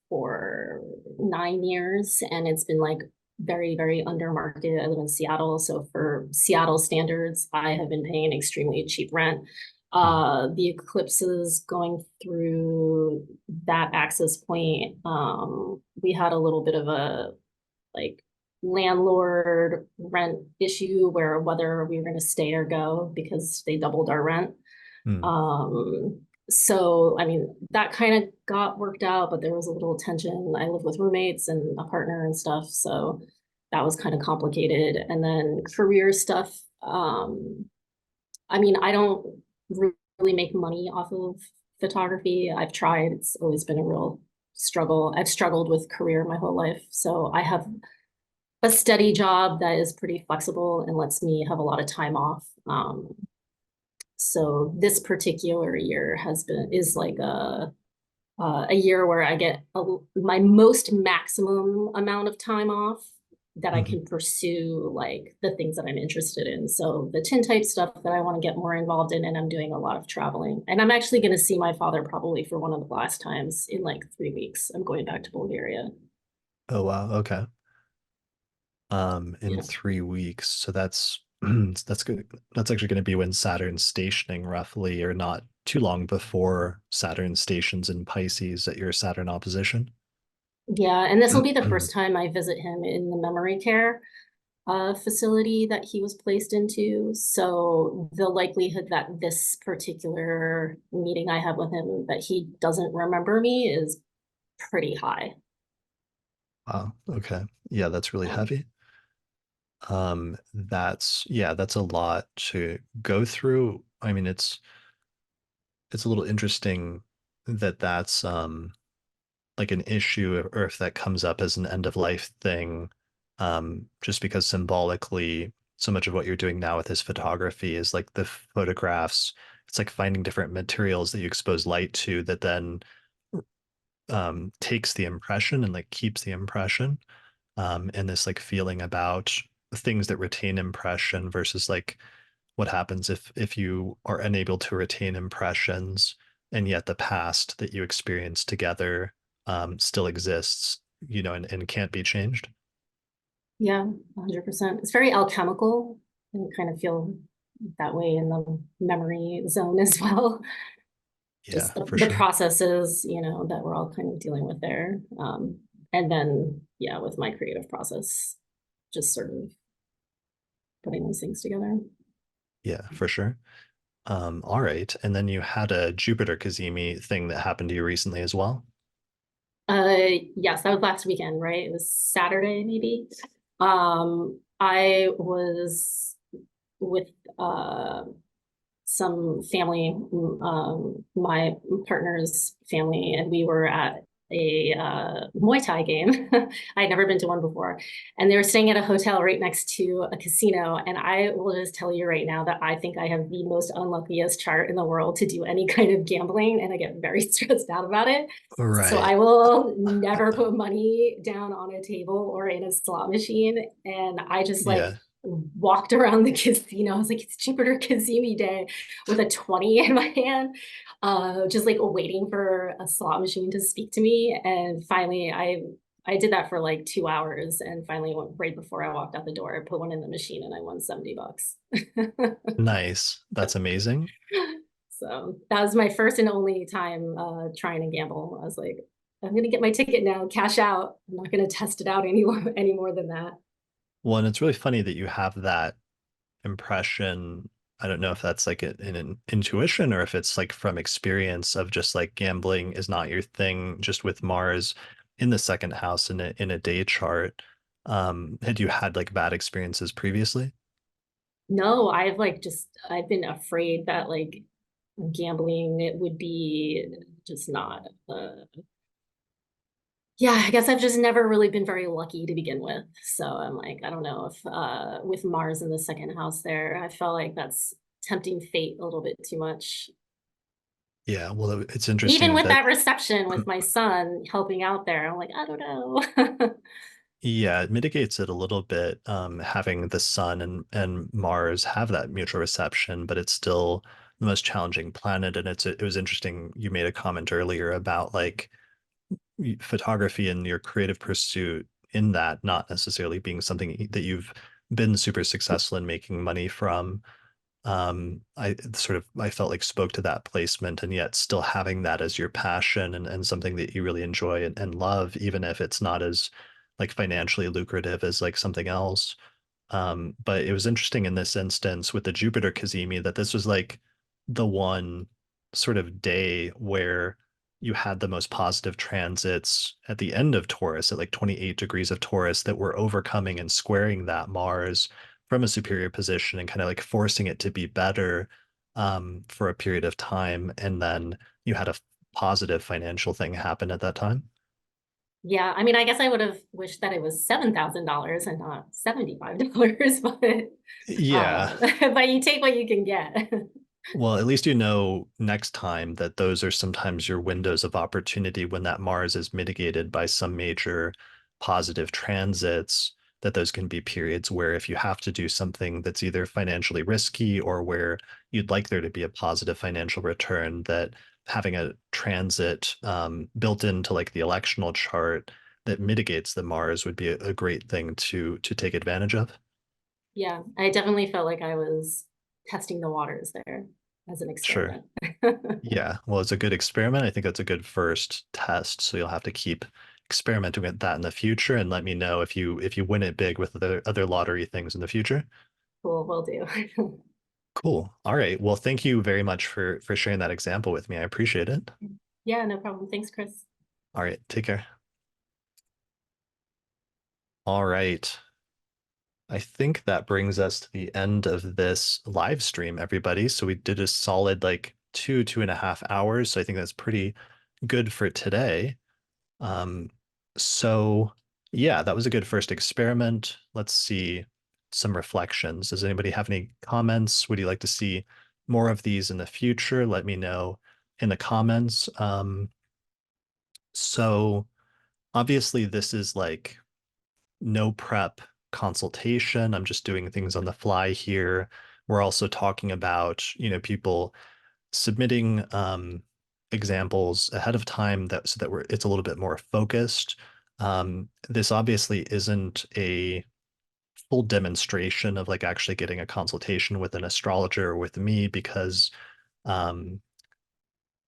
for 9 years, and it's been like very, very under market. I live in Seattle, so for Seattle standards, I have been paying extremely cheap rent. The eclipses going through that access point, we had a little bit of a like landlord rent issue where whether we were going to stay or go because they doubled our rent. So I mean that kind of got worked out, but there was a little tension. I live with roommates and a partner and stuff, so that was kind of complicated. And then career stuff. I mean, I don't really make money off of photography. I've tried. It's always been a real struggle. I've struggled with career my whole life. So I have a steady job that is pretty flexible and lets me have a lot of time off. So this particular year is like a year where I get my most maximum amount of time off that I can pursue like the things that I'm interested in. So the tintype stuff that I want to get more involved in, and I'm doing a lot of traveling. And I'm actually going to see my father probably for one of the last times in like 3 weeks. I'm going back to Bulgaria. Oh, wow. Okay. In 3 weeks. So that's that's good. That's actually going to be when Saturn's stationing roughly, or not too long before Saturn stations in Pisces at your Saturn opposition. Yeah, and this will be the first time I visit him in the memory care facility that he was placed into. So the likelihood that this particular meeting I have with him that he doesn't remember me is pretty high. Wow. Okay. Yeah, that's really heavy. That's a lot to go through. I mean, it's a little interesting that that's like an issue, or if that comes up as an end of life thing, just because symbolically so much of what you're doing now with this photography is like the photographs. It's like finding different materials that you expose light to that then takes the impression and like keeps the impression, and this like feeling about things that retain impression versus like what happens if you are unable to retain impressions and yet the past that you experienced together still exists, and can't be changed. Yeah, 100%. It's very alchemical, and kind of feel that way in the memory zone as well. Yeah, Just for the sure. processes, that we're all kind of dealing with there. And then, yeah, with my creative process, just sort of putting those things together. Yeah, for sure. All right. And then you had a Jupiter cazimi thing that happened to you recently as well. Yes, that was last weekend, right? It was Saturday, maybe. I was with some family, my partner's family, and we were at a Muay Thai game. I'd never been to one before. And they were staying at a hotel right next to a casino. And I will just tell you right now that I think I have the most unluckiest chart in the world to do any kind of gambling, and I get very stressed out about it. Right. So I will never put money down on a table or in a slot machine. And I just like walked around the casino. I was like, it's Jupiter cazimi day with a 20 in my hand, just like waiting for a slot machine to speak to me. And finally, I did that for like 2 hours, and finally, right before I walked out the door, I put one in the machine and I won $70. Nice. That's amazing. So that was my first and only time trying to gamble. I was like, I'm gonna get my ticket now, cash out. I'm not gonna test it out any more than that. Well, and it's really funny that you have that impression. I don't know if that's like an intuition or if it's like from experience of just like gambling is not your thing, just with Mars in the second house in a day chart. Had you had like bad experiences previously? No, I've been afraid that like gambling, it would be just not yeah, I guess I've just never really been very lucky to begin with. So I'm like, I don't know if with Mars in the second house there, I felt like that's tempting fate a little bit too much. Yeah, well, it's Even interesting with that that reception with my son helping out there, I'm like, I don't know. yeah, it mitigates it a little bit, having the sun and Mars have that mutual reception, but it's still the most challenging planet. And it was interesting. You made a comment earlier about like photography and your creative pursuit in that not necessarily being something that you've been super successful in making money from. I felt like spoke to that placement, and yet still having that as your passion and something that you really enjoy and love, even if it's not as like financially lucrative as like something else. But it was interesting in this instance with the Jupiter cazimi that this was like the one sort of day where you had the most positive transits at the end of Taurus at like 28 degrees of Taurus that were overcoming and squaring that Mars from a superior position and kind of like forcing it to be better for a period of time. And then you had a positive financial thing happen at that time. Yeah, I mean, I guess I would have wished that it was $7,000 and not $75, Yeah. but you take what you can get. Well, at least you know next time that those are sometimes your windows of opportunity when that Mars is mitigated by some major positive transits, that those can be periods where if you have to do something that's either financially risky or where you'd like there to be a positive financial return, that having a transit built into like the electional chart that mitigates the Mars would be a great thing to take advantage of. Yeah, I definitely felt like I was testing the waters there as an Sure. experiment. Yeah, well, it's a good experiment. I think that's a good first test. So you'll have to keep experimenting with that in the future and let me know if you win it big with the other lottery things in the future. Cool, will do. Cool. All right. Well, thank you very much for sharing that example with me. I appreciate it. Yeah, no problem. Thanks, Chris. All right. Take care. All right. I think that brings us to the end of this live stream, everybody. So we did a solid like 2.5 hours. So I think that's pretty good for today. So yeah, that was a good first experiment. Let's see some reflections. Does anybody have any comments? Would you like to see more of these in the future? Let me know in the comments. So obviously this is like no prep consultation. I'm just doing things on the fly here. We're also talking about, people submitting examples ahead of time so that it's a little bit more focused. This obviously isn't a full demonstration of like actually getting a consultation with an astrologer or with me, because um,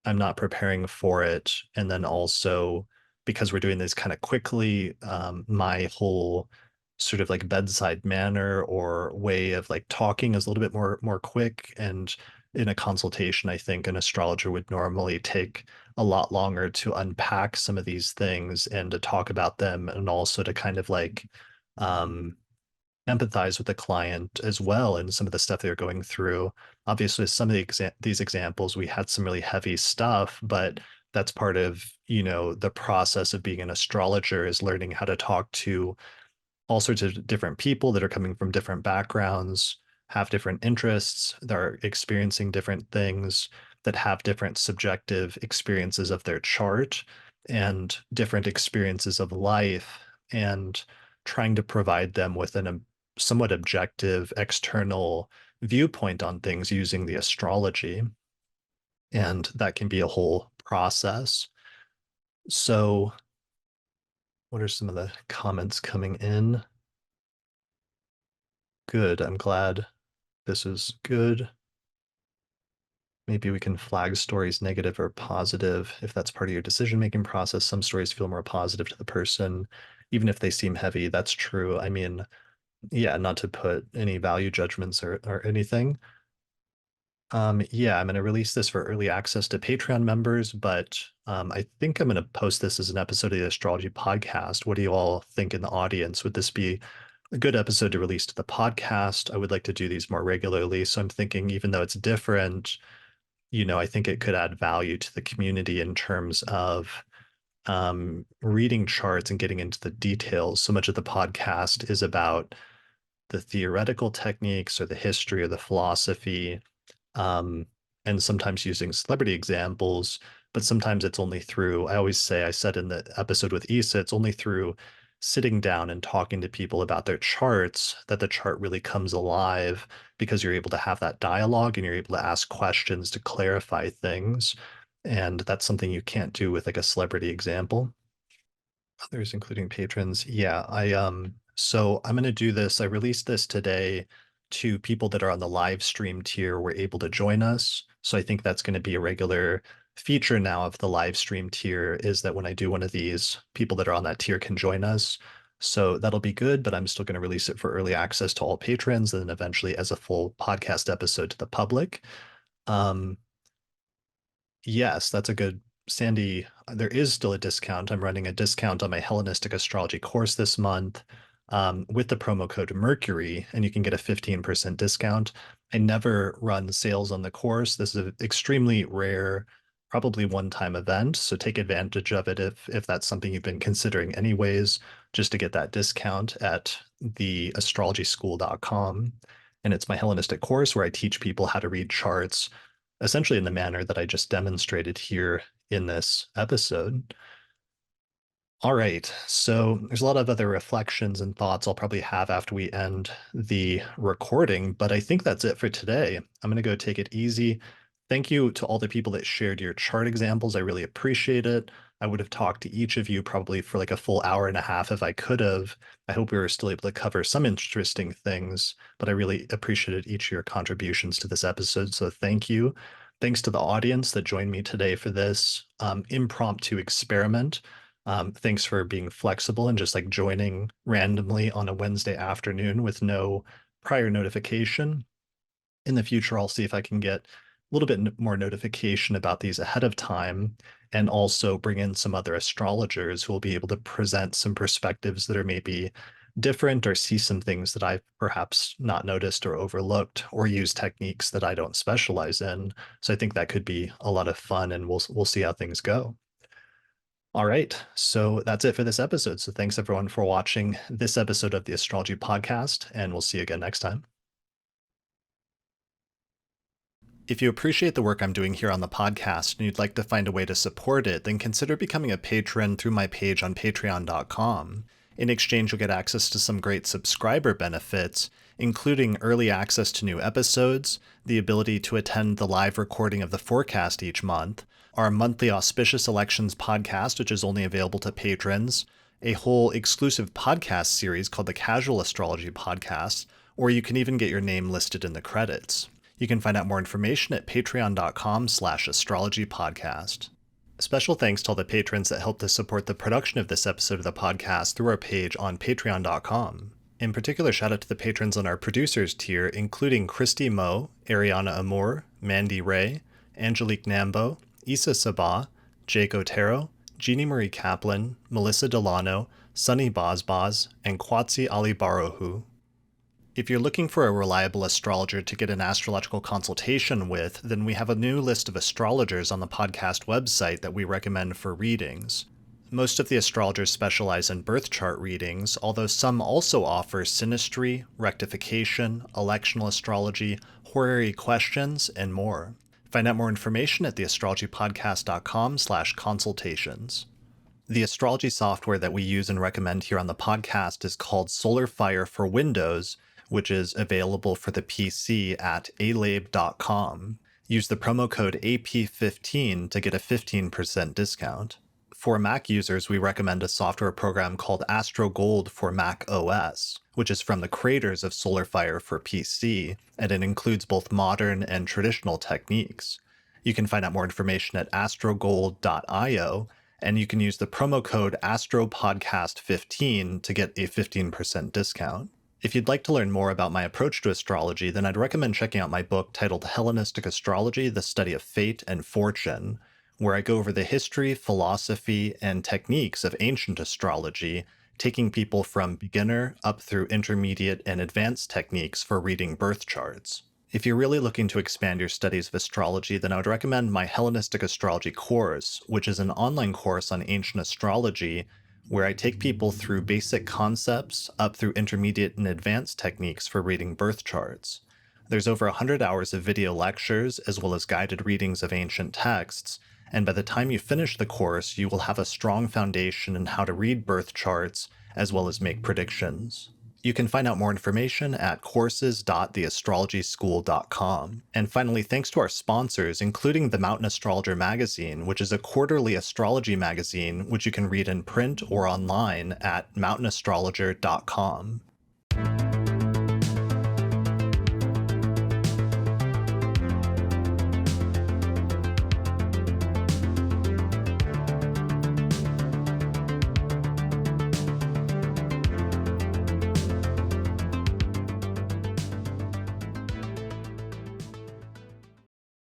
I'm not preparing for it. And then also because we're doing this kind of quickly, my whole sort of like bedside manner or way of like talking is a little bit more quick. And in a consultation, I think an astrologer would normally take a lot longer to unpack some of these things and to talk about them, and also to kind of like empathize with the client as well and some of the stuff they're going through. Obviously, some of these examples, we had some really heavy stuff, but that's part of, the process of being an astrologer, is learning how to talk to all sorts of different people that are coming from different backgrounds, have different interests, that are experiencing different things, that have different subjective experiences of their chart and different experiences of life, and trying to provide them with a somewhat objective external viewpoint on things using the astrology. And that can be a whole process. So what are some of the comments coming in? Good. I'm glad this is good. Maybe we can flag stories negative or positive if that's part of your decision-making process. Some stories feel more positive to the person, even if they seem heavy. That's true. I mean, yeah, not to put any value judgments or anything. Yeah, I'm going to release this for early access to Patreon members, but I think I'm going to post this as an episode of the Astrology Podcast. What do you all think in the audience? Would this be a good episode to release to the podcast? I would like to do these more regularly. So I'm thinking, even though it's different, I think it could add value to the community in terms of reading charts and getting into the details. So much of the podcast is about the theoretical techniques or the history or the philosophy, and sometimes using celebrity examples, but sometimes it's only through, I always say, I said in the episode with Issa, it's only through sitting down and talking to people about their charts that the chart really comes alive, because you're able to have that dialogue and you're able to ask questions to clarify things. And that's something you can't do with like a celebrity example. Others, including patrons. Yeah, so I'm going to do this. I released this today to people that are on the live stream tier were able to join us. So I think that's going to be a regular feature now of the live stream tier, is that when I do one of these, people that are on that tier can join us. So that'll be good, but I'm still going to release it for early access to all patrons, and then eventually as a full podcast episode to the public. Yes, that's a good, Sandy. There is still a discount. I'm running a discount on my Hellenistic astrology course this month, with the promo code Mercury, and you can get a 15% discount. I never run sales on the course. This is an extremely rare, probably one-time event. So take advantage of it if that's something you've been considering anyways, just to get that discount at theastrologyschool.com. And it's my Hellenistic course where I teach people how to read charts essentially in the manner that I just demonstrated here in this episode. All right, so there's a lot of other reflections and thoughts I'll probably have after we end the recording, but I think that's it for today. I'm going to go take it easy. Thank you to all the people that shared your chart examples. I really appreciate it. I would have talked to each of you probably for like a full hour and a half if I could have. I hope we were still able to cover some interesting things, but I really appreciated each of your contributions to this episode, so thank you. Thanks to the audience that joined me today for this impromptu experiment. Thanks for being flexible and just like joining randomly on a Wednesday afternoon with no prior notification. In the future, I'll see if I can get a little bit more notification about these ahead of time, and also bring in some other astrologers who will be able to present some perspectives that are maybe different or see some things that I've perhaps not noticed or overlooked, or use techniques that I don't specialize in. So I think that could be a lot of fun, and we'll see how things go. All right, so that's it for this episode. So thanks everyone for watching this episode of the Astrology Podcast, and we'll see you again next time. If you appreciate the work I'm doing here on the podcast and you'd like to find a way to support it, then consider becoming a patron through my page on patreon.com. In exchange, you'll get access to some great subscriber benefits, including early access to new episodes, the ability to attend the live recording of the forecast each month, our monthly Auspicious Elections podcast, which is only available to patrons, a whole exclusive podcast series called the Casual Astrology Podcast, or you can even get your name listed in the credits. You can find out more information at patreon.com/astrologypodcast. Special thanks to all the patrons that helped to support the production of this episode of the podcast through our page on patreon.com. In particular, shout out to the patrons on our producers tier, including Christy Moe, Ariana Amour, Mandy Ray, Angelique Nambo, Issa Sabah, Jake Otero, Jeannie Marie Kaplan, Melissa Delano, Sunny Bozbaz, and Kwatsi Ali Barohu. If you're looking for a reliable astrologer to get an astrological consultation with, then we have a new list of astrologers on the podcast website that we recommend for readings. Most of the astrologers specialize in birth chart readings, although some also offer synastry, rectification, electional astrology, horary questions, and more. Find out more information at theastrologypodcast.com/consultations. The astrology software that we use and recommend here on the podcast is called SolarFire for Windows, which is available for the PC at alabe.com. Use the promo code AP15 to get a 15% discount. For Mac users, we recommend a software program called AstroGold for Mac OS, which is from the creators of SolarFire for PC, and it includes both modern and traditional techniques. You can find out more information at astrogold.io, and you can use the promo code AstroPodcast15 to get a 15% discount. If you'd like to learn more about my approach to astrology, then I'd recommend checking out my book titled Hellenistic Astrology, The Study of Fate and Fortune, where I go over the history, philosophy, and techniques of ancient astrology, taking people from beginner up through intermediate and advanced techniques for reading birth charts. If you're really looking to expand your studies of astrology, then I would recommend my Hellenistic Astrology course, which is an online course on ancient astrology where I take people through basic concepts up through intermediate and advanced techniques for reading birth charts. There's over 100 hours of video lectures as well as guided readings of ancient texts, and by the time you finish the course, you will have a strong foundation in how to read birth charts as well as make predictions. You can find out more information at courses.theastrologyschool.com. And finally, thanks to our sponsors, including the Mountain Astrologer magazine, which is a quarterly astrology magazine which you can read in print or online at mountainastrologer.com.